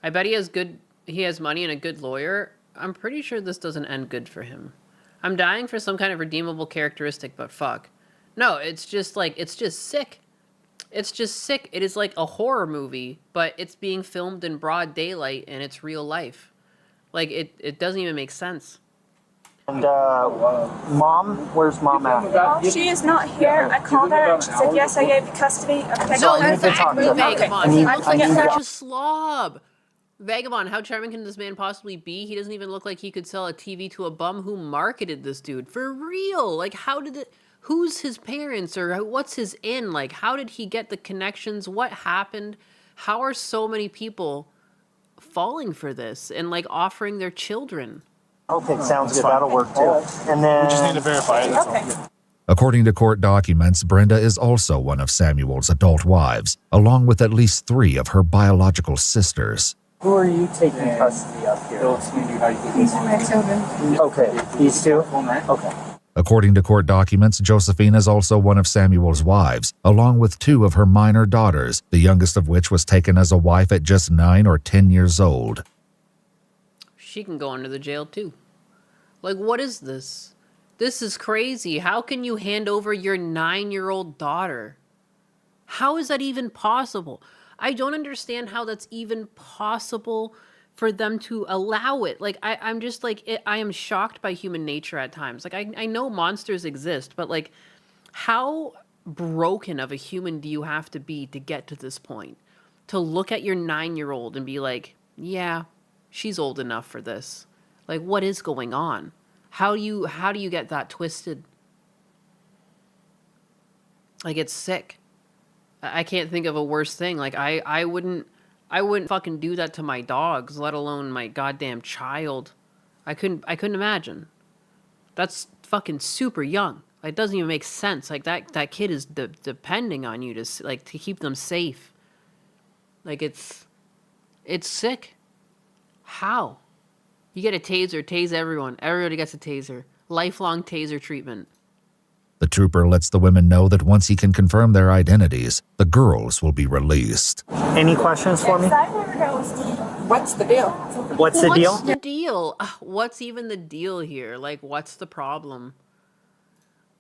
I bet he has money and a good lawyer. I'm pretty sure this doesn't end good for him. I'm dying for some kind of redeemable characteristic, but fuck. No, it's just like, it's just sick. It's just sick. It is like a horror movie, but it's being filmed in broad daylight and it's real life. Like, it doesn't even make sense. And Mom, where's Mom at? Oh, she is not here. I called her and she said, yes, I gave you custody. No, exactly, Vagabond. I need Such a slob. Vagabond, how charming can this man possibly be? He doesn't even look like he could sell a TV to a bum. Who marketed this dude? For real. Like, how did it... Who's his parents, or what's his in? Like, how did he get the connections? What happened? How are so many people falling for this and, like, offering their children? Okay, sounds good. That'll work, too. And then... We just need to verify it. Okay. According to court documents, Brenda is also one of Samuel's adult wives, along with at least 3 of her biological sisters. Who are you taking custody of here? These are my children. Okay, these 2? Okay. According to court documents, Josephine is also one of Samuel's wives, along with 2 of her minor daughters, the youngest of which was taken as a wife at just 9 or 10 years old. She can go under the jail, too. Like, what is this? This is crazy. How can you hand over your 9-year-old daughter? How is that even possible? I don't understand how that's even possible for them to allow it. Like, I'm just like, I am shocked by human nature at times. Like, I know monsters exist, but like, how broken of a human do you have to be to get to this point? To look at your 9-year-old and be like, yeah, she's old enough for this. Like, what is going on? How do you get that twisted? Like, it's sick. I can't think of a worse thing. Like, I wouldn't fucking do that to my dogs, let alone my goddamn child. I couldn't imagine. That's fucking super young. Like, it doesn't even make sense. Like, that kid is depending on you to keep them safe. Like, it's sick. How? You get a taser, tase everyone. Everybody gets a taser. Lifelong taser treatment. The trooper lets the women know that once he can confirm their identities, the girls will be released. Any questions for me? What's the deal? What's the deal? What's the deal? What's even the deal here? Like, what's the problem?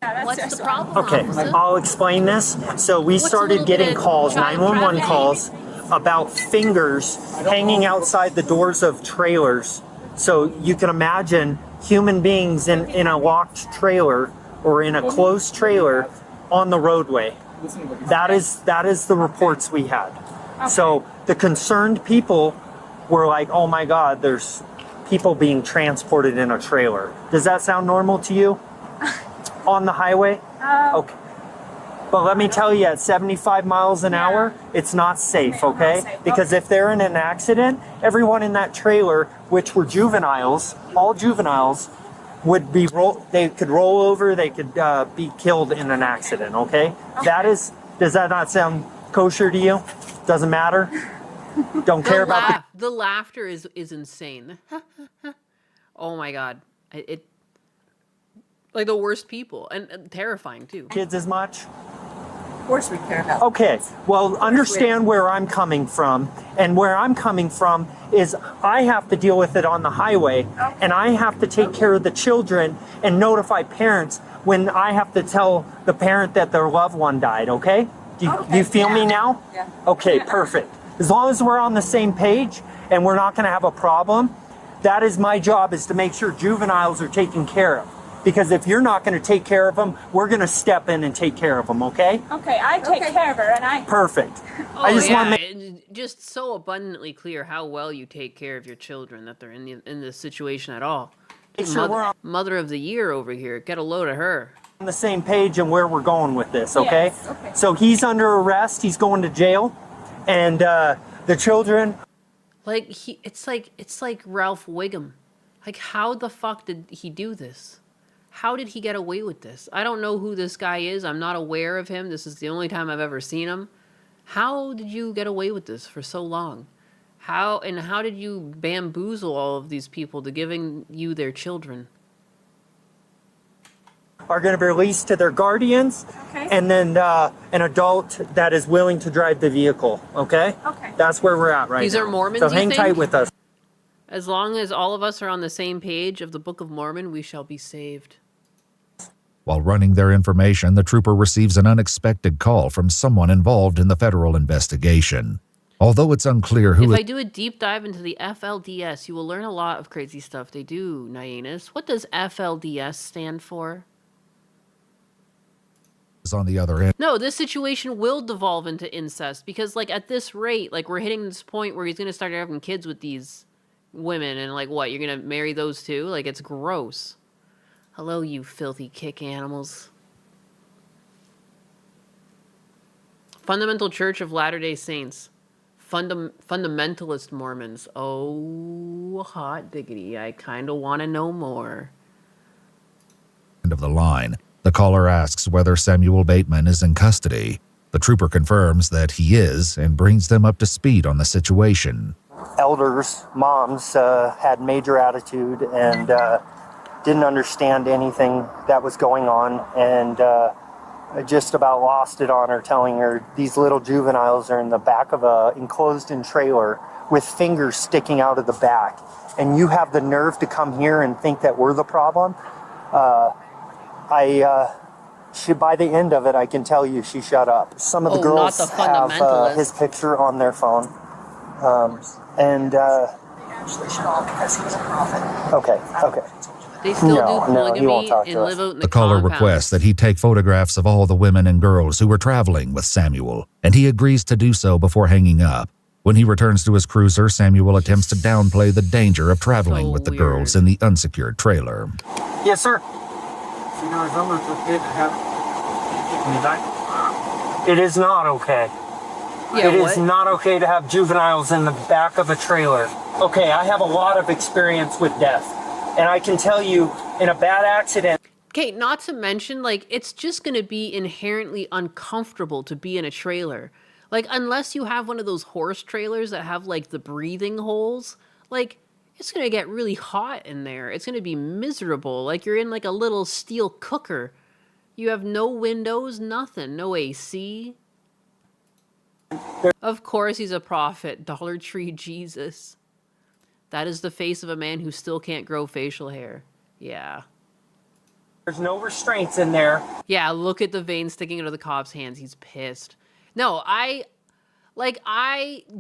What's the problem? Okay, I'll explain this. So we started getting calls, 911 calls, about fingers hanging outside the doors of trailers. So you can imagine human beings in a locked trailer or in a closed trailer on the roadway. That is the reports we had. So the concerned people were like, oh my God, there's people being transported in a trailer. Does that sound normal to you? On the highway? Okay. But let me tell you, at 75 miles an hour, it's not safe, okay? Because if they're in an accident, everyone in that trailer, which were juveniles, all juveniles, would be they could roll over, they could be killed in an accident, okay? Does that not sound kosher to you? Doesn't matter? Don't care about the laughter is insane. Oh my God. It like the worst people and terrifying too. Kids as much? Of course we care about. Okay, well, understand where I'm coming from. And where I'm coming from is I have to deal with it on the highway, and I have to take care of the children and notify parents when I have to tell the parent that their loved one died, okay? Do you feel me now? Yeah. Okay, perfect. As long as we're on the same page and we're not going to have a problem, that is my job, is to make sure juveniles are taken care of. Because if you're not going to take care of them, we're going to step in and take care of them, okay? Okay, I take care of her, and I... Perfect. Oh, I just want to make... just so abundantly clear how well you take care of your children, that they're in this situation at all. sure we're on Mother of the year over here. Get a load of her. On the same page and where we're going with this, okay? Yes, okay. So he's under arrest. He's going to jail, and the children. Like it's like Ralph Wiggum. Like, how the fuck did he do this? How did he get away with this? I don't know who this guy is. I'm not aware of him. This is the only time I've ever seen him. How did you get away with this for so long? How did you bamboozle all of these people to giving you their children? Are going to be released to their guardians, and then an adult that is willing to drive the vehicle, okay? Okay. That's where we're at right now. These are Mormons, so you hang think? tight with us. As long as all of us are on the same page of the Book of Mormon, we shall be saved. While running their information, the trooper receives an unexpected call from someone involved in the federal investigation. Although it's unclear who If I do a deep dive into the FLDS, you will learn a lot of crazy stuff they do, Nyanus. What does FLDS stand for? is on the other end. No, this situation will devolve into incest because, like, at this rate, like, we're hitting this point where he's going to start having kids with these women and, like, what, you're going to marry those too? Like, it's gross. Hello, you filthy kick animals. Fundamental Church of Latter-day Saints. Fundamentalist Mormons. Oh, hot diggity. I kind of want to know more. End of the line. The caller asks whether Samuel Bateman is in custody. The trooper confirms that he is and brings them up to speed on the situation. Elders, moms, had major attitude and didn't understand anything that was going on, and I just about lost it on her, telling her these little juveniles are in the back of a enclosed-in trailer with fingers sticking out of the back, and you have the nerve to come here and think that we're the problem. By the end of it, I can tell you she shut up. Some of the girls have his picture on their phone, and Actually shut off because he was a prophet. okay. They still do polygamy and live out in The caller requests that he take photographs of all the women and girls who were traveling with Samuel, and he agrees to do so before hanging up. When he returns to his cruiser, Samuel attempts to downplay the danger of traveling with the girls in the unsecured trailer. Yes, sir. It is not okay. It is not okay to have juveniles in the back of a trailer. Okay, I have a lot of experience with death. And I can tell you, in a bad accident... Okay, not to mention, like, it's just going to be inherently uncomfortable to be in a trailer. Like, unless you have one of those horse trailers that have, like, the breathing holes, like, it's going to get really hot in there. It's going to be miserable. Like, you're in, like, a little steel cooker. You have no windows, nothing. No AC. Of course he's a prophet. Dollar Tree Jesus. That is the face of a man who still can't grow facial hair. Yeah. There's no restraints in there. Yeah, look at the vein sticking out of the cop's hands. He's pissed. No,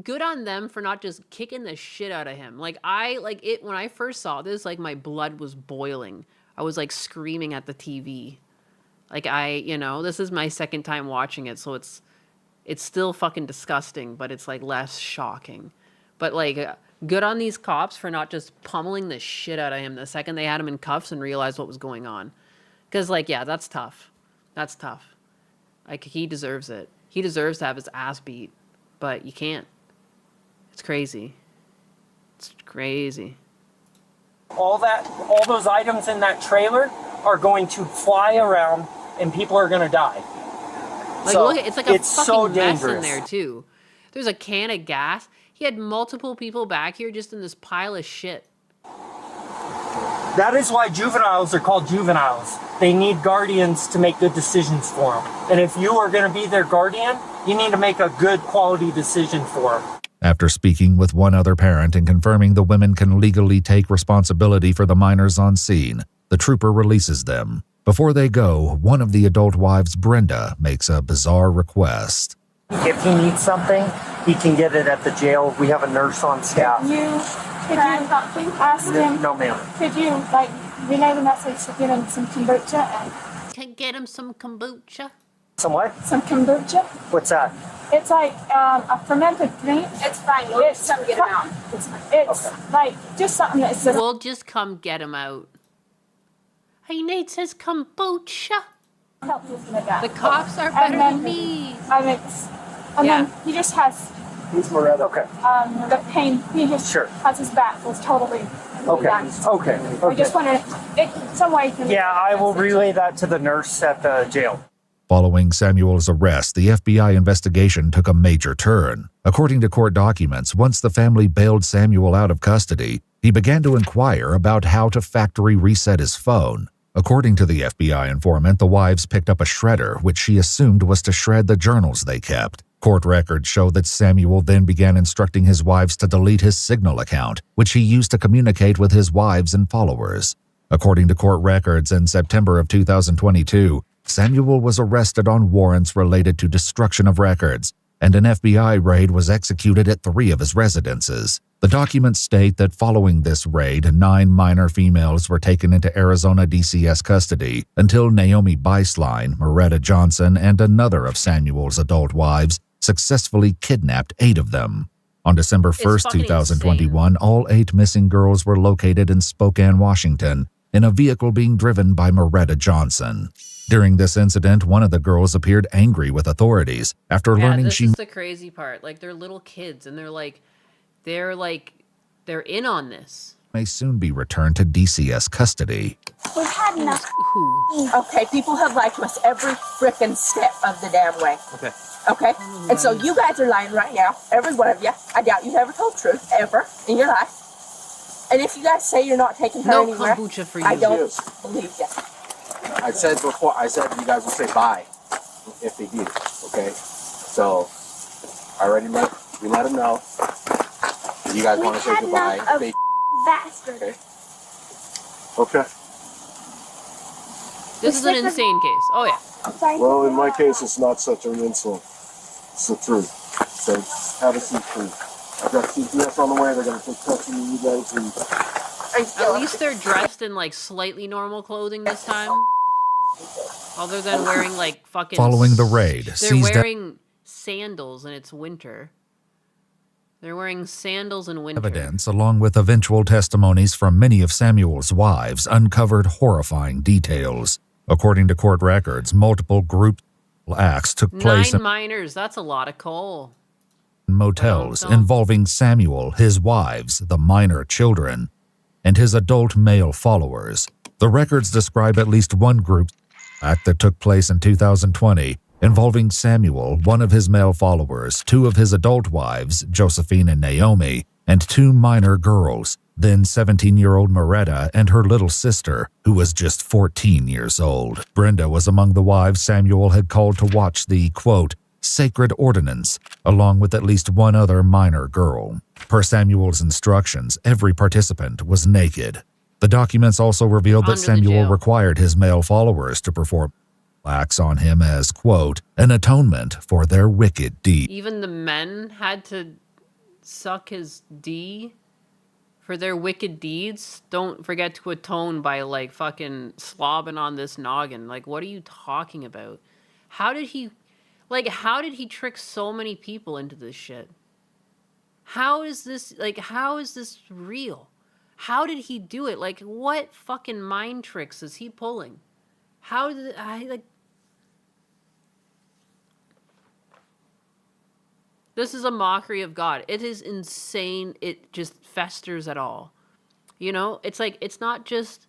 good on them for not just kicking the shit out of him. When I first saw this, like, my blood was boiling. I was, like, screaming at the TV. Like, this is my second time watching it, so it's still fucking disgusting, but it's, like, less shocking. But, like, good on these cops for not just pummeling the shit out of him the second they had him in cuffs and realized what was going on. Because, like, yeah, that's tough. That's tough. Like, he deserves it. He deserves to have his ass beat. But you can't. It's crazy. It's crazy. All those items in that trailer are going to fly around and people are going to die. Like, so look, it's like a fucking so mess dangerous in there, too. There's a can of gas. He had multiple people back here just in this pile of shit. That is why juveniles are called juveniles. They need guardians to make good decisions for them. And if you are going to be their guardian, you need to make a good quality decision for them. After speaking with one other parent and confirming the women can legally take responsibility for the minors on scene, the trooper releases them. Before they go, one of the adult wives, Brenda, makes a bizarre request. If he needs something, he can get it at the jail. We have a nurse on staff. Could you ask him? No, ma'am. Could you, relay the message to get him some kombucha? Can get him some kombucha? Some what? Some kombucha. What's that? It's like a fermented drink. It's fine. We'll just come get him out. It's like just something that's just... We'll just come get him out. He needs his kombucha. The cops are better than me. Then he just has... Who's Moretta? Okay. The pain. He just has his back was totally... Okay. I just wanted some way to... Yeah, I will relay that to the nurse at the jail. Following Samuel's arrest, the FBI investigation took a major turn. According to court documents, once the family bailed Samuel out of custody, he began to inquire about how to factory reset his phone. According to the FBI informant, the wives picked up a shredder, which she assumed was to shred the journals they kept. Court records show that Samuel then began instructing his wives to delete his Signal account, which he used to communicate with his wives and followers. According to court records, in September of 2022, Samuel was arrested on warrants related to destruction of records, and an FBI raid was executed at 3 of his residences. The documents state that following this raid, 9 minor females were taken into Arizona DCS custody until Naomi Beislein, Moretta Johnson, and another of Samuel's adult wives successfully kidnapped 8 of them. On December 1st, 2021, all 8 missing girls were located in Spokane, Washington, in a vehicle being driven by Moretta Johnson. During this incident, one of the girls appeared angry with authorities after learning this is the crazy part. Like, they're little kids, and they're in on this. May soon be returned to DCS custody. We've had enough. Okay, people have lied to us every frickin' step of the damn way. Okay? And so you guys are lying right now, every one of you. I doubt you've ever told the truth, ever, in your life. And if you guys say you're not taking her anywhere, kombucha for you. I don't believe you. I said before, you guys will say bye if they do, okay? So, we let them know. If you guys want to say goodbye, bastard. Okay. This is an insane case. Oh, yeah. Well, in my case, it's not such an insult. It's the truth. So, have a seat, please. I've got CPS on the way. They're going to take custody of you guys. At least they're dressed in, slightly normal clothing this time. Other than wearing, fucking... Following the raid, they're wearing sandals and it's winter. They're wearing sandals in winter. Evidence, along with eventual testimonies from many of Samuel's wives, uncovered horrifying details. According to court records, multiple group acts took place 9 minors, that's a lot of coal. In motels involving Samuel, his wives, the minor children, and his adult male followers. The records describe at least one group act that took place in 2020, involving Samuel, one of his male followers, 2 of his adult wives, Josephine and Naomi, and 2 minor girls, then 17-year-old Moretta and her little sister, who was just 14 years old. Brenda was among the wives Samuel had called to watch the, quote, sacred ordinance, along with at least one other minor girl. Per Samuel's instructions, every participant was naked. The documents also revealed that Samuel required his male followers to perform acts on him as, quote, an atonement for their wicked deed. Even the men had to suck his D for their wicked deeds. Don't forget to atone by like fucking slobbing on this noggin. Like, what are you talking about? How did he trick so many people into this shit? How is this real? How did he do it? Like, what fucking mind tricks is he pulling? How did this is a mockery of God. It is insane. It just festers at all. You know, it's like, it's not just,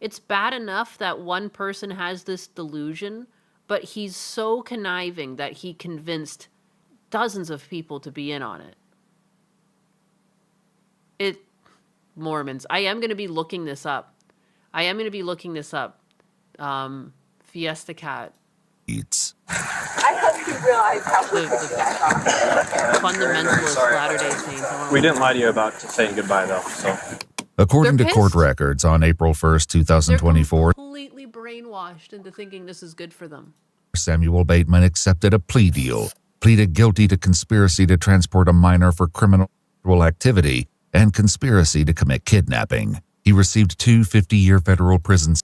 it's bad enough that one person has this delusion, but he's so conniving that he convinced dozens of people to be in on it. Mormons. I am going to be looking this up. Fiesta Cat. I hope you realize how the fundamentalist Latter-day Saints. We didn't lie to you about saying goodbye, though. So, According to court records on April 1st, 2024, completely brainwashed into thinking this is good for them. Samuel Bateman accepted a plea deal, pleaded guilty to conspiracy to transport a minor for criminal activity and conspiracy to commit kidnapping. He received 2 50-year federal prison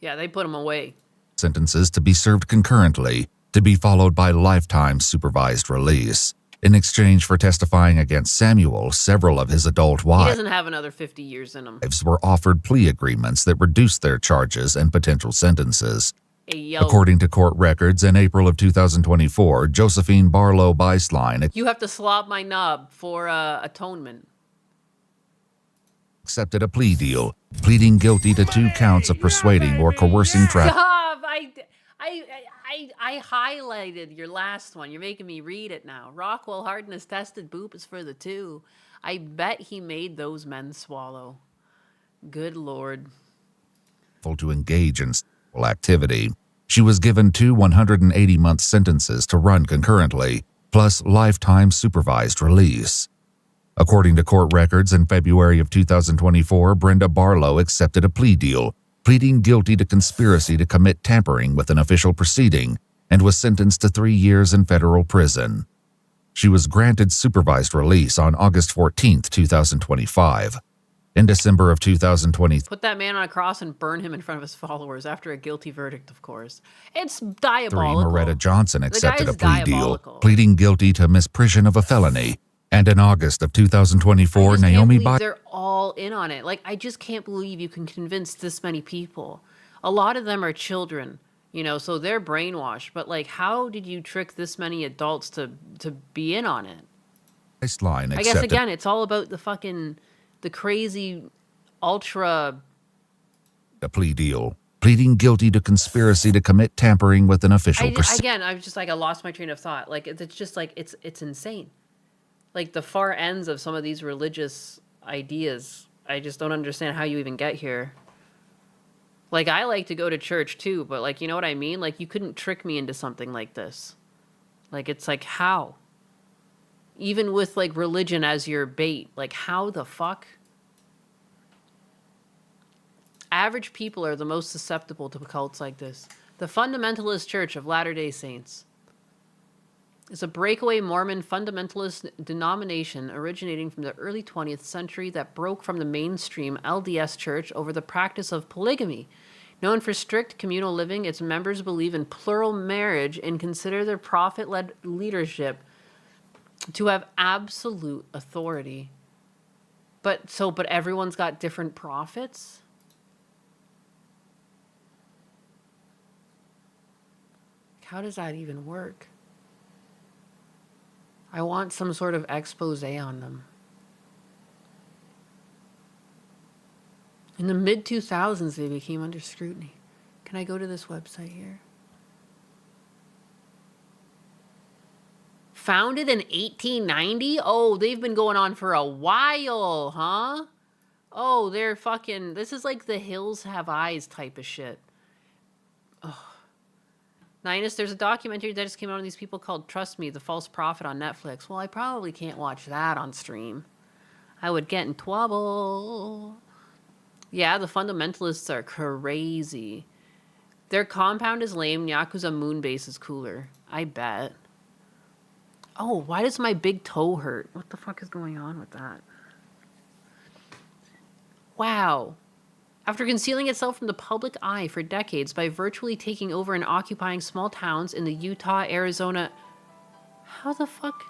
Yeah, they put him away. sentences to be served concurrently, to be followed by lifetime supervised release. In exchange for testifying against Samuel, several of his adult He wives doesn't have another 50 years in him. were offered plea agreements that reduced their charges and potential sentences. Hey, yo. According to court records, in April of 2024, Josephine Barlow Beislein You have to slob my knob for atonement. accepted a plea deal, pleading guilty to 2 counts of persuading or coercing traffic. Stop! I highlighted your last one. You're making me read it now. Rockwell hardness tested boop is for the 2. I bet he made those men swallow. Good Lord. To engage in sexual activity. She was given 2 180-month sentences to run concurrently, plus lifetime supervised release. According to court records, in February of 2024, Brenda Barlow accepted a plea deal, pleading guilty to conspiracy to commit tampering with an official proceeding, and was sentenced to 3 years in federal prison. She was granted supervised release on August 14, 2025. In December of 2020, Put that man on a cross and burn him in front of his followers after a guilty verdict, of course. It's diabolical. Moretta Johnson The accepted guy a is plea deal, diabolical. pleading guilty to misprision of a felony. And in August of 2024, Naomi They're all in on it. Like, I just can't believe you can convince this many people. A lot of them are children, you know, so they're brainwashed. But, like, how did you trick this many adults to be in on it? Beislein I guess, accepted again, it's all about the crazy ultra... a plea deal, pleading guilty to conspiracy to commit tampering with an official proceeding. Again, I was just like, I lost my train of thought. Like, it's just like, it's insane. Like, the far ends of some of these religious ideas, I just don't understand how you even get here. Like, I like to go to church too, but, like, you know what I mean? Like, you couldn't trick me into something like this. Like, it's like, how? Even with, like, religion as your bait, like, how the fuck? Average people are the most susceptible to cults like this. The Fundamentalist Church of Latter-day Saints is a breakaway Mormon fundamentalist denomination originating from the early 20th century that broke from the mainstream LDS church over the practice of polygamy. Known for strict communal living, its members believe in plural marriage and consider their prophet-led leadership to have absolute authority. But everyone's got different prophets? How does that even work? I want some sort of expose on them. In the mid-2000s, they became under scrutiny. Can I go to this website here? Founded in 1890? Oh, they've been going on for a while, huh? Oh, they're fucking... This is like the Hills Have Eyes type of shit. Oh. Ninus, there's a documentary that just came out on these people called Trust Me, The False Prophet on Netflix. Well, I probably can't watch that on stream. I would get in trouble. Yeah, the fundamentalists are crazy. Their compound is lame. Yakuza moon base is cooler. I bet. Oh, why does my big toe hurt? What the fuck is going on with that? Wow. After concealing itself from the public eye for decades by virtually taking over and occupying small towns in the Utah, Arizona... How the fuck?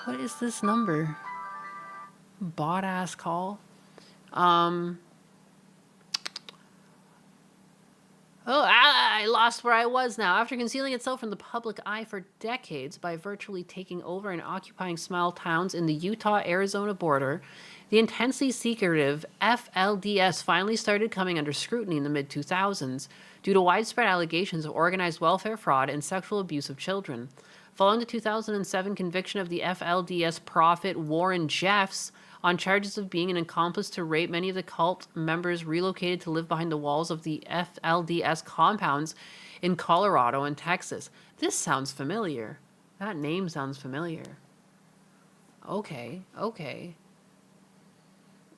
What is this number? Bot-ass call? Oh, I lost where I was now. After concealing itself from the public eye for decades by virtually taking over and occupying small towns in the Utah-Arizona border, the intensely secretive FLDS finally started coming under scrutiny in the mid-2000s due to widespread allegations of organized welfare fraud and sexual abuse of children. Following the 2007 conviction of the FLDS prophet Warren Jeffs on charges of being an accomplice to rape, many of the cult members relocated to live behind the walls of the FLDS compounds in Colorado and Texas. This sounds familiar. That name sounds familiar. Okay.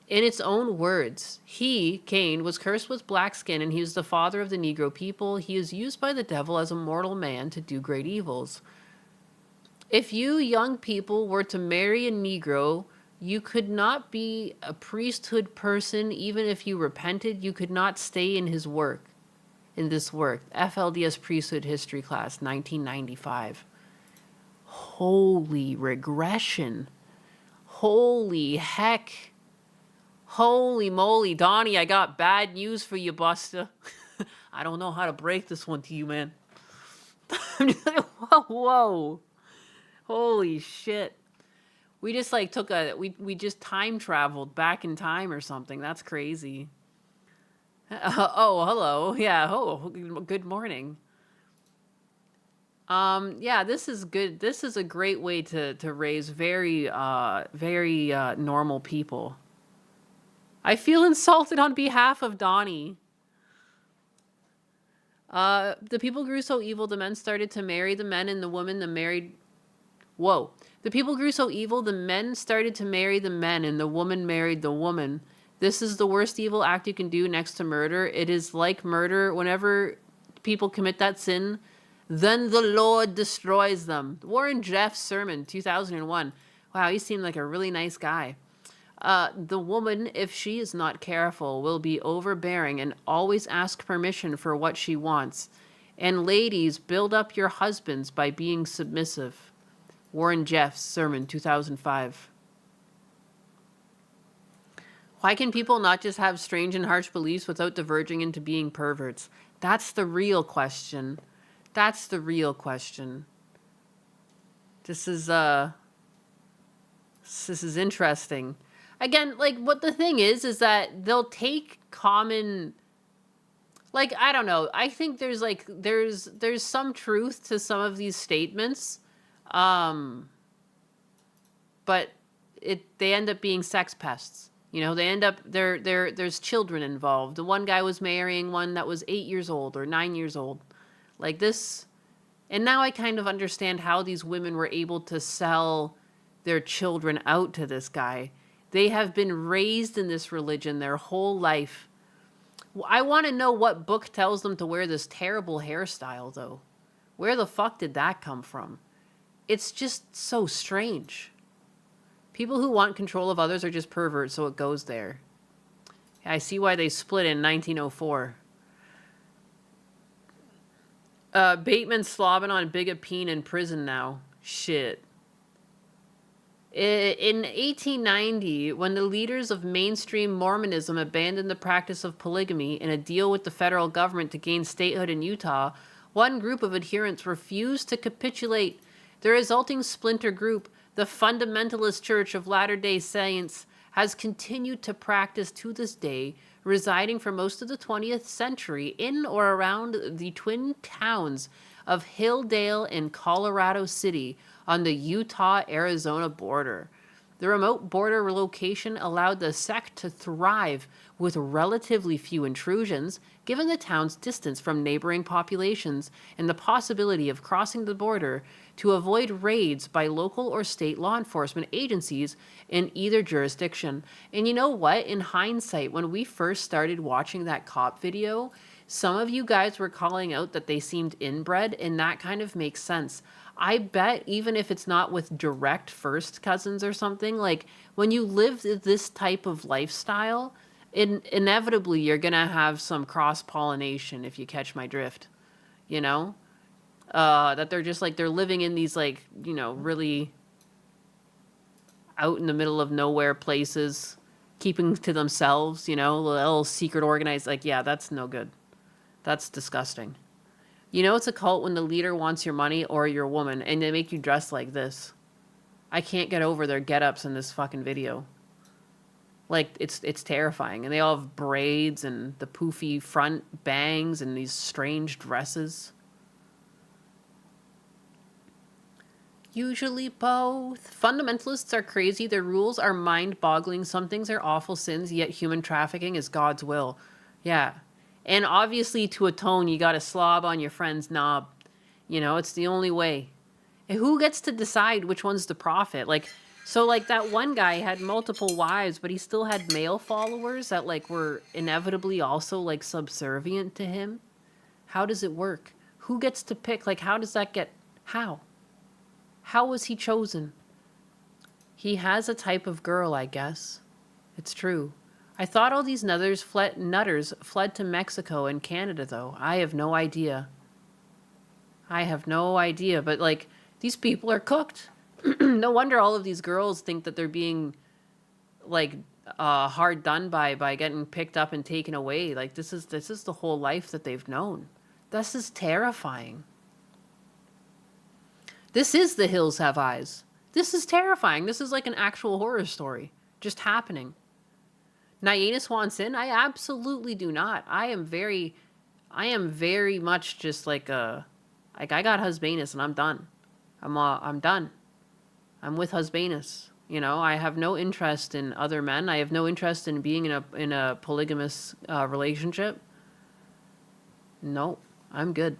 In its own words, he, Cain, was cursed with black skin, and he was the father of the Negro people. He is used by the devil as a mortal man to do great evils. If you young people were to marry a Negro, you could not be a priesthood person. Even if you repented, you could not stay in his work, in this work. FLDS Priesthood History Class, 1995. Holy regression. Holy heck. Holy moly. Donnie, I got bad news for you, Buster. I don't know how to break this one to you, man. I'm just like, whoa. Holy shit. We just like took we just time traveled back in time or something. That's crazy. Oh, hello. Yeah. Oh, good morning. Yeah, this is good. This is a great way to raise very normal people. I feel insulted on behalf of Donnie. The people grew so evil, the men started to marry the men, and the women the married... Whoa. The people grew so evil, the men started to marry the men, and the woman married the woman. This is the worst evil act you can do next to murder. It is like murder. Whenever people commit that sin, then the Lord destroys them. Warren Jeff's sermon, 2001. Wow, he seemed like a really nice guy. The woman, if she is not careful, will be overbearing and always ask permission for what she wants. And ladies, build up your husbands by being submissive. Warren Jeff's sermon, 2005. Why can people not just have strange and harsh beliefs without diverging into being perverts? That's the real question. That's the real question. This is interesting. Again, like, what the thing is that they'll take common... Like, I don't know. I think there's, like, there's some truth to some of these statements. But they end up being sex pests. You know, they end up, there's children involved. The one guy was marrying one that was 8 years old or 9 years old. Like this. And now I kind of understand how these women were able to sell their children out to this guy. They have been raised in this religion their whole life. I want to know what book tells them to wear this terrible hairstyle, though. Where the fuck did that come from? It's just so strange. People who want control of others are just perverts, so it goes there. I see why they split in 1904. Bateman's slobbing on Big Apeen in prison now. Shit. In 1890, when the leaders of mainstream Mormonism abandoned the practice of polygamy in a deal with the federal government to gain statehood in Utah, one group of adherents refused to capitulate. The resulting splinter group, the Fundamentalist Church of Latter-day Saints, has continued to practice to this day, residing for most of the 20th century in or around the twin towns of Hilldale and Colorado City on the Utah-Arizona border. The remote border location allowed the sect to thrive with relatively few intrusions, given the town's distance from neighboring populations and the possibility of crossing the border to avoid raids by local or state law enforcement agencies in either jurisdiction. And you know what? In hindsight, when we first started watching that cop video, some of you guys were calling out that they seemed inbred, and that kind of makes sense. I bet even if it's not with direct first cousins or something, like when you live this type of lifestyle, inevitably you're going to have some cross-pollination, if you catch my drift, you know? That they're just like, they're living in these like, you know, really out in the middle of nowhere places, keeping to themselves, you know, a little secret organized, like, yeah, that's no good. That's disgusting. You know it's a cult when the leader wants your money or your woman, and they make you dress like this. I can't get over their get-ups in this fucking video. Like, it's terrifying. And they all have braids and the poofy front bangs and these strange dresses. Usually both. Fundamentalists are crazy. Their rules are mind-boggling. Some things are awful sins, yet human trafficking is God's will. Yeah. And obviously, to atone, you got to slob on your friend's knob. You know, it's the only way. And who gets to decide which one's the prophet? Like, so like that one guy had multiple wives, but he still had male followers that like were inevitably also like subservient to him. How does it work? Who gets to pick? Like, how does that get, how? How was he chosen? He has a type of girl, I guess. It's true. I thought all these nutters fled to Mexico and Canada, though. I have no idea. I have no idea. But, like, these people are cooked. No wonder all of these girls think that they're being, like, hard done by getting picked up and taken away. Like, this is the whole life that they've known. This is terrifying. This is The Hills Have Eyes. This is terrifying. This is like an actual horror story just happening. Nyannis wants in? I absolutely do not. I am very much just like I got Husbanus and I'm done. I'm done. I'm with Husbanus. You know, I have no interest in other men. I have no interest in being in a polygamous relationship. No, I'm good.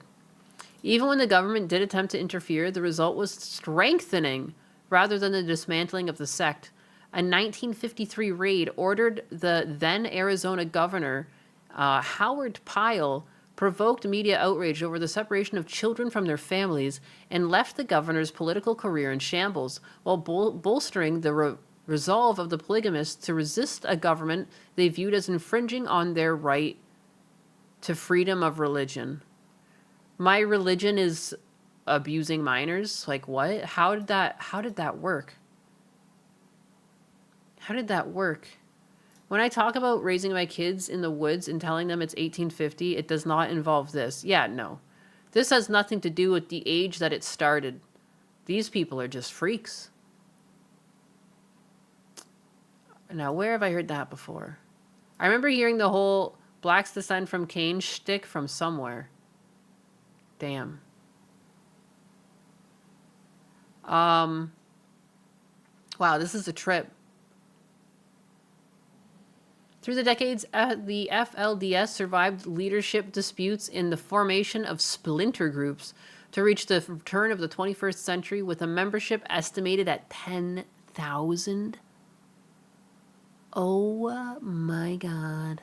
Even when the government did attempt to interfere, the result was strengthening rather than the dismantling of the sect. A 1953 raid ordered the then Arizona governor, Howard Pyle, provoked media outrage over the separation of children from their families and left the governor's political career in shambles, while bolstering the resolve of the polygamists to resist a government they viewed as infringing on their right to freedom of religion. My religion is abusing minors? Like what? How did that work? How did that work? When I talk about raising my kids in the woods and telling them it's 1850, it does not involve this. Yeah, no. This has nothing to do with the age that it started. These people are just freaks. Now, where have I heard that before? I remember hearing the whole blacks descend from Cain shtick from somewhere. Damn. Wow, this is a trip. Through the decades, the FLDS survived leadership disputes in the formation of splinter groups to reach the turn of the 21st century with a membership estimated at 10,000. Oh my God.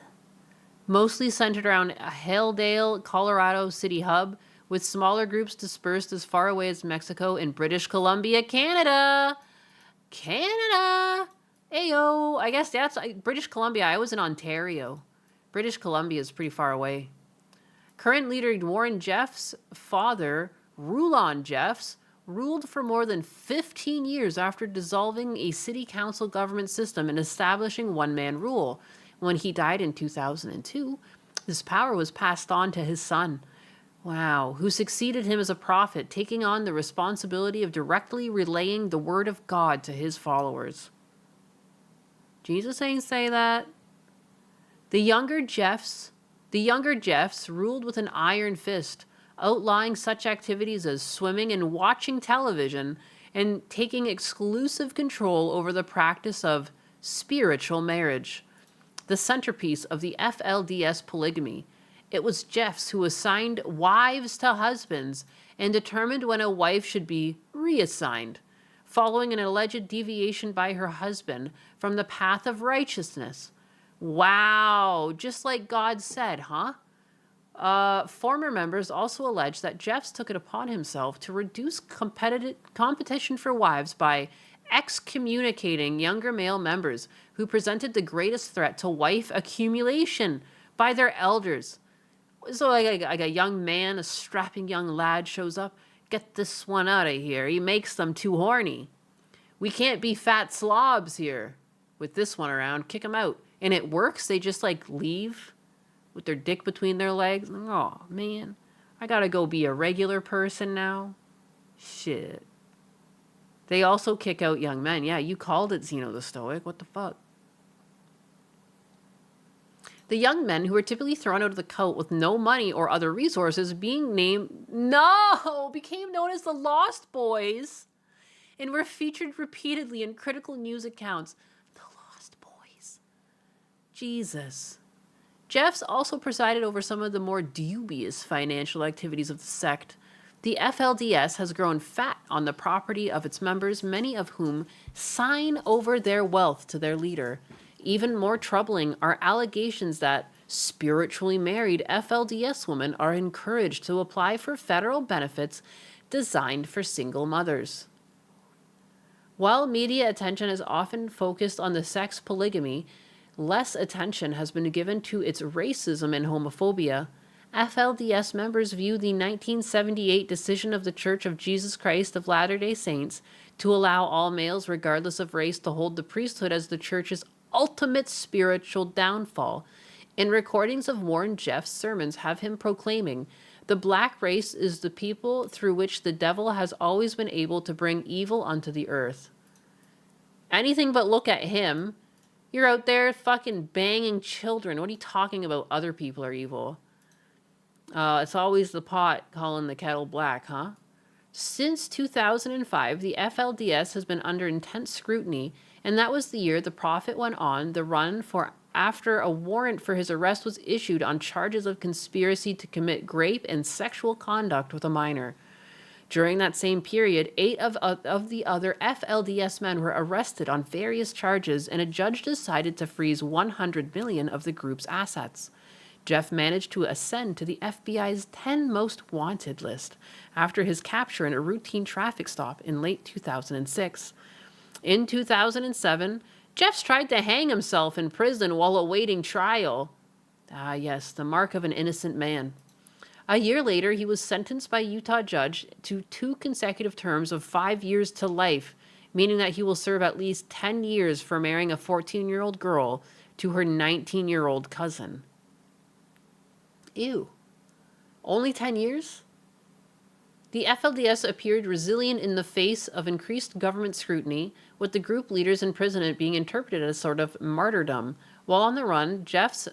Mostly centered around Halledale, Colorado City hub, with smaller groups dispersed as far away as Mexico and British Columbia, Canada. Canada! Ayo, I guess that's British Columbia. I was in Ontario. British Columbia is pretty far away. Current leader Warren Jeffs' father, Rulon Jeffs, ruled for more than 15 years after dissolving a city council government system and establishing one-man rule. When he died in 2002, this power was passed on to his son, wow, who succeeded him as a prophet, taking on the responsibility of directly relaying the word of God to his followers. Jesus ain't say that. The younger Jeffs ruled with an iron fist, outlawing such activities as swimming and watching television, and taking exclusive control over the practice of spiritual marriage, the centerpiece of the FLDS polygamy. It was Jeffs who assigned wives to husbands and determined when a wife should be reassigned, following an alleged deviation by her husband from the path of righteousness. Wow, just like God said, huh? Former members also allege that Jeffs took it upon himself to reduce competition for wives by excommunicating younger male members who presented the greatest threat to wife accumulation by their elders. So like a young man, a strapping young lad shows up, get this one out of here. He makes them too horny. We can't be fat slobs here with this one around. Kick him out. And it works. They just like leave with their dick between their legs. Oh, man. I gotta go be a regular person now. Shit. They also kick out young men. Yeah, you called it, Zeno the Stoic. What the fuck? The young men who were typically thrown out of the cult with no money or other resources became known as the Lost Boys and were featured repeatedly in critical news accounts. The Lost Boys. Jesus. Jeffs also presided over some of the more dubious financial activities of the sect. The FLDS has grown fat on the property of its members, many of whom sign over their wealth to their leader. Even more troubling are allegations that spiritually married FLDS women are encouraged to apply for federal benefits designed for single mothers. While media attention is often focused on the sex polygamy, less attention has been given to its racism and homophobia. FLDS members view the 1978 decision of the Church of Jesus Christ of Latter-day Saints to allow all males, regardless of race, to hold the priesthood as the church's ultimate spiritual downfall. In recordings of Warren Jeffs' sermons have him proclaiming, "The black race is the people through which the devil has always been able to bring evil onto the earth." Anything but look at him. You're out there fucking banging children. What are you talking about? Other people are evil. It's always the pot calling the kettle black, huh? Since 2005, the FLDS has been under intense scrutiny, and that was the year the prophet went on the run after a warrant for his arrest was issued on charges of conspiracy to commit rape and sexual conduct with a minor. During that same period, 8 of the other FLDS men were arrested on various charges, and a judge decided to freeze $100 million of the group's assets. Jeff managed to ascend to the FBI's 10 most wanted list after his capture in a routine traffic stop in late 2006. In 2007, Jeffs tried to hang himself in prison while awaiting trial. Ah, yes, the mark of an innocent man. A year later, he was sentenced by a Utah judge to 2 consecutive terms of 5 years to life, meaning that he will serve at least 10 years for marrying a 14-year-old girl to her 19-year-old cousin. Ew. Only 10 years? The FLDS appeared resilient in the face of increased government scrutiny, with the group leader's imprisonment being interpreted as sort of martyrdom. While on the run, Jeffs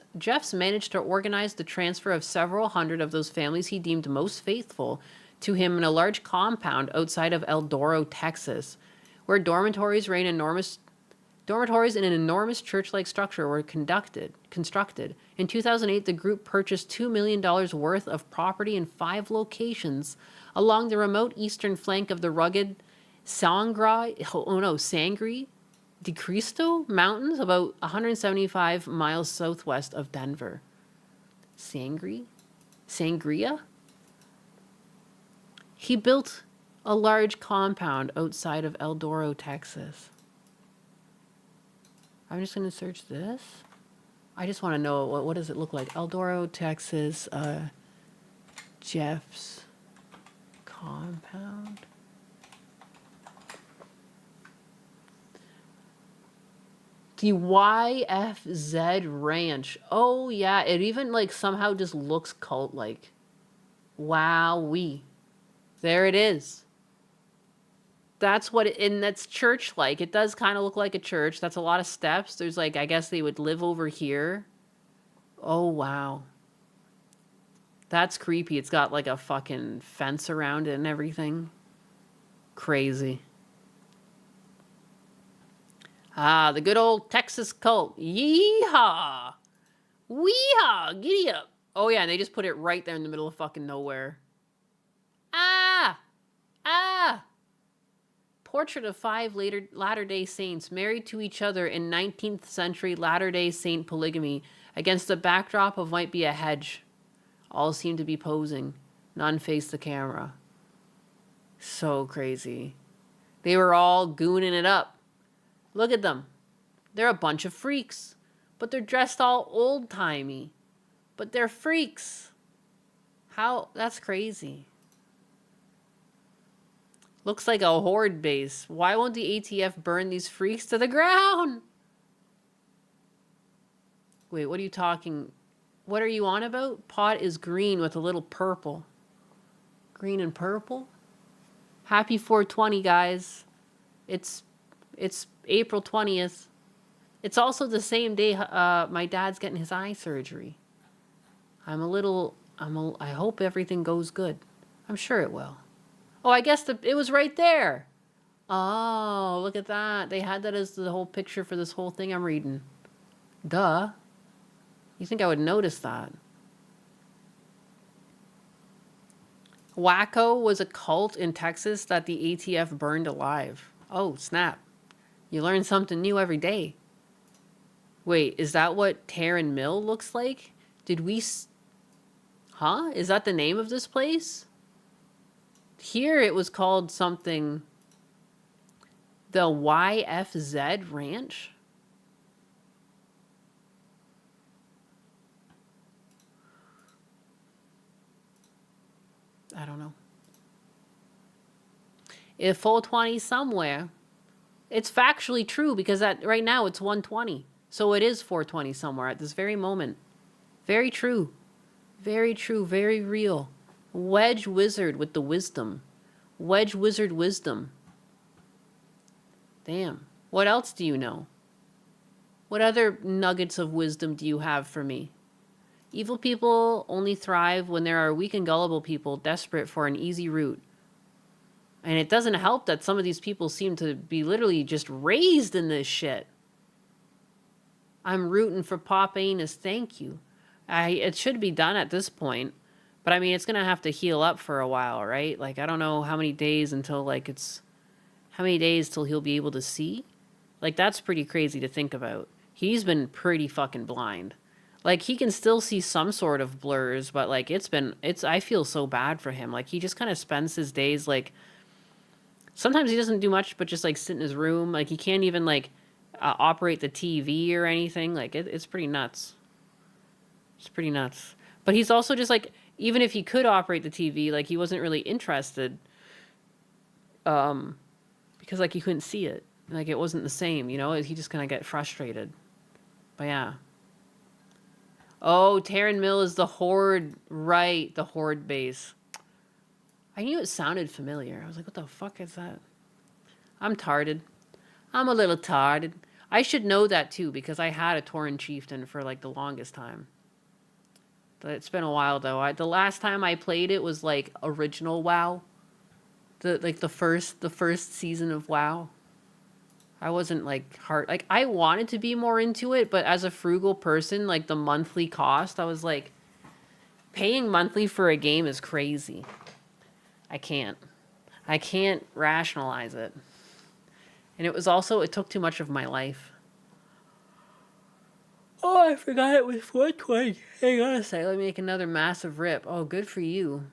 managed to organize the transfer of several hundred of those families he deemed most faithful to him in a large compound outside of El Dorado, Texas, where dormitories in an enormous church-like structure were constructed. In 2008, the group purchased $2 million worth of property in 5 locations along the remote eastern flank of the rugged Sangre de Cristo Mountains, about 175 miles southwest of Denver. Sangria? He built a large compound outside of El Dorado, Texas. I'm just going to search this. I just want to know, what does it look like? El Dorado, Texas, Jeffs compound. The YFZ Ranch. Oh, yeah, it even, like, somehow just looks cult-like. Wowee. There it is. That's what and that's church-like. It does kind of look like a church. That's a lot of steps. There's like, I guess they would live over here. Oh, wow. That's creepy. It's got like a fucking fence around it and everything. Crazy. Ah, the good old Texas cult. Yeehaw! Weehaw! Giddy up! Oh yeah, and they just put it right there in the middle of fucking nowhere. Ah! Ah! Portrait of 5 Latter-day Saints married to each other in 19th century Latter-day Saint polygamy against a backdrop of might be a hedge. All seem to be posing. None face the camera. So crazy. They were all gooning it up. Look at them. They're a bunch of freaks. But they're dressed all old-timey. But they're freaks. How? That's crazy. Looks like a horde base. Why won't the ATF burn these freaks to the ground? Wait, what are you talking? What are you on about? Pot is green with a little purple. Green and purple? Happy 420, guys. It's April 20th. It's also the same day my dad's getting his eye surgery. I hope everything goes good. I'm sure it will. Oh, I guess it was right there. Oh, look at that. They had that as the whole picture for this whole thing I'm reading. Duh. You think I would notice that? Wacko was a cult in Texas that the ATF burned alive. Oh, snap. You learn something new every day. Wait, is that what Taryn Mill looks like? Did we... Huh? Is that the name of this place? Here it was called something... The YFZ Ranch? I don't know. If 420 somewhere, it's factually true because right now it's 120. So it is 420 somewhere at this very moment. Very true. Very true. Very real. Wedge Wizard with the wisdom. Wedge Wizard wisdom. Damn. What else do you know? What other nuggets of wisdom do you have for me? Evil people only thrive when there are weak and gullible people desperate for an easy route. And it doesn't help that some of these people seem to be literally just raised in this shit. I'm rooting for Pop Anus, thank you. It should be done at this point. But I mean, it's going to have to heal up for a while, right? Like, I don't know how many days until, like, how many days till he'll be able to see? Like, that's pretty crazy to think about. He's been pretty fucking blind. Like, he can still see some sort of blurs, but, like, I feel so bad for him. Like, he just kind of spends his days, like, sometimes he doesn't do much but just, like, sit in his room. Like, he can't even, like, operate the TV or anything. Like, it's pretty nuts. It's pretty nuts. But he's also just, like, even if he could operate the TV, like, he wasn't really interested. Because, like, he couldn't see it. Like, it wasn't the same, you know? He just kind of get frustrated. But, yeah. Oh, Taryn Mill is the Horde. Right, the Horde base. I knew it sounded familiar. I was like, what the fuck is that? I'm tarded. I'm a little tarded. I should know that, too, because I had a Tauren Chieftain for, like, the longest time. But it's been a while, though. The last time I played it was, like, original WoW. The first season of WoW. I wasn't, like, like, I wanted to be more into it, but as a frugal person, like, the monthly cost, I was like, paying monthly for a game is crazy. I can't rationalize it. And it took too much of my life. Oh, I forgot it was 420. Hang on a sec, let me make another massive rip. Oh, good for you.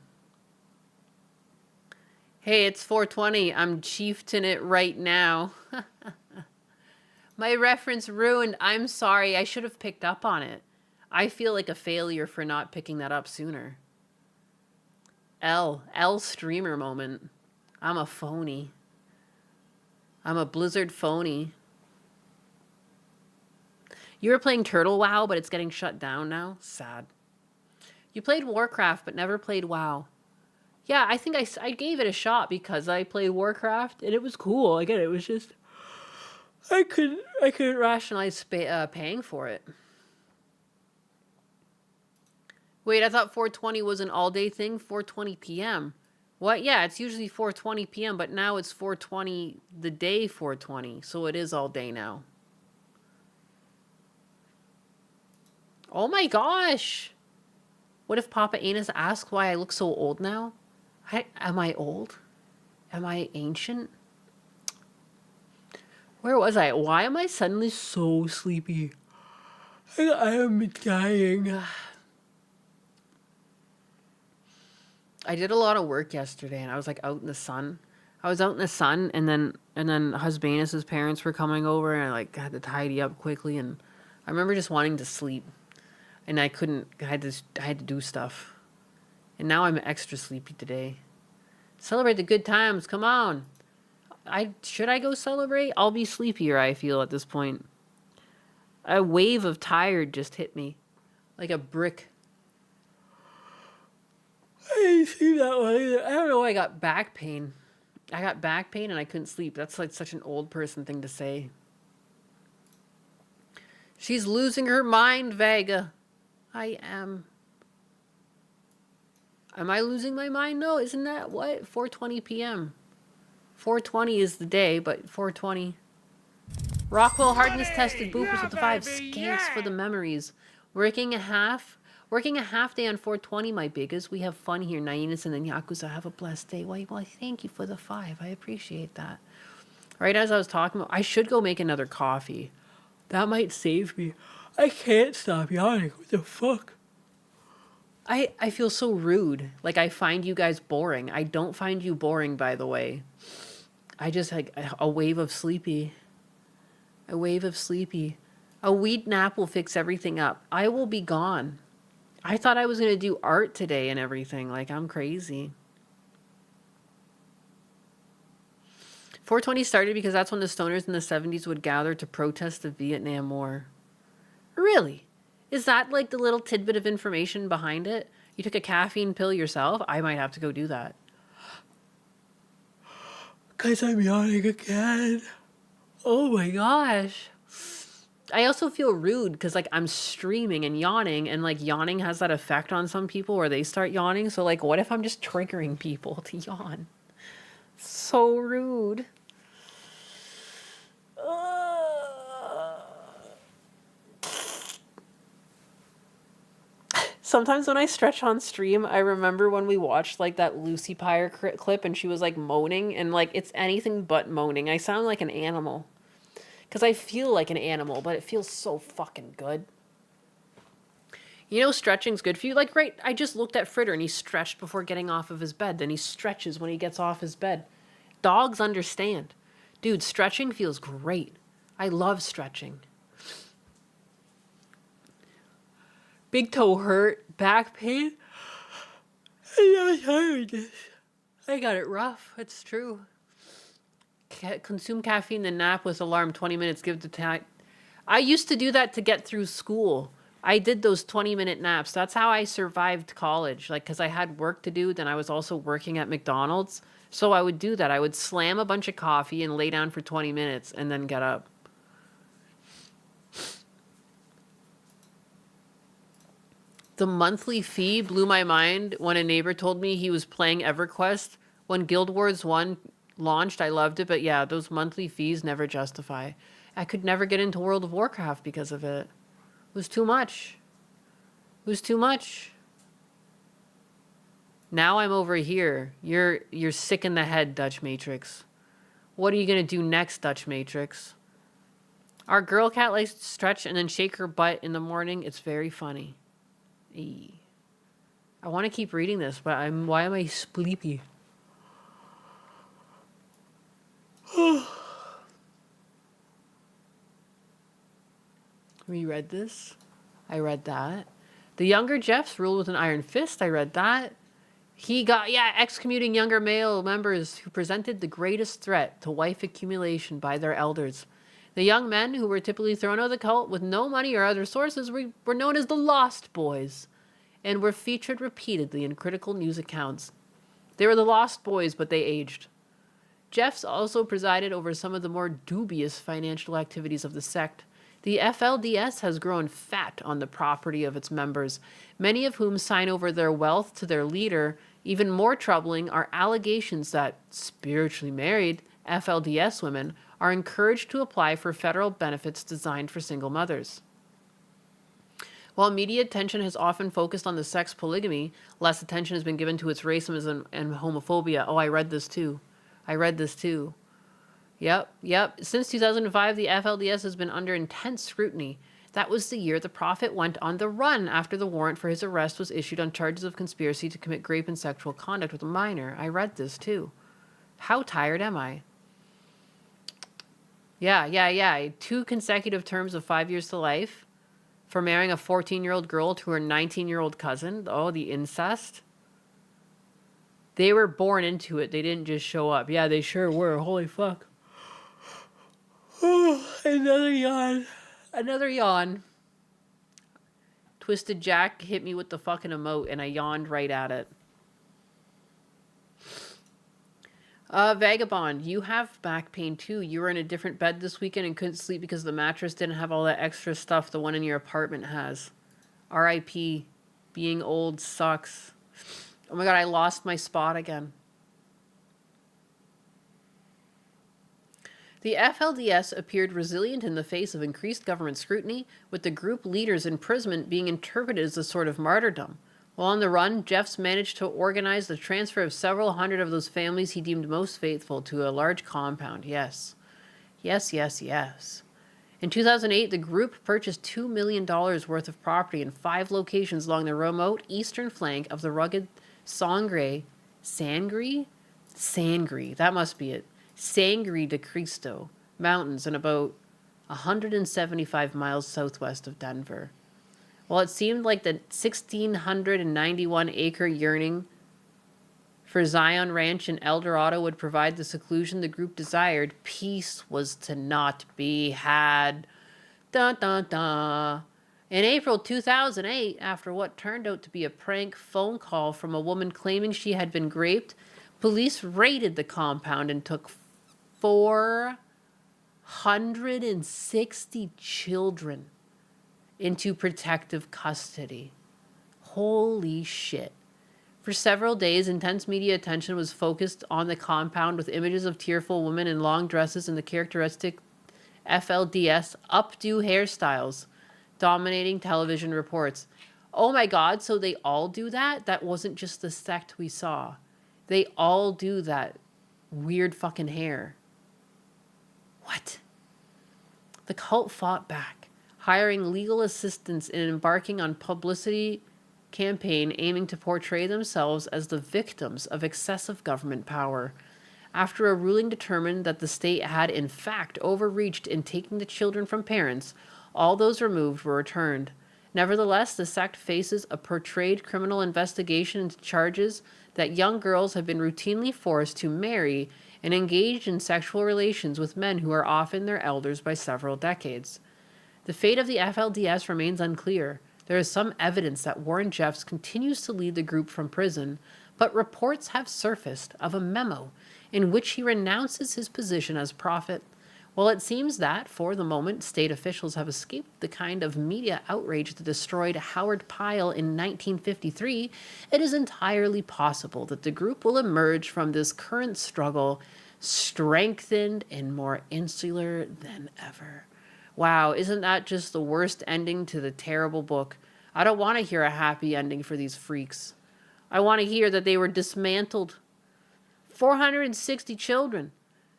Hey, it's 420. I'm chieftain it right now. My reference ruined. I'm sorry. I should have picked up on it. I feel like a failure for not picking that up sooner. L streamer moment. I'm a phony. I'm a Blizzard phony. You were playing Turtle WoW, but it's getting shut down now? Sad. You played Warcraft, but never played WoW. Yeah, I think I gave it a shot because I played Warcraft, and it was cool. Again, it was just... I couldn't rationalize paying for it. Wait, I thought 420 was an all-day thing? 4:20 p.m. What? Yeah, it's usually 4:20 p.m., but now it's 4:20 the day 4:20, so it is all day now. Oh my gosh! What if Papa Anus asks why I look so old now? Am I old? Am I ancient? Where was I? Why am I suddenly so sleepy? I am dying. I did a lot of work yesterday, and I was like out in the sun. I was out in the sun, and then Husbanus's parents were coming over, and I like had to tidy up quickly. And I remember just wanting to sleep, and I couldn't. I had to do stuff, and now I'm extra sleepy today. Celebrate the good times. Come on. Should I go celebrate? I'll be sleepier, I feel, at this point. A wave of tired just hit me. Like a brick. I didn't see that one either. I don't know why I got back pain. I got back pain and I couldn't sleep. That's like such an old person thing to say. She's losing her mind, Vega. I am. Am I losing my mind? No, isn't that what? 4:20 p.m. 4:20 is the day, but 4:20. Rockwell hardness tested boopers with the 5. Skanks for the memories. Working a half day on 4:20, my biggest. We have fun here, Nainas and then Yakuza. Have a blessed day. Well, thank you for the 5. I appreciate that. Right as I was talking about, I should go make another coffee. That might save me. I can't stop yawning. What the fuck? I feel so rude. Like I find you guys boring. I don't find you boring, by the way. I just like a wave of sleepy. A wave of sleepy. A weed nap will fix everything up. I will be gone. I thought I was going to do art today and everything. Like, I'm crazy. 4:20 started because that's when the stoners in the 70s would gather to protest the Vietnam War. Really? Is that like the little tidbit of information behind it? You took a caffeine pill yourself? I might have to go do that. Because I'm yawning again. Oh my gosh. I also feel rude because like I'm streaming and like yawning has that effect on some people where they start yawning. So like what if I'm just triggering people to yawn? So rude. Sometimes when I stretch on stream, I remember when we watched like that Lucy Pyre clip and she was like moaning and like it's anything but moaning. I sound like an animal. Because I feel like an animal, but it feels so fucking good. You know, stretching's good for you. Like, right, I just looked at Fritter and he stretched before getting off of his bed. Then he stretches when he gets off his bed. Dogs understand. Dude, stretching feels great. I love stretching. Big toe hurt, back pain. I'm tired. I got it rough. It's true. Consume caffeine, then nap with alarm 20 minutes. Give the time. I used to do that to get through school. I did those 20-minute naps. That's how I survived college. Like, because I had work to do. Then I was also working at McDonald's. So I would do that. I would slam a bunch of coffee and lay down for 20 minutes and then get up. The monthly fee blew my mind when a neighbor told me he was playing EverQuest. When Guild Wars 1 launched, I loved it, but yeah, those monthly fees never justify. I could never get into World of Warcraft because of it. It was too much. It was too much. Now I'm over here. You're sick in the head, Dutch Matrix. What are you gonna do next, Dutch Matrix? Our girl cat likes to stretch and then shake her butt in the morning. It's very funny. I want to keep reading this, but why am I sleepy? We read this. I read that. The younger Jeffs ruled with an iron fist. I read that. He got, excommuting younger male members who presented the greatest threat to wife accumulation by their elders. The young men who were typically thrown out of the cult with no money or other sources were known as the Lost Boys and were featured repeatedly in critical news accounts. They were the Lost Boys, but they aged. Jeffs also presided over some of the more dubious financial activities of the sect. The FLDS has grown fat on the property of its members, many of whom sign over their wealth to their leader Even more troubling are allegations that spiritually married FLDS women are encouraged to apply for federal benefits designed for single mothers. While media attention has often focused on the sex polygamy, less attention has been given to its racism and homophobia. Oh, I read this too. Yep. Since 2005, the FLDS has been under intense scrutiny. That was the year the prophet went on the run after the warrant for his arrest was issued on charges of conspiracy to commit rape and sexual conduct with a minor. I read this too. How tired am I? Yeah. 2 consecutive terms of 5 years to life for marrying a 14-year-old girl to her 19-year-old cousin. Oh, the incest. They were born into it. They didn't just show up. Yeah, they sure were. Holy fuck. Another yawn. Twisted Jack hit me with the fucking emote and I yawned right at it. Vagabond, you have back pain too. You were in a different bed this weekend and couldn't sleep because the mattress didn't have all that extra stuff the one in your apartment has. R.I.P. Being old sucks. Oh my god, I lost my spot again. The FLDS appeared resilient in the face of increased government scrutiny, with the group leader's imprisonment being interpreted as a sort of martyrdom. While on the run, Jeffs managed to organize the transfer of several hundred of those families he deemed most faithful to a large compound. Yes. In 2008, the group purchased $2 million worth of property in 5 locations along the remote eastern flank of the rugged Sangre de Cristo Mountains and about 175 miles southwest of Denver. While it seemed like the 1,691-acre yearning for Zion Ranch in El Dorado would provide the seclusion the group desired, peace was to not be had. Dun dun dun. In April 2008, after what turned out to be a prank phone call from a woman claiming she had been raped, police raided the compound and took 460 children into protective custody. Holy shit. For several days, intense media attention was focused on the compound with images of tearful women in long dresses and the characteristic FLDS updo hairstyles dominating television reports. Oh my god, so they all do that? That wasn't just the sect we saw. They all do that weird fucking hair. What? The cult fought back, hiring legal assistance and embarking on publicity campaign aiming to portray themselves as the victims of excessive government power. After a ruling determined that the state had in fact overreached in taking the children from parents, all those removed were returned. Nevertheless, the sect faces a portrayed criminal investigation into charges that young girls have been routinely forced to marry and engage in sexual relations with men who are often their elders by several decades. The fate of the FLDS remains unclear. There is some evidence that Warren Jeffs continues to lead the group from prison, but reports have surfaced of a memo in which he renounces his position as prophet. While it seems that, for the moment, state officials have escaped the kind of media outrage that destroyed Howard Pyle in 1953, it is entirely possible that the group will emerge from this current struggle strengthened and more insular than ever. Wow, isn't that just the worst ending to the terrible book? I don't want to hear a happy ending for these freaks. I want to hear that they were dismantled. 460 children.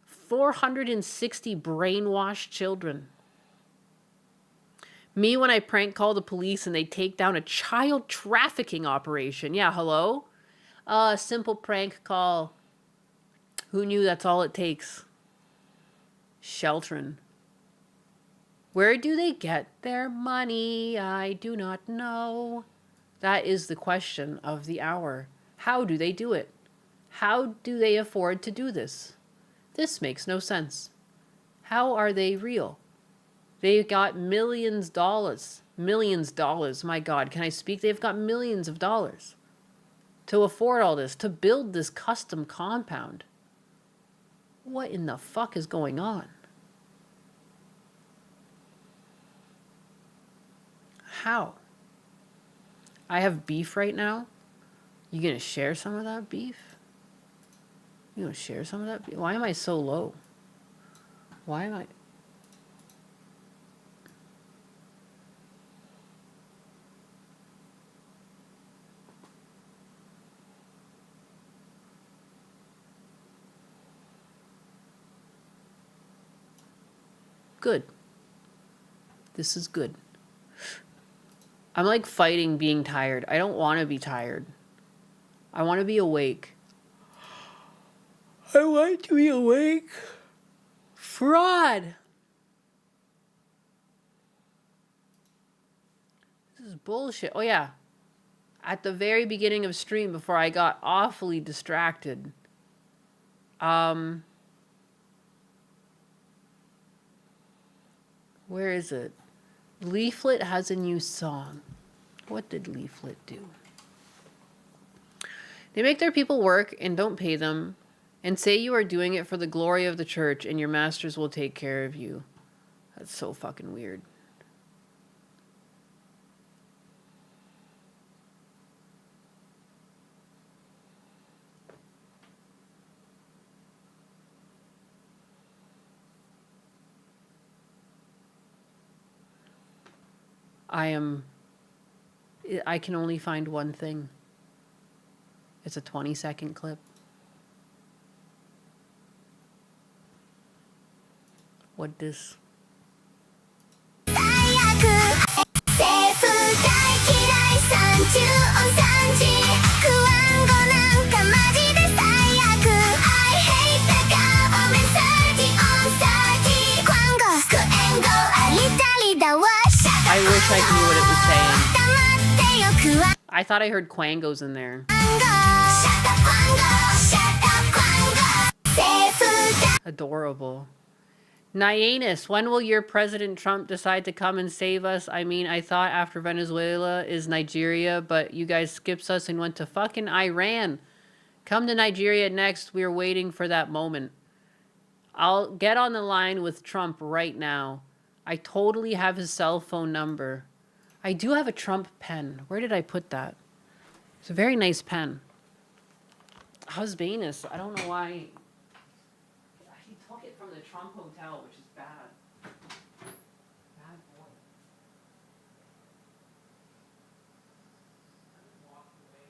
460 brainwashed children. Me when I prank call the police and they take down a child trafficking operation. Yeah, hello? A simple prank call. Who knew that's all it takes? Sheltrin. Where do they get their money? I do not know. That is the question of the hour. How do they do it? How do they afford to do this? This makes no sense. How are they real? They've got millions of dollars. My God, can I speak? They've got millions of dollars to afford all this, to build this custom compound. What in the fuck is going on? How? I have beef right now You gonna share some of that beef? You gonna share some of that beef? Why am I so low? Why am I... Good. This is good. I'm like fighting being tired. I don't want to be tired. I want to be awake. I want to be awake. Fraud. This is bullshit. Oh yeah. At the very beginning of stream, before I got awfully distracted, where is it? Leaflet has a new song. What did Leaflet do? They make their people work and don't pay them, and say you are doing it for the glory of the church and your masters will take care of you. That's so fucking weird. I can only find one thing. It's a 20-second clip. What this? I wish I knew what it was saying. I thought I heard Quangos in there. Adorable. Nyannis, when will your President Trump decide to come and save us? I mean, I thought after Venezuela is Nigeria, but you guys skipped us and went to fucking Iran. Come to Nigeria next. We're waiting for that moment. I'll get on the line with Trump right now. I totally have his cell phone number. I do have a Trump pen. Where did I put that? It's a very nice pen. How's Venus? I don't know why. He took it from the Trump hotel, which is bad. Bad boy. Walk away.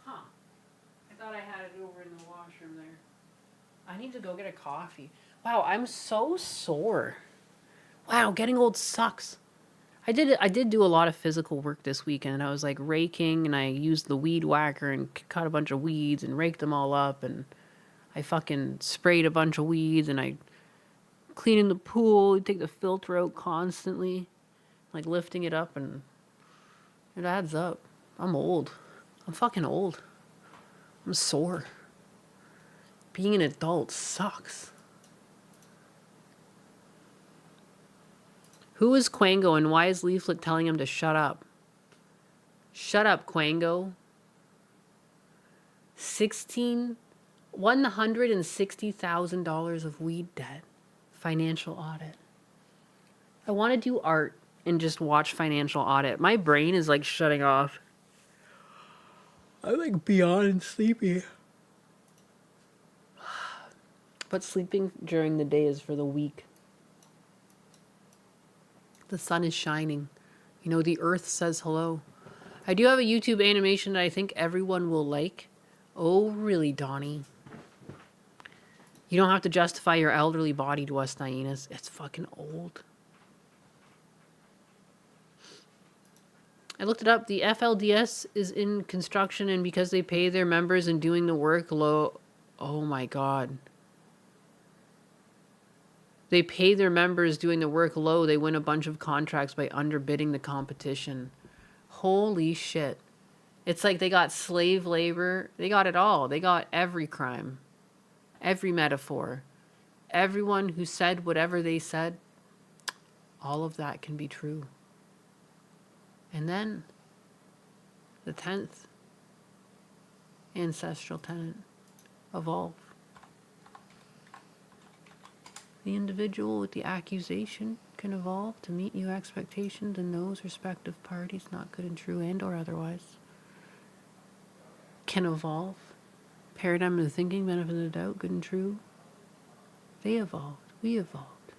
Huh. I thought I had it over in the washroom there. I need to go get a coffee. Wow, I'm so sore. Wow, getting old sucks. I did do a lot of physical work this weekend. I was like raking and I used the weed whacker and cut a bunch of weeds and raked them all up, and I fucking sprayed a bunch of weeds and I cleaning the pool, take the filter out constantly, like lifting it up, and it adds up. I'm old. I'm fucking old. I'm sore. Being an adult sucks. Who is Quango and why is Leaflet telling him to shut up? Shut up, Quango. $160,000 of weed debt. Financial audit. I want to do art and just watch financial audit. My brain is like shutting off. I'm like beyond sleepy. But sleeping during the day is for the weak. The sun is shining. You know, the earth says hello. I do have a YouTube animation that I think everyone will like. Oh, really, Donnie? You don't have to justify your elderly body to us, Nyannis. It's fucking old. I looked it up. The FLDS is in construction, and because they pay their members and doing the work low... Oh, my God. They pay their members doing the work low. They win a bunch of contracts by underbidding the competition. Holy shit. It's like they got slave labor. They got it all. They got every crime. Every metaphor. Everyone who said whatever they said. All of that can be true. And then, the 10th. ancestral tenet. Evolve. The individual with the accusation can evolve to meet new expectations in those respective parties, not good and true and or otherwise. Can evolve. Paradigm of thinking, benefit of the doubt, good and true. They evolved. We evolved.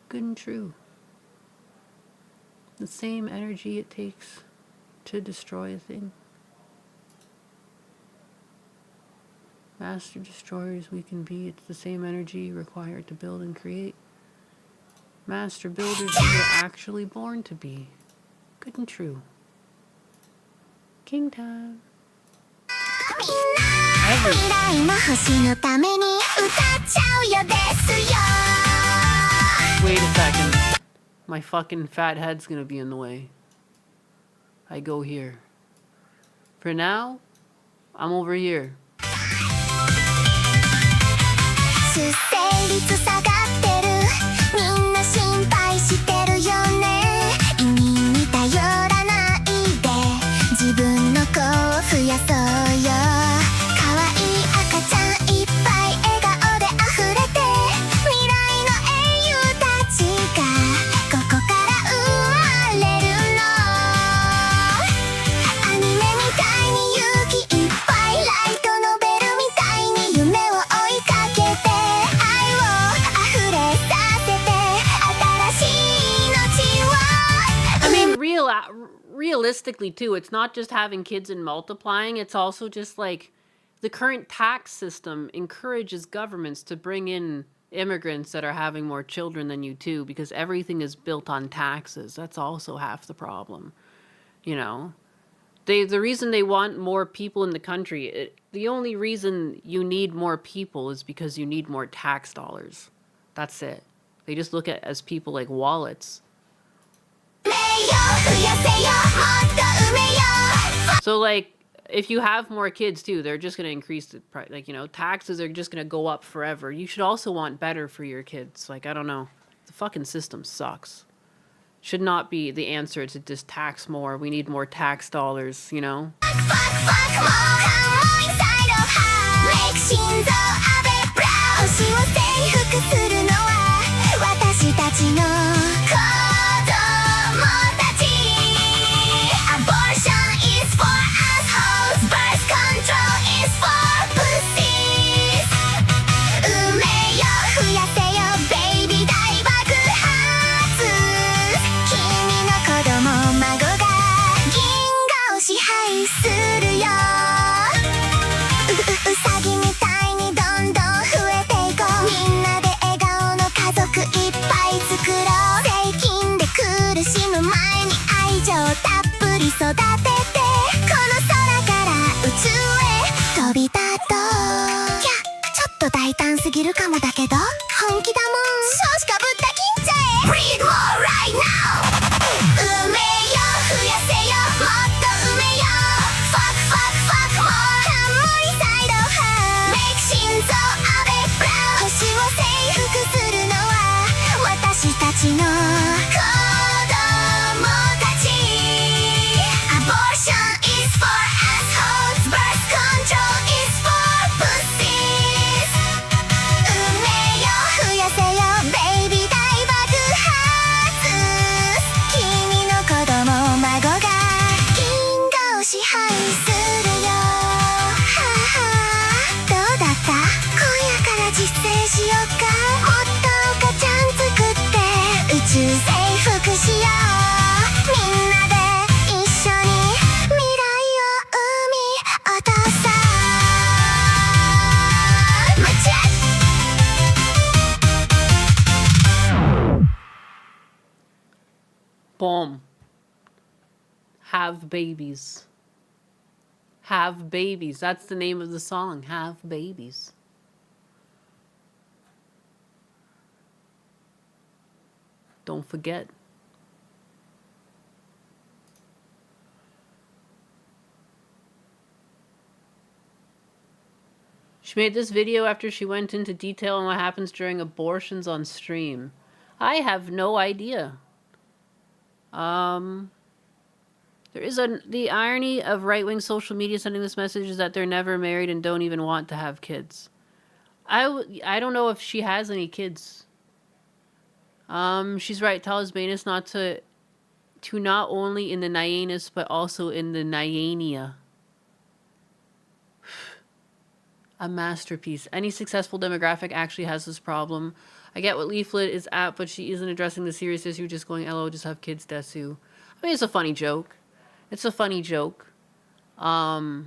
Good and true. The same energy it takes to destroy a thing. Master destroyers we can be. It's the same energy required to build and create. Master builders we were actually born to be. Good and true. King time. Wait a second. My fucking fat head's gonna be in the way. I go here. For now, I'm over here. Realistically too, it's not just having kids and multiplying, it's also just like the current tax system encourages governments to bring in immigrants that are having more children than you too, because everything is built on taxes. That's also half the problem. You know, the reason they want more people in the country, the only reason you need more people is because you need more tax dollars. That's it. They just look at as people like wallets. So like if you have more kids too, they're just going to increase the price. Like, you know, taxes are just going to go up forever. You should also want better for your kids. Like, I don't know. The fucking system sucks. Should not be the answer to just tax more. We need more tax dollars, you know? Boom. Have babies. Have babies. That's the name of the song. Have babies. Don't forget. She made this video after she went into detail on what happens during abortions on stream. I have no idea. There's There is the irony of right-wing social media sending this message is that they're never married and don't even want to have kids. I don't know if she has any kids. She's right. Tell Isbanus not to not only in the Nyanus, but also in the Nyania. A masterpiece. Any successful demographic actually has this problem. I get what Leaflet is at, but she isn't addressing the serious issue, just going, LO, just have kids, Desu. I mean, it's a funny joke. It's a funny joke. But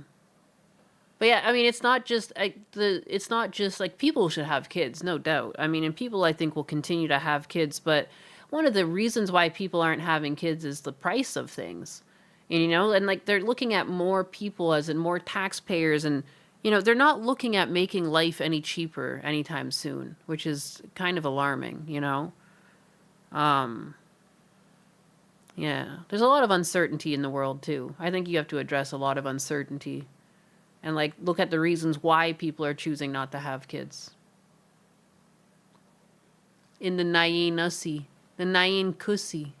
yeah, I mean, it's not just like people should have kids, no doubt. I mean, and people I think will continue to have kids, but one of the reasons why people aren't having kids is the price of things. And, you know, and like they're looking at more people as in more taxpayers, and you know, they're not looking at making life any cheaper anytime soon, which is kind of alarming, you know. Yeah, there's a lot of uncertainty in the world too. I think you have to address a lot of uncertainty. And, like, look at the reasons why people are choosing not to have kids. In the Nyanussi. The Nyankussi.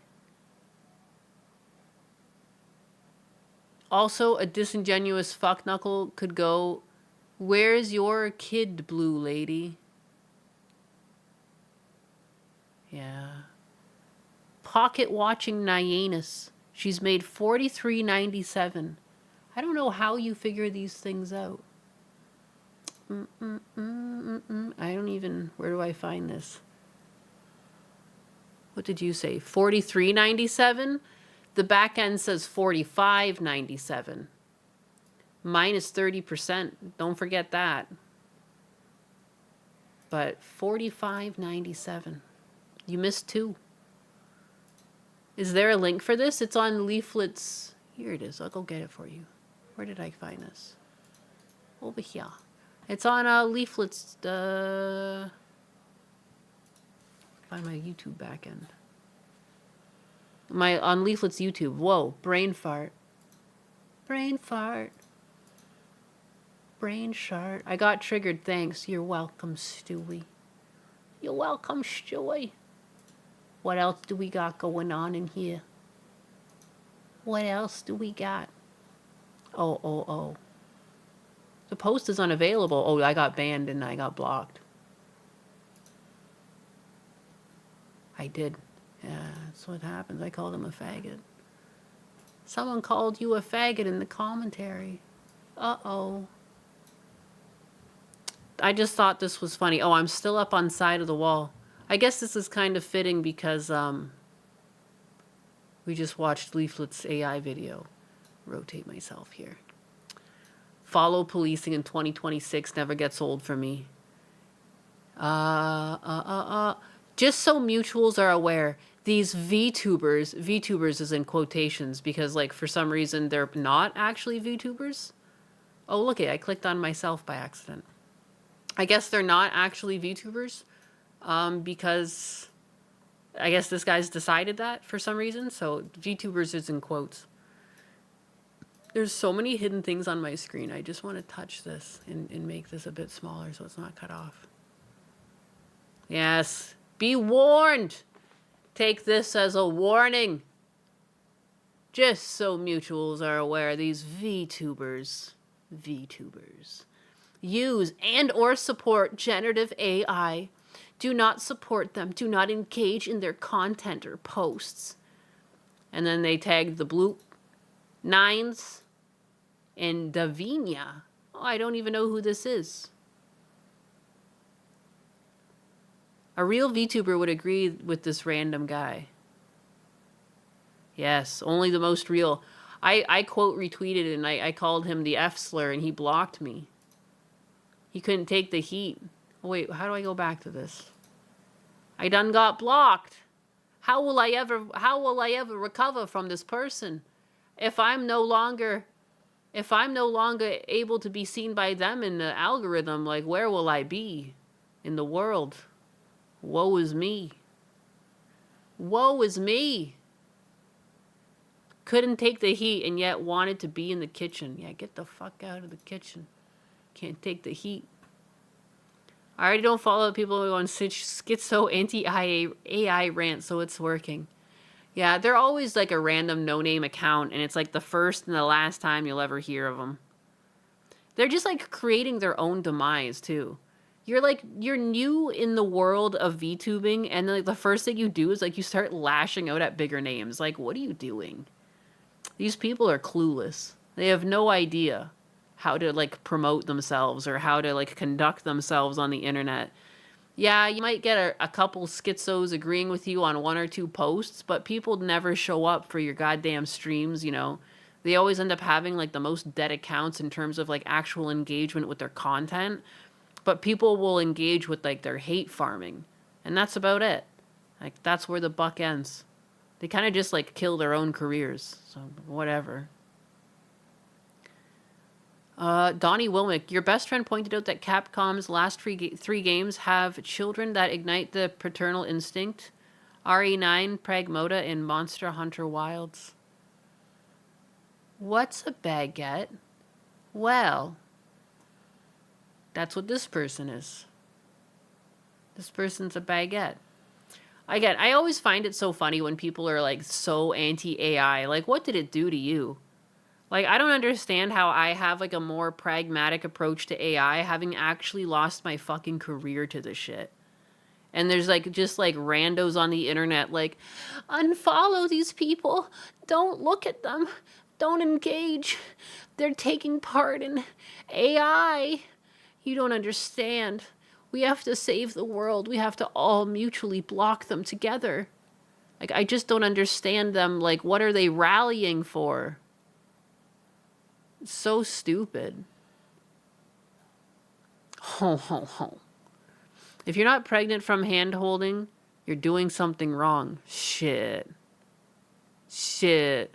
Also, a disingenuous fuckknuckle could go, where's your kid, blue lady? Yeah. Pocket watching Nyanus. She's made $43.97. I don't know how you figure these things out. I don't even... Where do I find this? What did you say? $43.97? The back end says $45.97. Minus 30%. Don't forget that. But $45.97. You missed 2. Is there a link for this? It's on Leaflet's... Here it is. I'll go get it for you. Where did I find this? Over here. It's on Leaflet's, find my YouTube backend. On Leaflet's YouTube. Whoa, brain fart. Brain fart. Brain shart. I got triggered, thanks. You're welcome, Stewie. You're welcome, Stewie. What else do we got going on in here? What else do we got? Oh. The post is unavailable. Oh, I got banned and I got blocked. I did. Yeah, that's what happens. I called him a faggot. Someone called you a faggot in the commentary. Uh-oh. I just thought this was funny. Oh, I'm still up on side of the wall. I guess this is kind of fitting because we just watched Leaflet's AI video. Rotate myself here. Follow policing in 2026 never gets old for me. Just so mutuals are aware, these VTubers is in quotations because, like, for some reason they're not actually VTubers. Oh, look it, I clicked on myself by accident. I guess they're not actually VTubers because I guess this guy's decided that for some reason. So VTubers is in quotes. There's so many hidden things on my screen. I just want to touch this and make this a bit smaller so it's not cut off. Yes. Be warned. Take this as a warning. Just so mutuals are aware, these VTubers use and or support generative AI. Do not support them. Do not engage in their content or posts. And then they tagged the Blue Nines and Davinia. Oh, I don't even know who this is. A real VTuber would agree with this random guy. Yes, only the most real. I quote retweeted and I called him the F slur and he blocked me. He couldn't take the heat. Oh, wait, how do I go back to this? I done got blocked. How will I ever recover from this person? If I'm no longer able to be seen by them in the algorithm, like, where will I be in the world? Woe is me. Woe is me. Couldn't take the heat and yet wanted to be in the kitchen. Yeah, get the fuck out of the kitchen. Can't take the heat. I already don't follow people who on schizo anti-AI rant, so it's working. Yeah, they're always like a random no-name account, and it's like the first and the last time you'll ever hear of them. They're just like creating their own demise too. You're new in the world of VTubing, and like the first thing you do is like you start lashing out at bigger names. Like, what are you doing? These people are clueless. They have no idea how to like promote themselves or how to like conduct themselves on the internet. Yeah, you might get a couple schizos agreeing with you on 1 or 2 posts, but people never show up for your goddamn streams, you know. They always end up having like the most dead accounts in terms of like actual engagement with their content, but people will engage with like their hate farming, and that's about it. Like, that's where the buck ends. They kind of just like kill their own careers, so whatever. Donnie Wilmick, your best friend pointed out that Capcom's last three games have children that ignite the paternal instinct. RE9, Pragmata, and Monster Hunter Wilds. What's a baguette? Well, that's what this person is. This person's a baguette. I always find it so funny when people are like so anti-AI. Like, what did it do to you? Like, I don't understand how I have like a more pragmatic approach to AI, having actually lost my fucking career to this shit. And there's like just like randos on the internet like, unfollow these people, don't look at them, don't engage, they're taking part in AI. You don't understand. We have to save the world. We have to all mutually block them together. Like, I just don't understand them. Like, what are they rallying for? It's so stupid. Ho, ho, ho. If you're not pregnant from hand-holding, you're doing something wrong. Shit. Shit.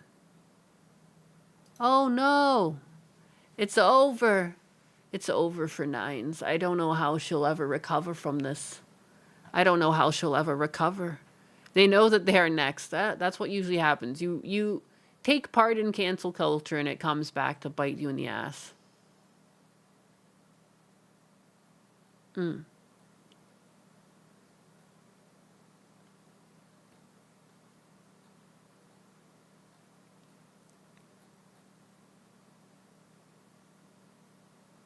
Oh, no. It's over. It's over for Nines. I don't know how she'll ever recover from this. I don't know how she'll ever recover. They know that they're next. That's what usually happens. You take part in cancel culture and it comes back to bite you in the ass.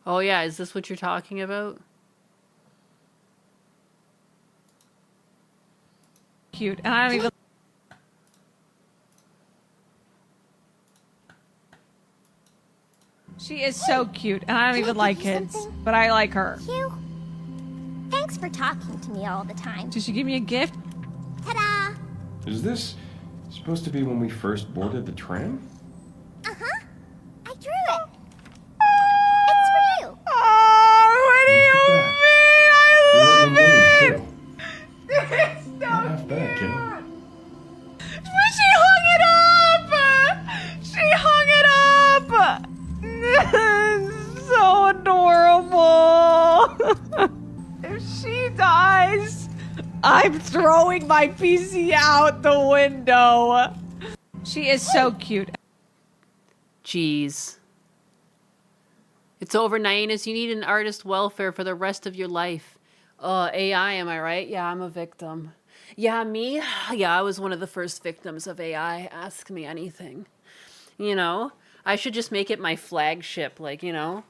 Oh yeah, is this what you're talking about? Cute, and I don't even... She is so cute, and I don't even like kids, but I like her. Hugh, thanks for talking to me all the time. Did she give me a gift? Ta-da! Is this supposed to be when we first boarded the tram? Uh-huh. I drew it. It's for you. Oh, what do you mean? I love it! It's so Half bad, kid. But she hung it up! She hung it up! So adorable! If she dies, I'm throwing my PC out the window. She is so cute. Jeez. It's over, Nyanus. You need an artist welfare for the rest of your life. AI, am I right? Yeah, I'm a victim. Yeah, me? Yeah, I was one of the first victims of AI. Ask me anything. You know? I should just make it my flagship, like, you know?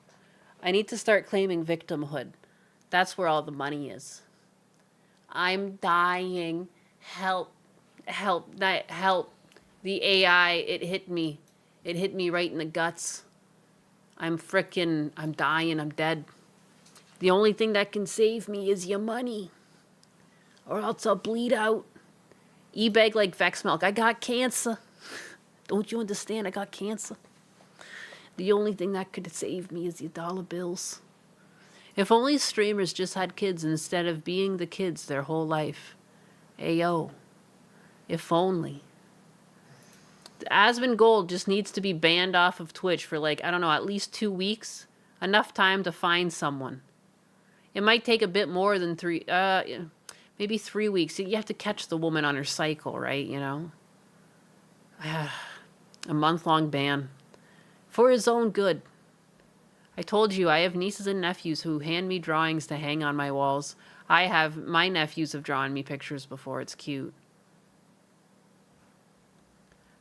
I need to start claiming victimhood. That's where all the money is. I'm dying. Help. Help. Help. The AI, it hit me. It hit me right in the guts. I'm dying, I'm dead. The only thing that can save me is your money. Or else I'll bleed out. E-bag like Vex Milk. I got cancer. Don't you understand? I got cancer. The only thing that could save me is your dollar bills. If only streamers just had kids instead of being the kids their whole life. Ayo. If only. Asmongold just needs to be banned off of Twitch for like, I don't know, at least 2 weeks. Enough time to find someone. It might take a bit more than maybe 3 weeks. You have to catch the woman on her cycle, right? You know? A month-long ban. For his own good. I told you, I have nieces and nephews who hand me drawings to hang on my walls. My nephews have drawn me pictures before. It's cute.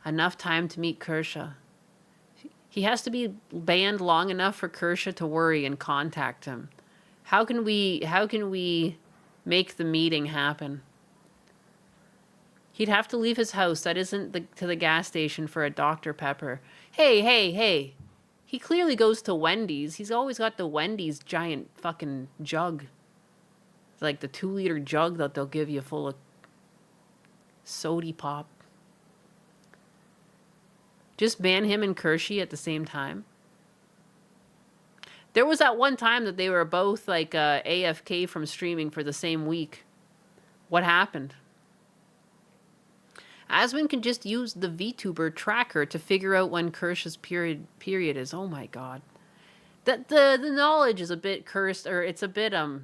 Enough time to meet Kershaw. He has to be banned long enough for Kershaw to worry and contact him. How can we make the meeting happen? He'd have to leave his house. That isn't to the gas station for a Dr. Pepper. Hey. He clearly goes to Wendy's. He's always got the Wendy's giant fucking jug. It's like the 2-liter jug that they'll give you full of sody pop. Just ban him and Kershey at the same time. There was that one time that they were both like AFK from streaming for the same week. What happened? Aswin can just use the VTuber tracker to figure out when Kersh's period is. Oh my god. The knowledge is a bit cursed, or it's a bit out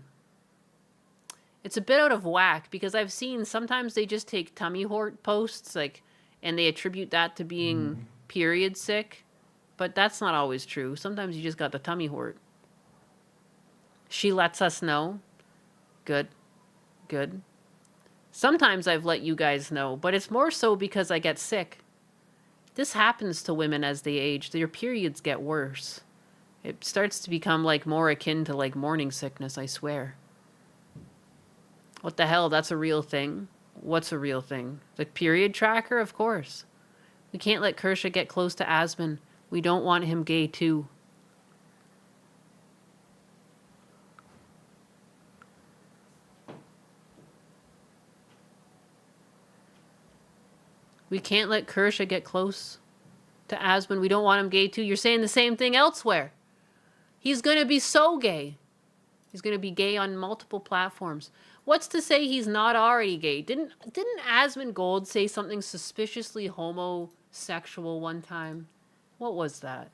of whack, because I've seen sometimes they just take tummy hort posts and they attribute that to being period sick, but that's not always true. Sometimes you just got the tummy hort. She lets us know. Good. Sometimes I've let you guys know, but it's more so because I get sick. This happens to women as they age. Their periods get worse. It starts to become more akin to morning sickness, I swear. What the hell? That's a real thing? What's a real thing? The period tracker? Of course. We can't let Kershaw get close to Asman. We don't want him gay too. We can't let Kershaw get close to Asman. We don't want him gay too. You're saying the same thing elsewhere. He's going to be so gay. He's going to be gay on multiple platforms. What's to say he's not already gay? Didn't Asman Gold say something suspiciously homosexual one time? What was that?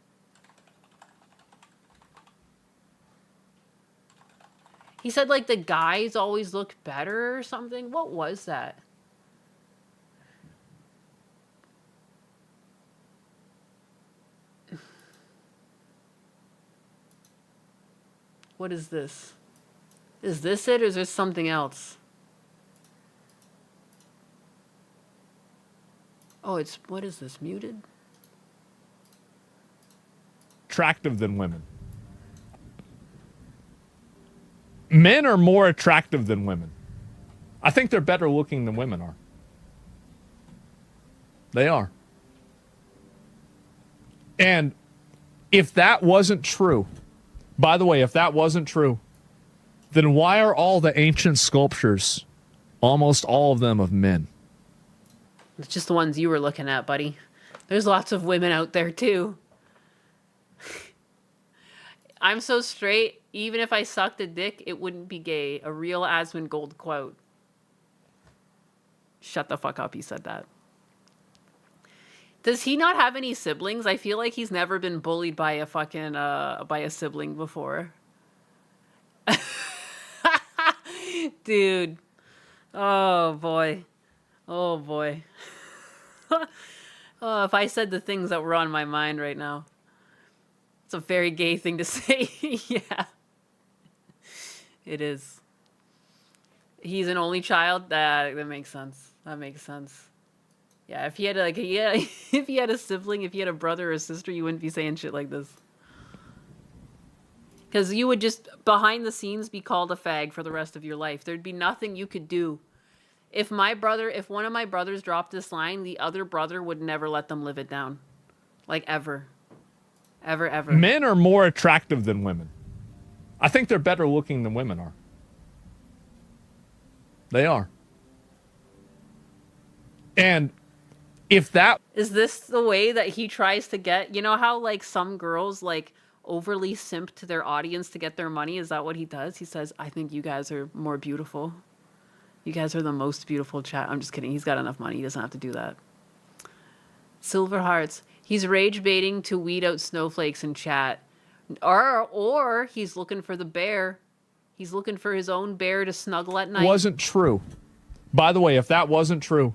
He said the guys always look better or something. What was that? What is this? Is this it, or is there something else? Oh, what is this, muted? Attractive than women. Men are more attractive than women. I think they're better looking than women are. They are. And if that wasn't true, by the way, if that wasn't true, then why are all the ancient sculptures, almost all of them, of men? It's just the ones you were looking at, buddy. There's lots of women out there, too. I'm so straight, even if I sucked a dick, it wouldn't be gay. A real Aswin Gold quote. Shut the fuck up, he said that. Does he not have any siblings? I feel like he's never been bullied by a fucking, by a sibling before. Dude. Oh, boy. Oh, boy. Oh, if I said the things that were on my mind right now. It's a very gay thing to say. Yeah. It is. He's an only child? That makes sense. That makes sense. Yeah, if he had if he had a sibling, if he had a brother or a sister, you wouldn't be saying shit like this. Because you would just, behind the scenes, be called a fag for the rest of your life. There'd be nothing you could do. If one of my brothers dropped this line, the other brother would never let them live it down. Ever. Ever. Men are more attractive than women. I think they're better looking than women are. They are. And if that... Is this the way that he tries to get... You know how, some girls, overly simp to their audience to get their money? Is that what he does? He says, I think you guys are more beautiful. You guys are the most beautiful chat. I'm just kidding. He's got enough money. He doesn't have to do that. Silver Hearts. He's rage baiting to weed out snowflakes in chat. Or he's looking for the bear. He's looking for his own bear to snuggle at night. Wasn't true. By the way, if that wasn't true,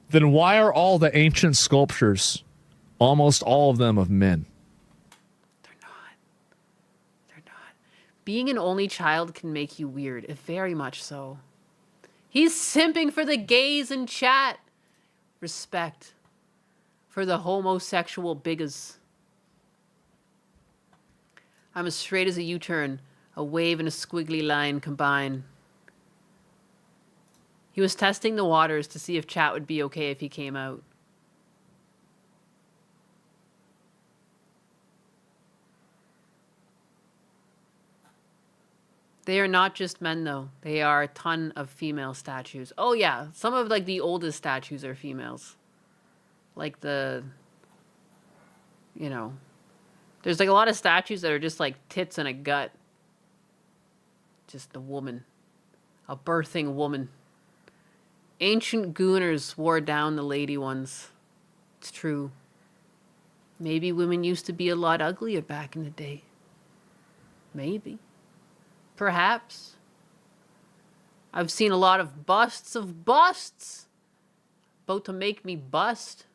then why are all the ancient sculptures, almost all of them, of men? They're not. Being an only child can make you weird. Very much so. He's simping for the gays in chat. Respect. For the homosexual bigots. I'm as straight as a U-turn. A wave and a squiggly line combine. He was testing the waters to see if chat would be okay if he came out. They are not just men, though. They are a ton of female statues. Oh, yeah. Some of, like, the oldest statues are females. Like the... You know... There's, like, a lot of statues that are just, like, tits and a gut. Just a woman. A birthing woman. Ancient gooners wore down the lady ones. It's true. Maybe women used to be a lot uglier back in the day. Maybe. Perhaps. I've seen a lot of busts of busts. About to make me bust.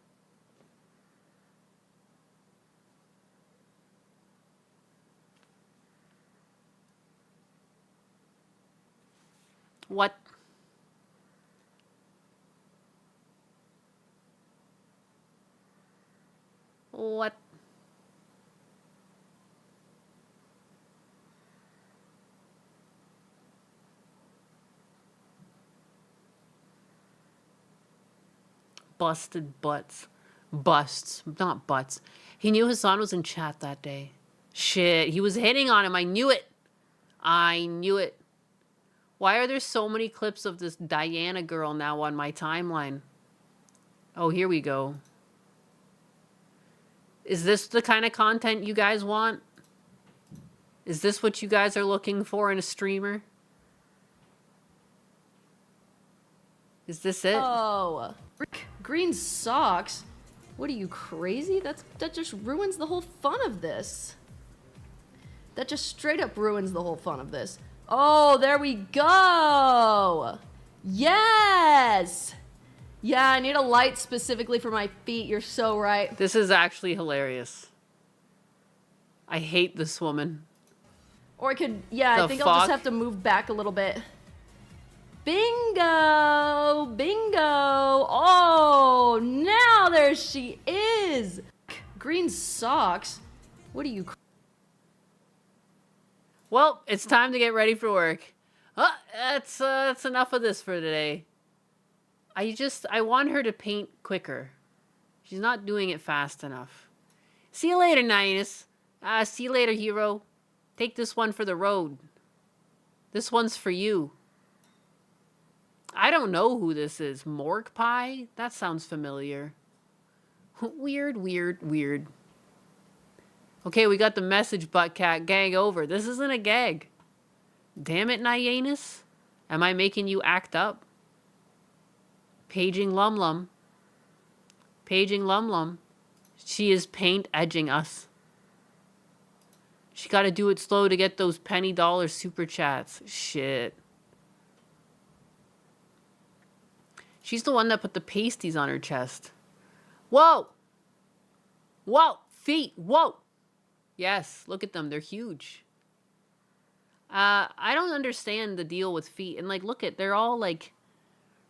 What? What? Busted butts. Busts, not butts. He knew Hassan was in chat that day. Shit, he was hitting on him. I knew it. I knew it. Why are there so many clips of this Diana girl now on my timeline? Oh, here we go. Is this the kind of content you guys want? Is this what you guys are looking for in a streamer? Is this it? Oh, green socks? What are you, crazy? That just ruins the whole fun of this. That just straight up ruins the whole fun of this. Oh, there we go. Yes. Yeah, I need a light specifically for my feet. You're so right. This is actually hilarious. I hate this woman. Or I could, yeah, The I think I'll just fuck? have to move back a little bit. Bingo! Bingo! Oh, now there she is! Green socks? What are you... Well, it's time to get ready for work. That's enough of this for today. I want her to paint quicker. She's not doing it fast enough. See you later, Ninus. See you later, hero. Take this one for the road. This one's for you. I don't know who this is. Morgue Pie? That sounds familiar. Weird, weird, weird. Okay, we got the message, Buttcat. Gag over. This isn't a gag. Damn it, Nyanus. Am I making you act up? Paging Lum Lum. Paging Lum Lum. She is paint edging us. She gotta do it slow to get those penny dollar super chats. Shit. She's the one that put the pasties on her chest. Whoa! Whoa! Feet! Whoa! Yes, look at them. They're huge. I don't understand the deal with feet. And, like, look at, they're all, like,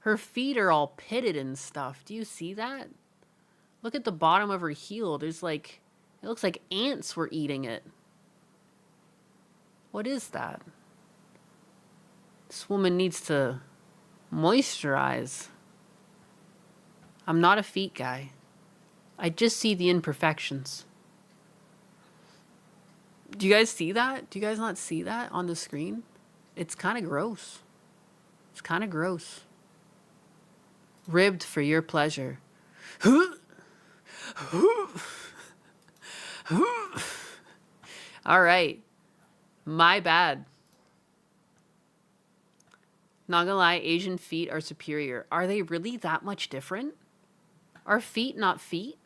her feet are all pitted and stuff. Do you see that? Look at the bottom of her heel. There's, like, it looks like ants were eating it. What is that? This woman needs to moisturize. I'm not a feet guy. I just see the imperfections. Do you guys see that? Do you guys not see that on the screen? It's kind of gross. It's kind of gross. Ribbed for your pleasure. All right. My bad. Not gonna lie, Asian feet are superior. Are they really that much different? Are feet not feet?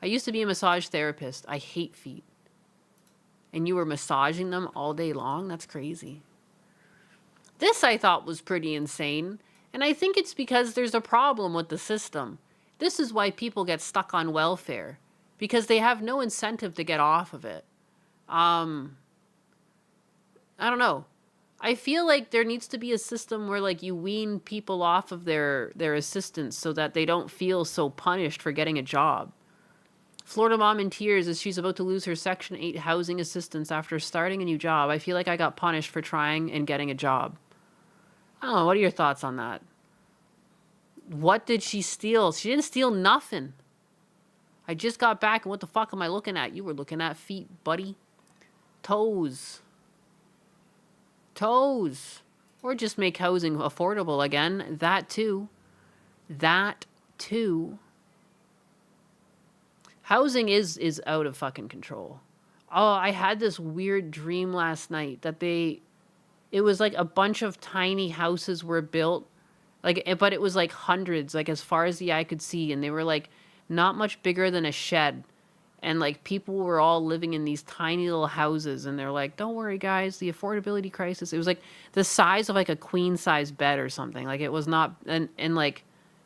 I used to be a massage therapist. I hate feet. And you were massaging them all day long? That's crazy. This I thought was pretty insane. And I think it's because there's a problem with the system. This is why people get stuck on welfare. Because they have no incentive to get off of it. I don't know. I feel like there needs to be a system where like you wean people off of their assistance so that they don't feel so punished for getting a job. Florida mom in tears as she's about to lose her Section 8 housing assistance after starting a new job. I feel like I got punished for trying and getting a job. I don't know. What are your thoughts on that? What did she steal? She didn't steal nothing. I just got back and what the fuck am I looking at? You were looking at feet, buddy. Toes. Toes. Or just make housing affordable again. That too. That too. Housing is out of fucking control. Oh, I had this weird dream last night that it was like a bunch of tiny houses were built, like, but it was like hundreds, like as far as the eye could see, and they were like not much bigger than a shed, and like people were all living in these tiny little houses, and they're like, don't worry guys, the affordability crisis. It was like the size of like a queen size bed or something. Like it was not, and like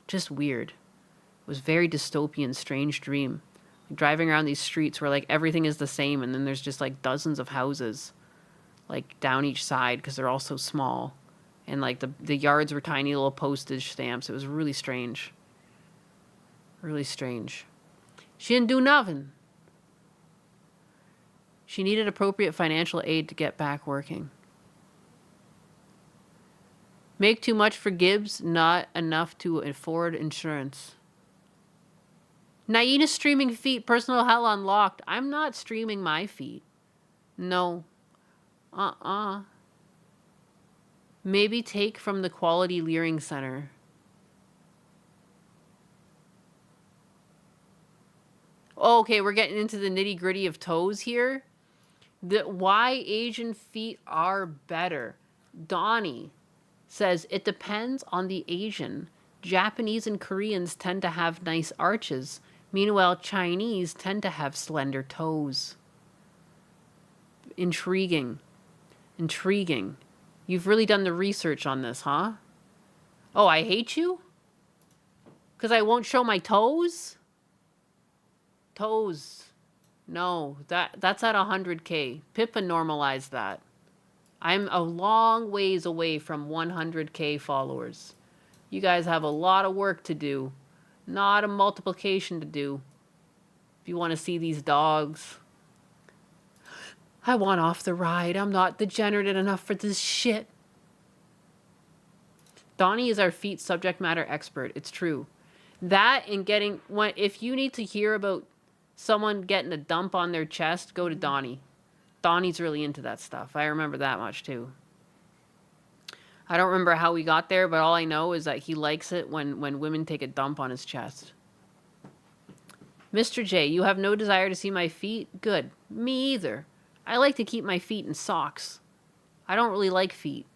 just weird. It was very dystopian, strange dream. Driving around these streets where like everything is the same, and then there's just like dozens of houses like down each side because they're all so small, and like the yards were tiny little postage stamps. It was really strange. Really strange. She didn't do nothing. She needed appropriate financial aid to get back working. Make too much for Gibbs, not enough to afford insurance. Naina's streaming feet, personal hell unlocked. I'm not streaming my feet. No. Maybe take from the Quality Leering Center. Okay, we're getting into the nitty gritty of toes here. Why Asian feet are better. Donnie says it depends on the Asian. Japanese and Koreans tend to have nice arches. Meanwhile, Chinese tend to have slender toes. Intriguing. Intriguing. You've really done the research on this, huh? Oh, I hate you? Because I won't show my toes? Toes. No, that's at 100K. Pippa normalized that. I'm a long ways away from 100K followers. You guys have a lot of work to do. Not a multiplication to do. If you want to see these dogs. I want off the ride. I'm not degenerate enough for this shit. Donnie is our feet subject matter expert. It's true. That and getting... if you need to hear about someone getting a dump on their chest, go to Donnie. Donnie's really into that stuff. I remember that much too. I don't remember how we got there, but all I know is that he likes it when women take a dump on his chest. Mr. J, you have no desire to see my feet? Good. Me either. I like to keep my feet in socks. I don't really like feet.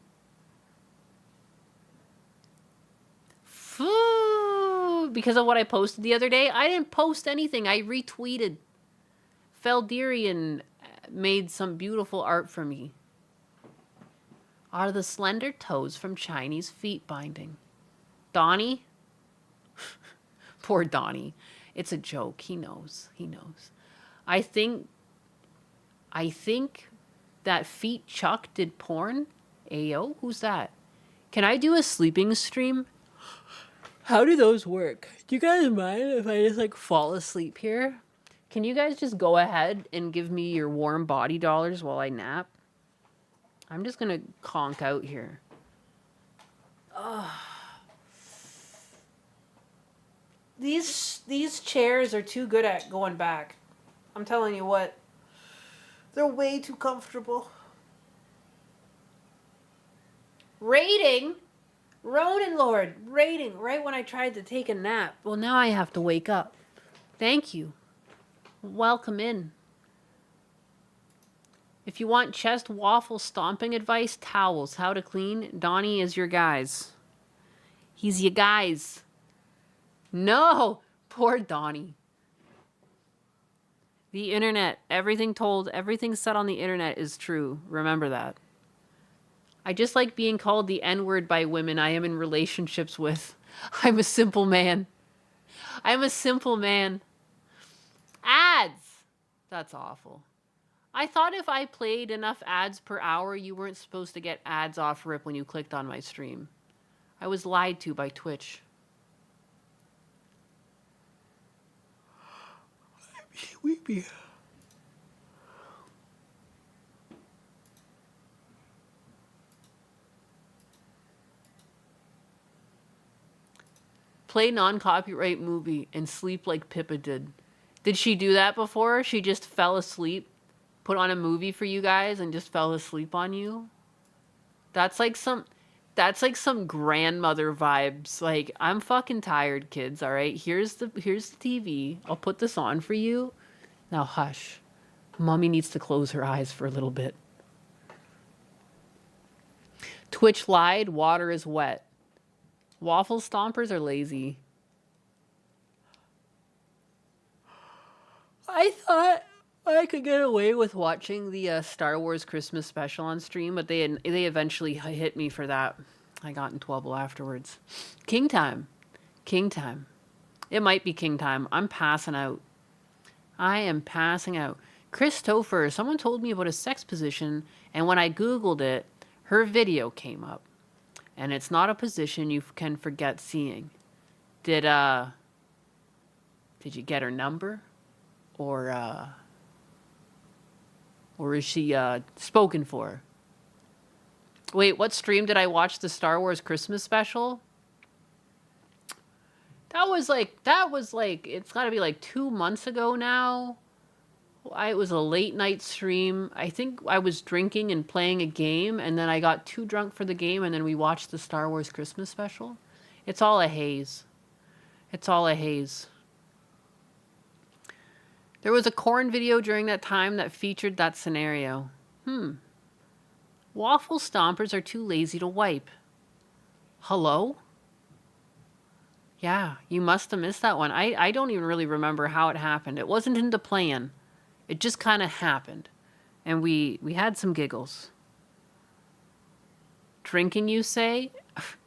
Because of what I posted the other day? I didn't post anything. I retweeted. Felderian made some beautiful art for me. Are the slender toes from Chinese feet binding? Donnie? Poor Donnie. It's a joke. He knows. He knows. I think that Feet Chuck did porn. Ayo, who's that? Can I do a sleeping stream? How do those work? Do you guys mind if I just like fall asleep here? Can you guys just go ahead and give me your warm body dollars while I nap? I'm just gonna conk out here. Ugh. These chairs are too good at going back. I'm telling you what. They're way too comfortable. Rating? Ronin Lord, rating right when I tried to take a nap. Well, now I have to wake up. Thank you. Welcome in. If you want chest waffle stomping advice, towels, how to clean, Donnie is your guys. He's your guys. No! Poor Donnie. The internet, everything said on the internet is true. Remember that. I just like being called the N-word by women I am in relationships with. I'm a simple man. I'm a simple man. Ads! That's awful. I thought if I played enough ads per hour, you weren't supposed to get ads off rip when you clicked on my stream. I was lied to by Twitch. Weepy. Play non-copyright movie and sleep like Pippa did. Did she do that before? She just fell asleep, put on a movie for you guys, and just fell asleep on you? That's like some grandmother vibes. Like, I'm fucking tired, kids, all right? Here's the TV. I'll put this on for you. Now hush. Mommy needs to close her eyes for a little bit. Twitch lied, water is wet. Waffle stompers are lazy. I thought I could get away with watching the Star Wars Christmas special on stream, but they eventually hit me for that. I got in trouble afterwards. King time. King time. It might be king time. I'm passing out. I am passing out. Christopher, someone told me about a sex position, and when I Googled it, her video came up. And it's not a position you can forget seeing. Did you get her number? Or is she spoken for? Wait, what stream did I watch the Star Wars Christmas special? That was like, it's gotta be like 2 months ago now. It was a late night stream. I think I was drinking and playing a game, and then I got too drunk for the game, and then we watched the Star Wars Christmas special. It's all a haze. It's all a haze. There was a corn video during that time that featured that scenario. Waffle stompers are too lazy to wipe. Hello? Yeah, you must have missed that one. I don't even really remember how it happened. It wasn't in the plan. It just kind of happened. And we had some giggles. Drinking, you say?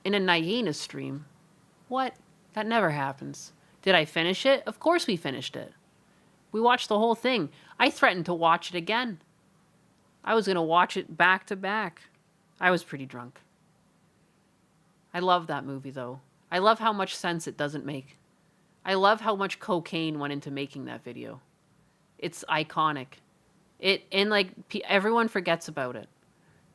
In a Nyena stream? What? That never happens. Did I finish it? Of course we finished it. We watched the whole thing. I threatened to watch it again. I was going to watch it back to back. I was pretty drunk. I love that movie, though. I love how much sense it doesn't make. I love how much cocaine went into making that video. It's iconic. Everyone forgets about it.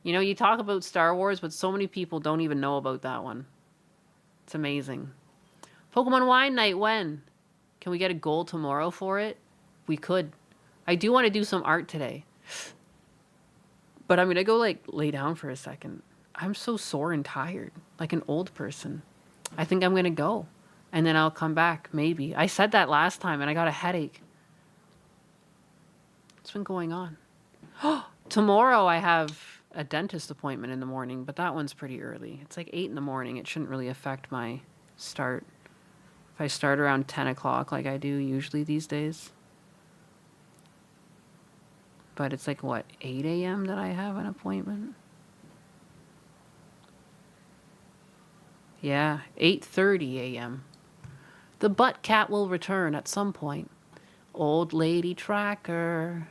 You know, you talk about Star Wars, but so many people don't even know about that one. It's amazing. Pokemon Wine Night, when? Can we get a goal tomorrow for it? We could. I do want to do some art today. But I'm going to go, lay down for a second. I'm so sore and tired. Like an old person. I think I'm going to go. And then I'll come back, maybe. I said that last time, and I got a headache. What's been going on? Tomorrow I have a dentist appointment in the morning, but that one's pretty early. It's like 8 in the morning. It shouldn't really affect my start. If I start around 10 o'clock like I do usually these days. But it's like, what, 8 a.m. that I have an appointment? Yeah, 8:30 a.m. The butt cat will return at some point. Old lady tracker.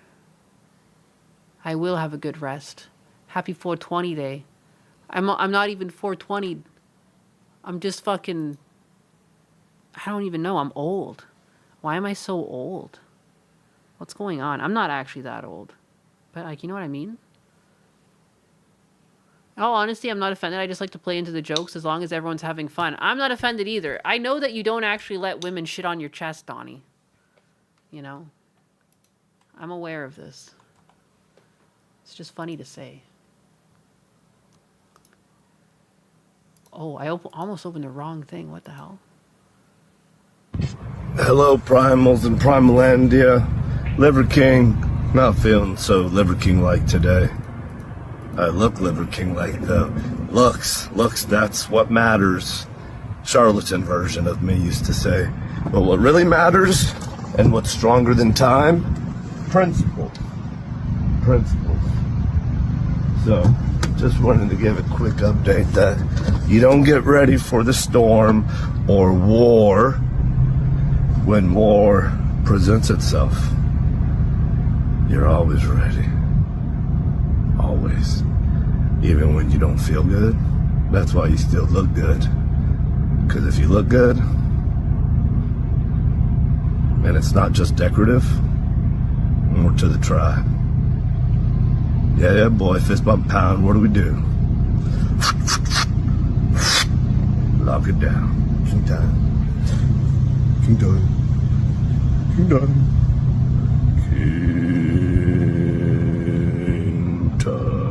I will have a good rest. Happy 420 day. I'm not even 420. I'm just fucking... I don't even know. I'm old. Why am I so old? What's going on? I'm not actually that old. But, you know what I mean? In all honesty, I'm not offended. I just like to play into the jokes as long as everyone's having fun. I'm not offended either. I know that you don't actually let women shit on your chest, Donnie. You know? I'm aware of this. It's just funny to say. Oh, I almost opened the wrong thing. What the hell? Hello, Primals and Primalandia. Liver King. Not feeling so Liver King-like today. I look Liver King-like, though. Looks, that's what matters. Charlatan version of me used to say. But what really matters, and what's stronger than time? Principles. So, just wanted to give a quick update that you don't get ready for the storm or war when war presents itself. You're always ready. Always. Even when you don't feel good. That's why you still look good. Because if you look good, and it's not just decorative, more to the try. Yeah, boy, fist bump pound, what do we do? Lock it down. King time. King time. King time. King time.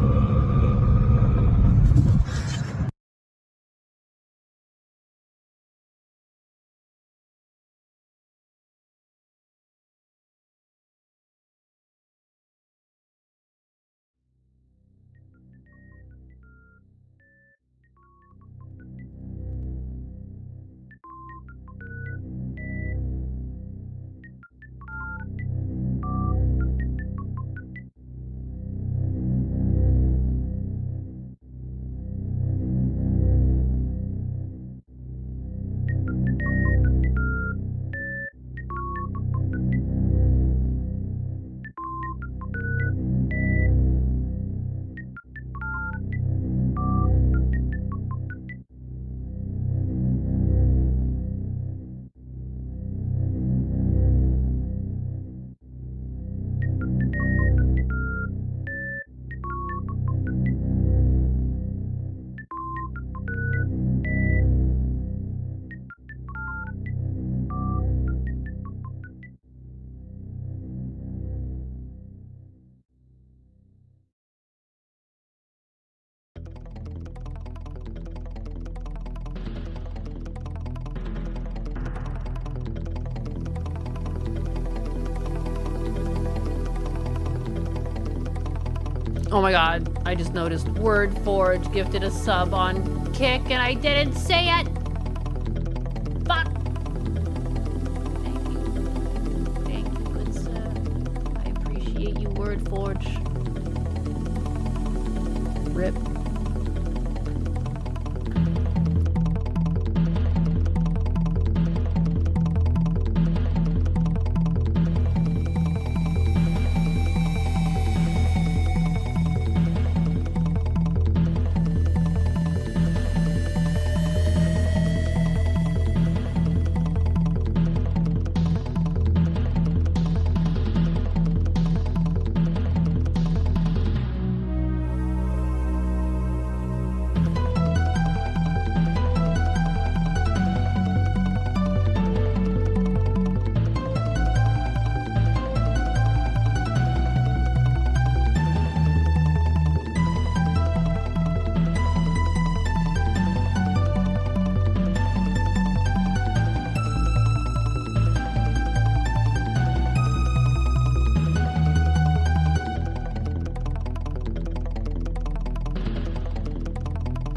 Oh my god, I just noticed WordForge gifted a sub on Kick and I didn't say it! Fuck! Thank you. Thank you, good sir. I appreciate you, WordForge. RIP.